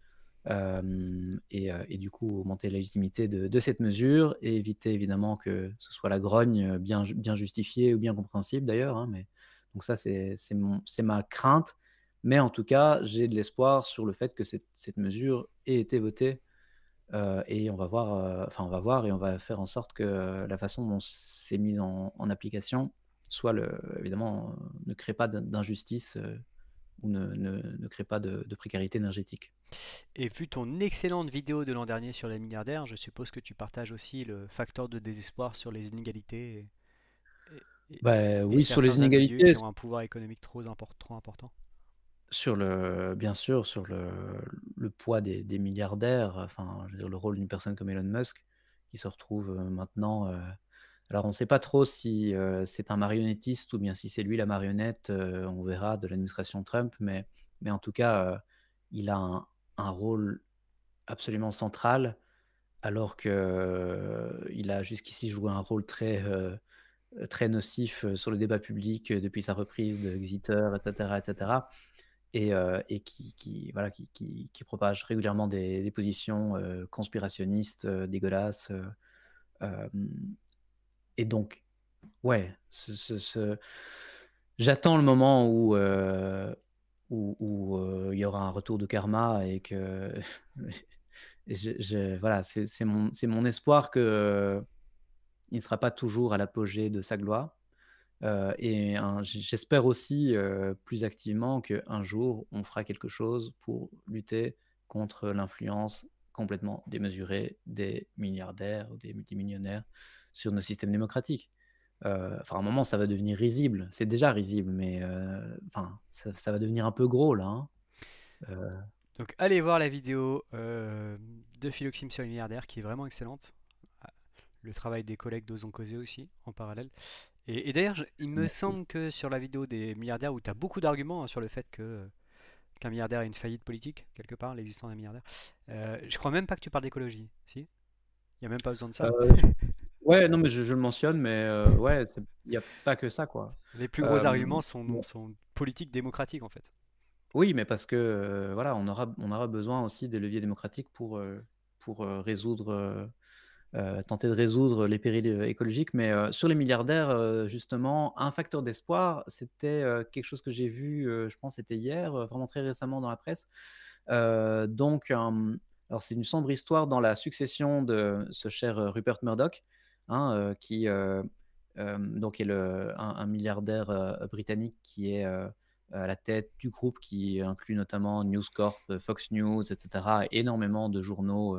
et du coup augmenter la légitimité de cette mesure et éviter évidemment que ce soit la grogne bien justifiée ou bien compréhensible d'ailleurs, hein, mais donc ça c'est ma crainte, mais en tout cas j'ai de l'espoir sur le fait que cette mesure ait été votée. Et on va voir, enfin on va voir et on va faire en sorte que la façon dont c'est mis en application soit évidemment, ne crée pas d'injustice, ou ne crée pas de précarité énergétique. Et vu ton excellente vidéo de l'an dernier sur les milliardaires, je suppose que tu partages aussi le facteur de désespoir sur les inégalités Bah, et oui, sur les certains individus inégalités, qui ont un pouvoir économique trop important. bien sûr, sur le poids des milliardaires, enfin, je veux dire le rôle d'une personne comme Elon Musk qui se retrouve, maintenant, alors on ne sait pas trop si, c'est un marionnettiste ou bien si c'est lui la marionnette, on verra, de l'administration Trump, mais en tout cas, il a un rôle absolument central alors que, il a jusqu'ici joué un rôle très nocif, sur le débat public, depuis sa reprise de Exeter et cetera et voilà, qui propage régulièrement des positions, conspirationnistes, dégueulasses, hem et donc ouais, j'attends le moment où il y aura un retour de karma et que et voilà, c'est mon espoir que, il ne sera pas toujours à l'apogée de sa gloire, et j'espère aussi, plus activement qu'un jour, on fera quelque chose pour lutter contre l'influence complètement démesurée des milliardaires ou des multimillionnaires sur nos systèmes démocratiques. Enfin, à un moment, ça va devenir risible. C'est déjà risible, mais enfin, ça va devenir un peu gros là, hein. Heu, Donc allez voir la vidéo de Philoxime sur les milliardaires qui est vraiment excellente. Ah, le travail des collègues d'Osons ont causé aussi en parallèle. Et d'ailleurs, il me merci. semble que sur la vidéo des milliardaires où tu as beaucoup d'arguments hein, sur le fait que qu'un milliardaire a une faillite politique, quelque part, l'existence d'un milliardaire, je crois même pas que tu parles d'écologie. Si? Il n'y a même pas besoin de ça. Heu, ouais, non, mais je le mentionne, mais ouais, il y a pas que ça, quoi. Les plus gros Hem, arguments sont politiques démocratiques en fait. oui, mais parce que, voilà, on aura besoin aussi des leviers démocratiques pour, résoudre, tenter de résoudre les périls, écologiques. Mais, sur les milliardaires, justement, un facteur d'espoir, c'était, quelque chose que j'ai vu, je pense c'était hier, vraiment très récemment dans la presse. Donc, alors c'est une sombre histoire dans la succession de ce cher, Rupert Murdoch, hein, qui, donc est un milliardaire, britannique qui est, à la tête du groupe qui inclut notamment News Corp, Fox News et cetera, énormément de journaux,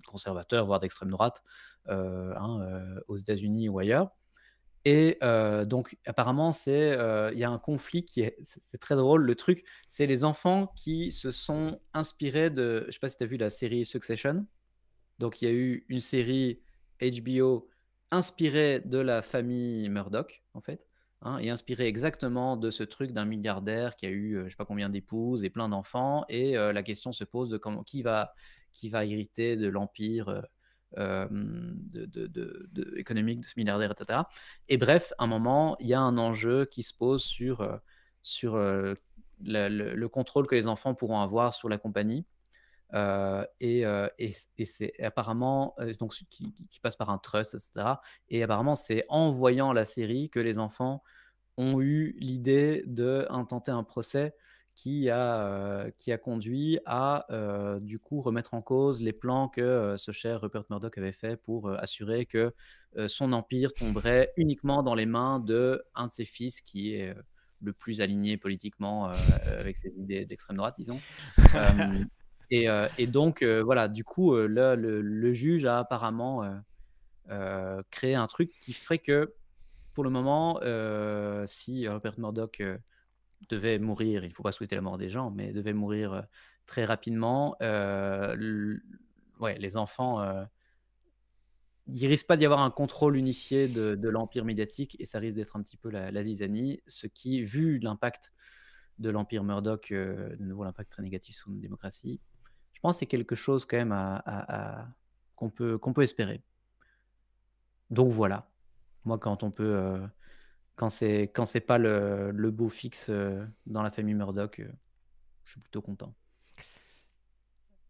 conservateurs, voire d'extrême droite, aux États-Unis ou ailleurs. Et donc apparemment il y a un conflit qui est c'est très drôle. Le truc, c'est les enfants qui se sont inspirés de, je sais pas si tu as vu la série Succession? Donc il y a eu une série HBO inspirée de la famille Murdoch, en fait, hein, et inspirée exactement de ce truc d'un milliardaire qui a eu, je sais pas combien d'épouses et plein d'enfants. Et la question se pose de comment qui va hériter de l'empire, économique de ce milliardaire et cetera. Et bref, à un moment, il y a un enjeu qui se pose sur, le contrôle que les enfants pourront avoir sur la compagnie. Et c'est apparemment, donc qui passe par un trust et cetera. Et apparemment, c'est en voyant la série que les enfants ont eu l'idée d'intenter un procès qui a conduit à, du coup, remettre en cause les plans que, ce cher Rupert Murdoch avait fait pour, assurer que, son empire tomberait uniquement dans les mains d'un de ses fils qui est, le plus aligné politiquement, avec ses idées d'extrême droite, disons. Hem et donc voilà, du coup, là, le juge a apparemment, créé un truc qui ferait que, pour le moment, si Rupert Murdoch, devait mourir, il ne faut pas souhaiter la mort des gens, mais devait mourir, très rapidement, l ouais, les enfants, il risque pas d'y avoir un contrôle unifié de l'empire médiatique, et ça risque d'être un petit peu la zizanie, ce qui, vu l'impact de l'empire Murdoch, de nouveau l'impact très négatif sur nos démocraties, je pense que c'est quelque chose quand même qu'on peut espérer. Donc voilà, moi quand on peut, quand c'est pas le beau fixe, dans la famille Murdoch, je suis plutôt content.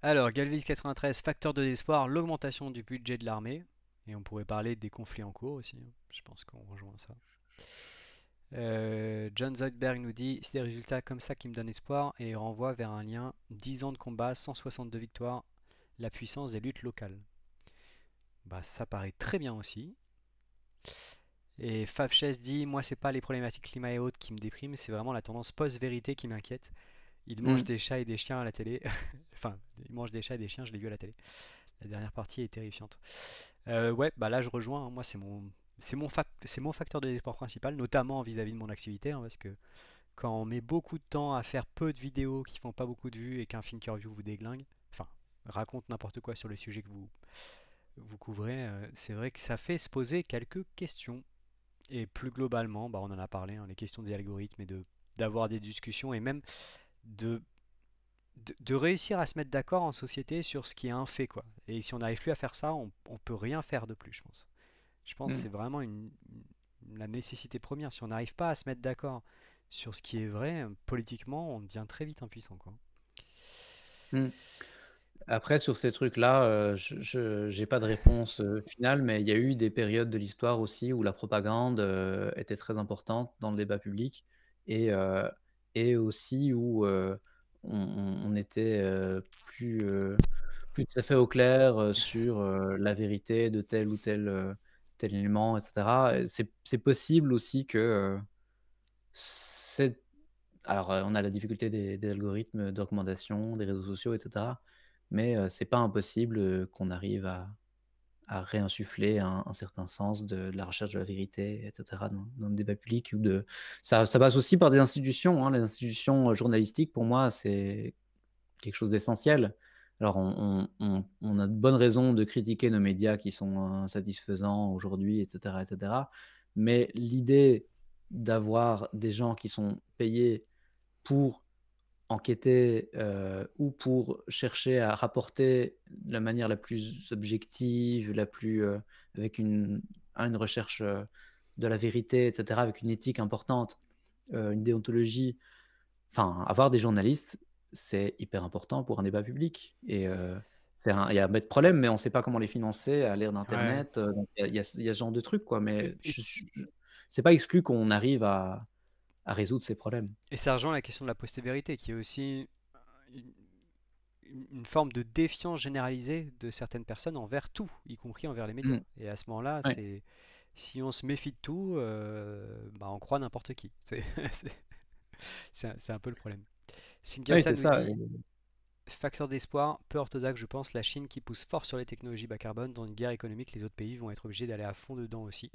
Alors, Galvis 93, facteur de l'espoir, l'augmentation du budget de l'armée. Et on pourrait parler des conflits en cours aussi, hein. Je pense qu'on rejoint ça. John Zoidberg nous dit c'est des résultats comme ça qui me donnent espoir et renvoie vers un lien 10 ans de combat, 162 victoires, la puissance des luttes locales. Bah, ça paraît très bien aussi. Et Fabches dit moi, c'est pas les problématiques climat et autres qui me dépriment, c'est vraiment la tendance post-vérité qui m'inquiète. Il mange Mmh. des chats et des chiens à la télé. Enfin, il mange des chats et des chiens, je l'ai vu à la télé. La dernière partie est terrifiante. Ouais, bah là je rejoins, hein. Moi c'est mon facteur de désespoir principal, notamment vis-à-vis de mon activité, hein, parce que quand on met beaucoup de temps à faire peu de vidéos qui font pas beaucoup de vues et qu'un Thinkerview vous déglingue, enfin raconte n'importe quoi sur les sujets que vous couvrez, c'est vrai que ça fait se poser quelques questions. Et plus globalement, bah, on en a parlé, hein, les questions des algorithmes et d'avoir des discussions et même de de réussir à se mettre d'accord en société sur ce qui est un fait, quoi. Et si on n'arrive plus à faire ça, on peut rien faire de plus, je pense. Je pense que Mmh. c'est vraiment la nécessité première. Si on n'arrive pas à se mettre d'accord sur ce qui est vrai, politiquement, on devient très vite impuissant, quoi. Mmh. Après sur ces trucs-là, je j'ai pas de réponse, finale, mais il y a eu des périodes de l'histoire aussi où la propagande, était très importante dans le débat public. Et aussi où, on était, plus tout à fait au clair, sur, la vérité de tel ou tel élément et cetera. Et c'est possible aussi que, cette alors, on a la difficulté des algorithmes de recommandation, des réseaux sociaux et cetera, mais c'est pas impossible, qu'on arrive à réinsuffler un certain sens de la recherche de la vérité, et cetera, dans le débat public ou de ça passe aussi par des institutions, hein. Les institutions, journalistiques, pour moi, c'est quelque chose d'essentiel. Alors on a de bonnes raisons de critiquer nos médias qui sont insatisfaisants aujourd'hui, et cetera. Mais l'idée d'avoir des gens qui sont payés pour enquêter, ou pour chercher à rapporter de la manière la plus objective, la plus, avec une recherche, de la vérité, et cetera, avec une éthique importante, une déontologie. Enfin, avoir des journalistes, c'est hyper important pour un débat public et il y a pas de problème, mais on ne sait pas comment les financer à l'ère Ouais. d'internet, donc il y a ce genre de trucs, quoi, Et, mais et- je c'est pas exclu qu'on arrive à résoudre ces problèmes. et ça rejoint la question de la post-vérité, qui est aussi une, une forme de défiance généralisée de certaines personnes envers tout, y compris envers les médias. Mmh, Et à ce moment-là, ouais, c'est si on se méfie de tout, bah, on croit n'importe qui. C'est c'est un peu le problème. oui, Sinkasa c'est nous ça. dit facteur d'espoir, peu orthodoxe, je pense, la Chine qui pousse fort sur les technologies bas carbone. Dans une guerre économique, les autres pays vont être obligés d'aller à fond dedans aussi.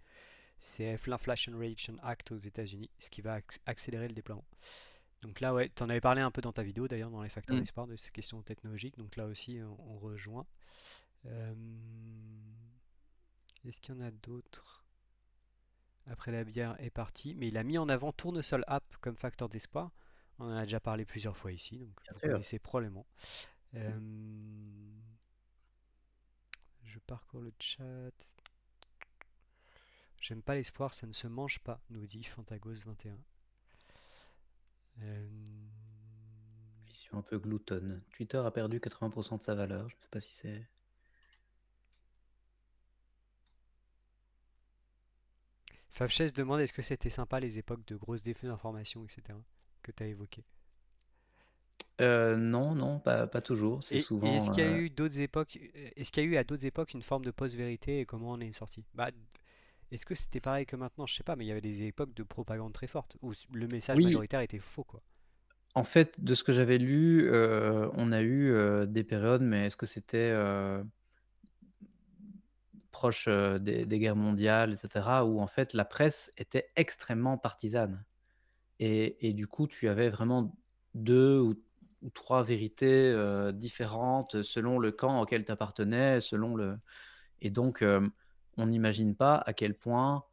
C'est l'Inflation Reduction Act aux États-Unis, ce qui va accélérer le déploiement. Donc là, ouais, tu en avais parlé un peu dans ta vidéo d'ailleurs, dans les facteurs Mmh. d'espoir de ces questions technologiques. Donc là aussi, on rejoint. Euh, Est-ce qu'il y en a d'autres? Après la bière est partie, mais il a mis en avant Tournesol App comme facteur d'espoir. On en a déjà parlé plusieurs fois ici, donc Bien vous sûr. connaissez probablement. Euh, je parcours le chat. J'aime pas l'espoir, ça ne se mange pas, nous dit Fantagos21. Euh, Vision un peu gloutonne. Twitter a perdu 80 de sa valeur. Je ne sais pas si c'est. Fabchess demande est-ce que c'était sympa les époques de grosses défauts d'information, etc. que tu as évoquées. Non, non, pas toujours. C'est Et est-ce souvent, qu'il y a eu d'autres époques, est-ce qu'il y a eu à d'autres époques une forme de post-vérité et comment on est sorti? Bah, est-ce que c'était pareil que maintenant? Je sais pas, mais il y avait des époques de propagande très forte où le message oui, majoritaire était faux, quoi. en fait, de ce que j'avais lu, on a eu, des périodes, mais est-ce que c'était, proche, des guerres mondiales, et cetera, où en fait la presse était extrêmement partisane et du coup, tu avais vraiment 2 ou 3 vérités, différentes selon le camp auquel tu appartenais, selon le et donc, on n'imagine pas à quel point,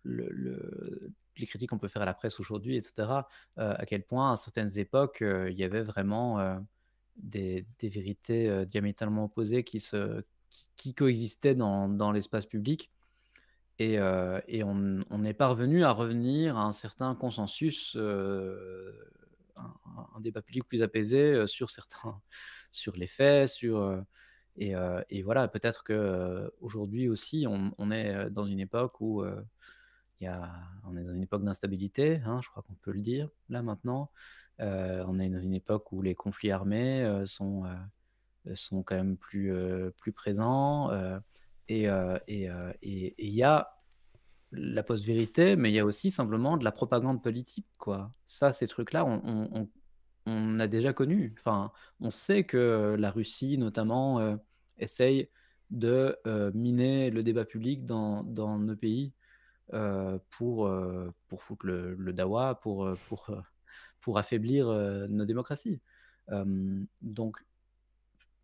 les critiques qu'on peut faire à la presse aujourd'hui, et cetera, à quel point à certaines époques, il y avait vraiment, des vérités, diamétralement opposées qui coexistaient dans l'espace public et on est parvenu à revenir à un certain consensus, un débat public plus apaisé, sur certains sur les faits, et voilà, peut-être qu'aujourd'hui aussi on est, dans une époque où, on est dans une époque d'instabilité, hein, je crois qu'on peut le dire là maintenant. On est dans une époque où les conflits armés, sont quand même plus présents, et il y a la post-vérité, mais il y a aussi simplement de la propagande politique, quoi. Ça, ces trucs-là, on a déjà connu. Enfin, on sait que la Russie, notamment, essaye de, miner le débat public dans nos pays, pour foutre le dawa, pour affaiblir, nos démocraties. Donc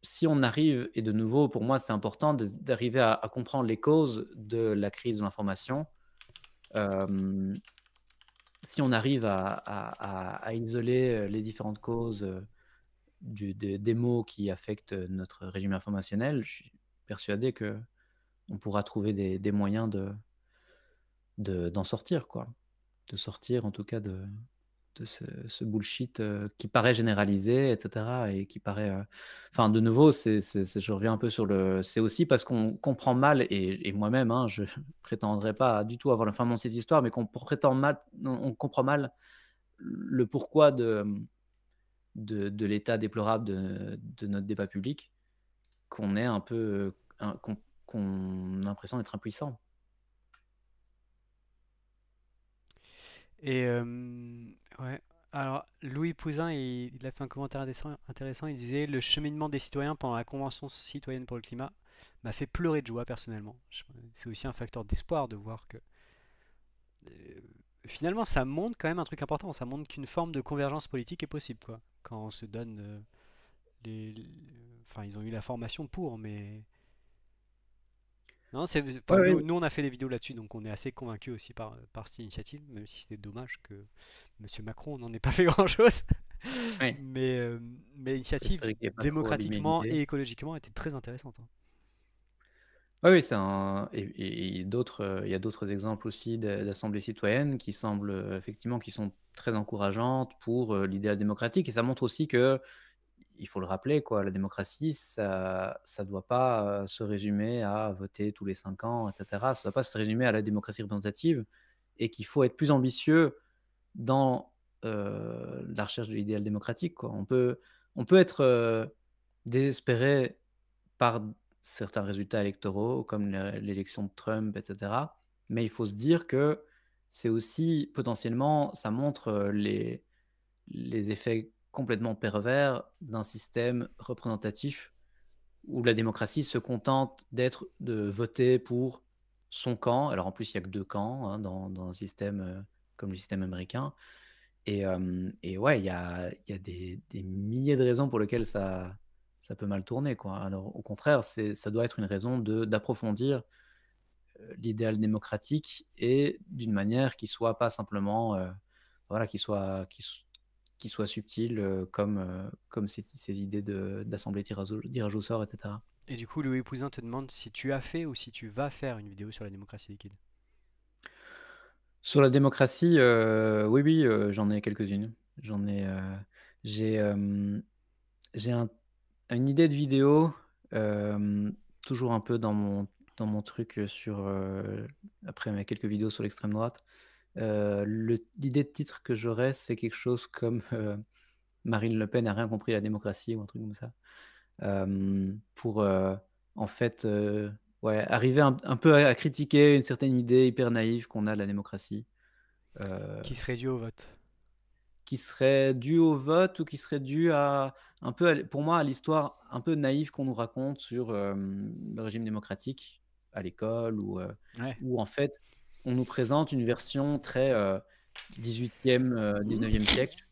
si on arrive et de nouveau, pour moi, c'est important d'arriver à comprendre les causes de la crise de l'information. Hem, Si on arrive à isoler, les différentes causes, des maux qui affectent, notre régime informationnel, je suis persuadé qu'on pourra trouver des moyens d'en sortir, quoi. De sortir en tout cas de ce bullshit, qui paraît généralisé, et cetera, et qui paraît, enfin de nouveau, je reviens un peu sur le c'est aussi parce qu'on comprend mal et moi-même, hein, je prétendrai pas du tout avoir la fin de ces histoires, mais qu'on prétend mal on comprend mal le pourquoi de l'état déplorable de notre débat public, qu'on est un peu, qu'on a l'impression d'être impuissant. Et ouais. Alors, Louis Pouzin, il a fait un commentaire intéressant. Il disait le cheminement des citoyens pendant la Convention citoyenne pour le climat. m'a fait pleurer de joie personnellement. C'est aussi un facteur d'espoir de voir que euh, finalement ça montre quand même un truc important, ça montre qu'une forme de convergence politique est possible, quoi. Quand on se donne les- enfin ils ont eu la formation pour, mais non, Ouais, enfin, ouais. nous on a fait des vidéos là-dessus, donc on est assez convaincus aussi par cette initiative, même si c'était dommage que Monsieur Macron n'en ait pas fait grand-chose. Ouais. Mais l'initiative J'espérais qu'il ait pas trop abîmé démocratiquement l'idée. et écologiquement était très intéressante, hein. Oui, oui, c'est un et d'autres, il y a d'autres exemples aussi d'assemblées citoyennes qui semblent, effectivement qui sont très encourageantes pour, l'idéal démocratique et ça montre aussi que il faut le rappeler quoi, la démocratie ça doit pas, se résumer à voter tous les 5 ans et cetera. Ça doit pas se résumer à la démocratie représentative et qu'il faut être plus ambitieux dans, la recherche de l'idéal démocratique quoi. On peut être, désespéré par certains résultats électoraux comme l'élection de Trump et cetera. Mais il faut se dire que c'est aussi potentiellement ça montre, les effets complètement pervers d'un système représentatif où la démocratie se contente de voter pour son camp. Alors en plus, il y a que 2 camps, hein, dans un système, comme le système américain et ouais, il y a des milliers de raisons pour lesquelles ça peut mal tourner, quoi. Alors au contraire, ça doit être une raison d'approfondir, l'idéal démocratique et d'une manière qui soit pas simplement, voilà, qui soit subtile, comme ces idées d'assemblée tirage au sort et cetera. Et du coup, Louis Pouzin te demande si tu as fait ou si tu vas faire une vidéo sur la démocratie liquide. Sur la démocratie, oui, oui, j'en ai quelques-unes. J'ai, j'ai une idée de vidéo, toujours un peu dans mon truc, après mes quelques vidéos sur l'extrême droite. L'idée de titre que j'aurais, c'est quelque chose comme, Marine Le Pen n'a rien compris à la démocratie ou un truc comme ça. Pour, en fait, ouais, arriver un peu à critiquer une certaine idée hyper naïve qu'on a de la démocratie, heu, Qui serait dû au vote. qui serait due au vote ou qui serait due à un peu pour moi, à l'histoire un peu naïve qu'on nous raconte sur, le régime démocratique à l'école Ouais. où en fait, on nous présente une version très, 18e, 19e siècle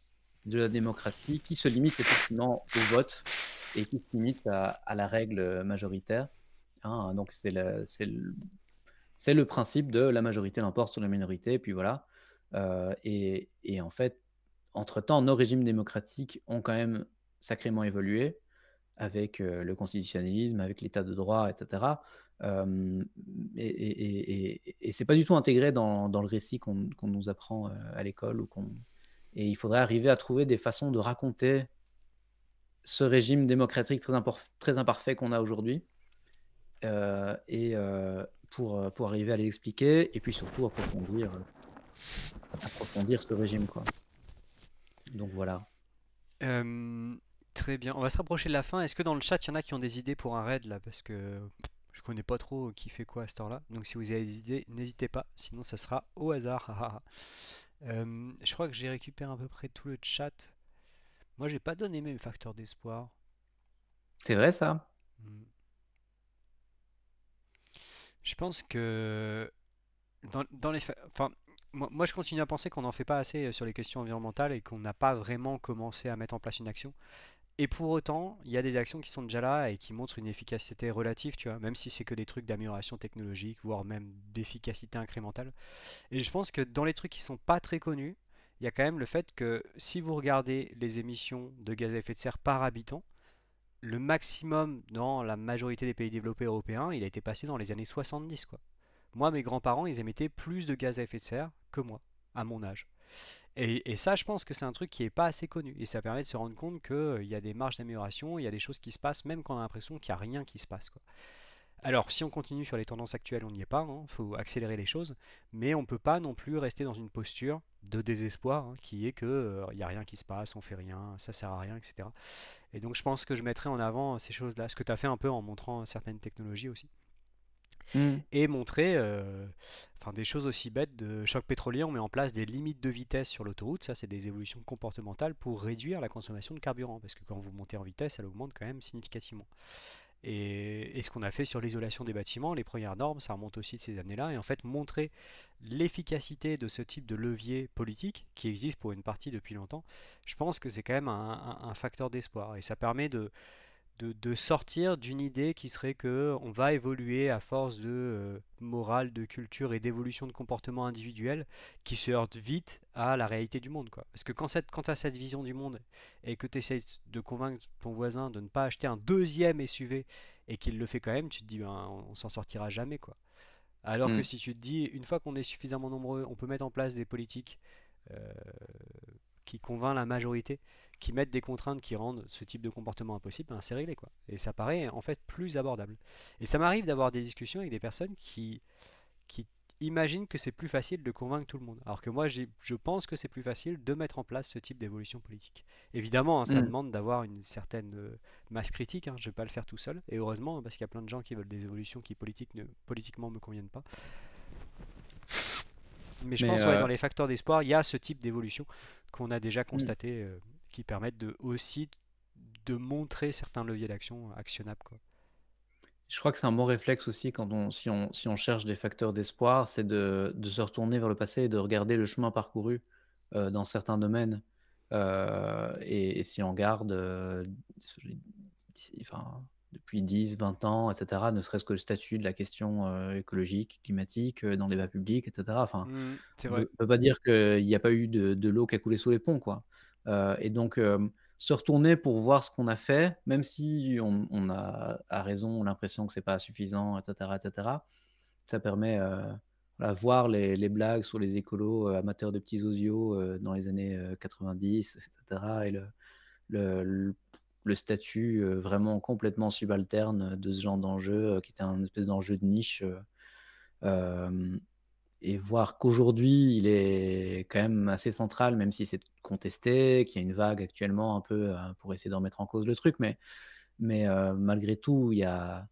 de la démocratie qui se limite effectivement au vote et qui se limite à la règle, majoritaire, hein. Donc c'est le principe de la majorité l'emporte sur la minorité, puis voilà. Et en fait, entre-temps, nos régimes démocratiques ont quand même sacrément évolué avec, le constitutionnalisme, avec l'état de droit et cetera. Hem, et c'est pas du tout intégré dans le récit qu'on nous apprend, à l'école ou qu'on et il faudrait arriver à trouver des façons de raconter ce régime démocratique très imparfait qu'on a aujourd'hui, pour arriver à l'expliquer et puis surtout approfondir ce régime, quoi. Donc voilà. Euh, Très bien. On va se rapprocher de la fin. Est-ce que dans le chat, il y en a qui ont des idées pour un raid là? Parce que je connais pas trop qui fait quoi à cette heure-là. Donc si vous avez des idées, n'hésitez pas. Sinon, ça sera au hasard. Je crois que j'ai récupéré à peu près tout le chat. Moi, j'ai pas donné mes facteurs d'espoir. C'est vrai ça? Hmm. Je pense que enfin, moi, je continue à penser qu'on n'en fait pas assez sur les questions environnementales et qu'on n'a pas vraiment commencé à mettre en place une action. Et pour autant, il y a des actions qui sont déjà là et qui montrent une efficacité relative, tu vois, même si c'est que des trucs d'amélioration technologique, voire même d'efficacité incrémentale. Et je pense que dans les trucs qui sont pas très connus, il y a quand même le fait que si vous regardez les émissions de gaz à effet de serre par habitant, le maximum dans la majorité des pays développés européens, il a été passé dans les années 70, quoi. Moi, mes grands-parents, ils émettaient plus de gaz à effet de serre que moi, à mon âge. Et ça, je pense que c'est un truc qui est pas assez connu. Et ça permet de se rendre compte qu'il y a des marges d'amélioration, il y a des choses qui se passent, même quand on a l'impression qu'il n'y a rien qui se passe, quoi. Alors, si on continue sur les tendances actuelles, on n'y est pas, il faut accélérer les choses, mais on ne peut pas non plus rester dans une posture de désespoir, qui est que il n'y a rien qui se passe, on fait rien, ça sert à rien, etc. Et donc, je pense que je mettrai en avant ces choses-là, ce que tu as fait un peu en montrant certaines technologies aussi Mmh. et montrer enfin, des choses aussi bêtes de choc pétrolier. On met en place des limites de vitesse sur l'autoroute, ça c'est des évolutions comportementales pour réduire la consommation de carburant, parce que quand vous montez en vitesse, elle augmente quand même significativement. Et ce qu'on a fait sur l'isolation des bâtiments, les premières normes, ça remonte aussi de ces années-là. Et en fait, montrer l'efficacité de ce type de levier politique, qui existe pour une partie depuis longtemps, je pense que c'est quand même un facteur d'espoir. Et ça permet de sortir d'une idée qui serait que on va évoluer à force de morale, de culture et d'évolution de comportement individuel qui se heurte vite à la réalité du monde, quoi. Parce que quand tu as cette vision du monde et que tu essaies de convaincre ton voisin de ne pas acheter un deuxième SUV et qu'il le fait quand même, tu te dis ben, on s'en sortira jamais, quoi. Alors que Mm. si tu te dis une fois qu'on est suffisamment nombreux, on peut mettre en place des politiques euh, qui convainc la majorité, qui mettent des contraintes qui rendent ce type de comportement impossible, ben c'est réglé, quoi. Et ça paraît en fait plus abordable. Et ça m'arrive d'avoir des discussions avec des personnes qui imaginent que c'est plus facile de convaincre tout le monde. Alors que moi, je pense que c'est plus facile de mettre en place ce type d'évolution politique. Évidemment, hein, ça Mm. demande d'avoir une certaine masse critique, hein, je ne vais pas le faire tout seul. Et heureusement, hein, parce qu'il y a plein de gens qui veulent des évolutions qui politiquement me conviennent pas. Mais je Mais pense, ouais, dans les facteurs d'espoir, il y a ce type d'évolution qu'on a déjà mm. constaté, qui permettent aussi de montrer certains leviers d'action actionnables, quoi. Je crois que c'est un bon réflexe aussi quand si on cherche des facteurs d'espoir, c'est de se retourner vers le passé et de regarder le chemin parcouru, dans certains domaines. Et si on regarde, enfin, depuis 10, 20 ans et cetera, ne serait-ce que le statut de la question, écologique, climatique, dans le débat public et cetera. Enfin, C'est on vrai. peut pas dire qu'il n'y a pas eu de l'eau qui a coulé sous les ponts, quoi. Et donc, se retourner pour voir ce qu'on a fait, même si on a, à raison, l'impression que c'est pas suffisant, et cetera, ça permet, voilà, voir les blagues sur les écolos, amateurs de petits osios, dans les années, 90 et cetera, et le le statut, vraiment complètement subalterne de ce genre d'enjeu, qui était un espèce d'enjeu de niche, hem et voir qu'aujourd'hui, il est quand même assez central, même si c'est contesté, qu'il y a une vague actuellement un peu, pour essayer de remettre en cause le truc, mais malgré tout, il y a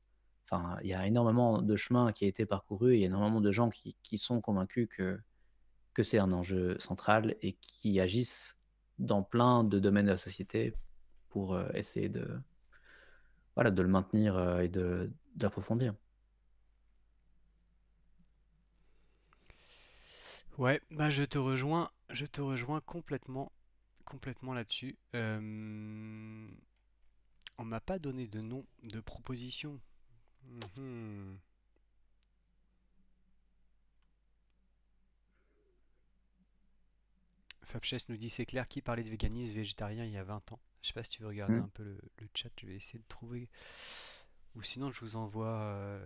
énormément de chemin qui a été parcouru. Il y a énormément de gens qui sont convaincus que c'est un enjeu central et qui agissent dans plein de domaines de la société pour, essayer de, voilà, de le maintenir, et de l'approfondir. Ouais, bah je te rejoins complètement, complètement là-dessus. On m'a pas donné de nom de proposition. Mhm. Fabchess nous dit c'est clair qui parlait de véganisme végétarien il y a 20 ans. Je sais pas si tu veux regarder Mmh. un peu le chat, je vais essayer de trouver. Ou sinon je vous envoie.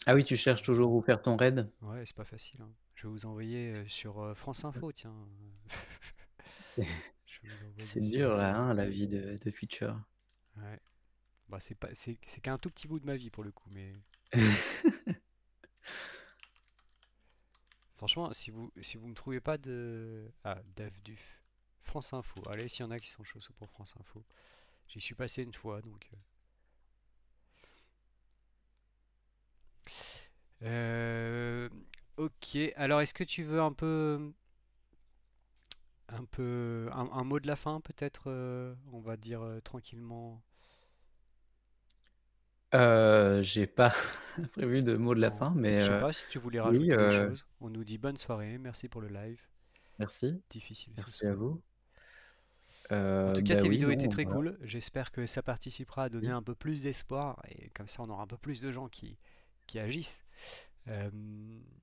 Ah oui, tu cherches toujours où faire ton raid? Ouais, c'est pas facile, hein. Je vais vous envoyer sur France Info, tiens. Je vais vous envoyer C'est sur. dur là, hein, la vie de Twitcher. Ouais. Bah, c'est qu'un tout petit bout de ma vie pour le coup, mais franchement, si vous me trouvez pas de. Ah, Davduf. France Info. Allez, s'il y en a qui sont chauds pour France Info. J'y suis passé une fois, donc. Euh, ok, alors est-ce que tu veux un mot de la fin peut-être, on va dire tranquillement. J'ai pas prévu de mot de la Non, fin, mais je sais pas si tu voulais oui, rajouter des choses. On nous dit bonne soirée, merci pour le live. merci. Difficile ce Merci à soir. vous. En tout cas, Bah, tes oui, vidéos étaient non, très voilà. cool. J'espère que ça participera à donner Oui. un peu plus d'espoir et comme ça, on aura un peu plus de gens qui agissent. Euh,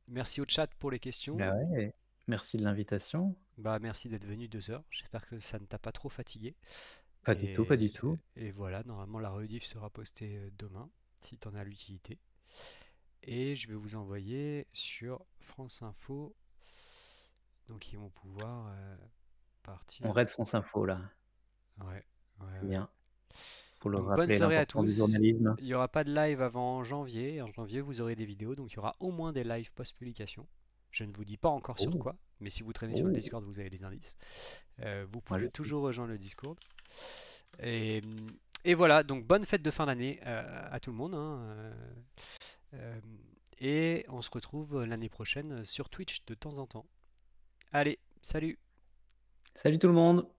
merci au chat pour les questions. Bah, ouais, merci de l'invitation. Bah, merci d'être venu 2 heures. J'espère que ça ne t'a pas trop fatigué. Pas du tout, pas du tout. Et voilà, normalement, la rediff sera postée demain, si tu en as l'utilité. Et je vais vous envoyer sur France Info. Donc, ils vont pouvoir On partir. raid France Info là, Ouais, ouais, c'est ouais. bien, pour leur Donc bonne rappeler soirée à l'importance du tous. journalisme. Il n'y aura pas de live avant janvier. En janvier, vous aurez des vidéos, donc il y aura au moins des lives post-publication. Je ne vous dis pas encore sur Oh! quoi, mais si vous traînez sur le Oh! Discord, vous avez des indices. Vous Moi je pouvez suis. toujours rejoindre le Discord. Et, et voilà, donc bonne fête de fin d'année à tout le monde, hein. Euh, et on se retrouve l'année prochaine sur Twitch de temps en temps. Allez, salut! Salut tout le monde!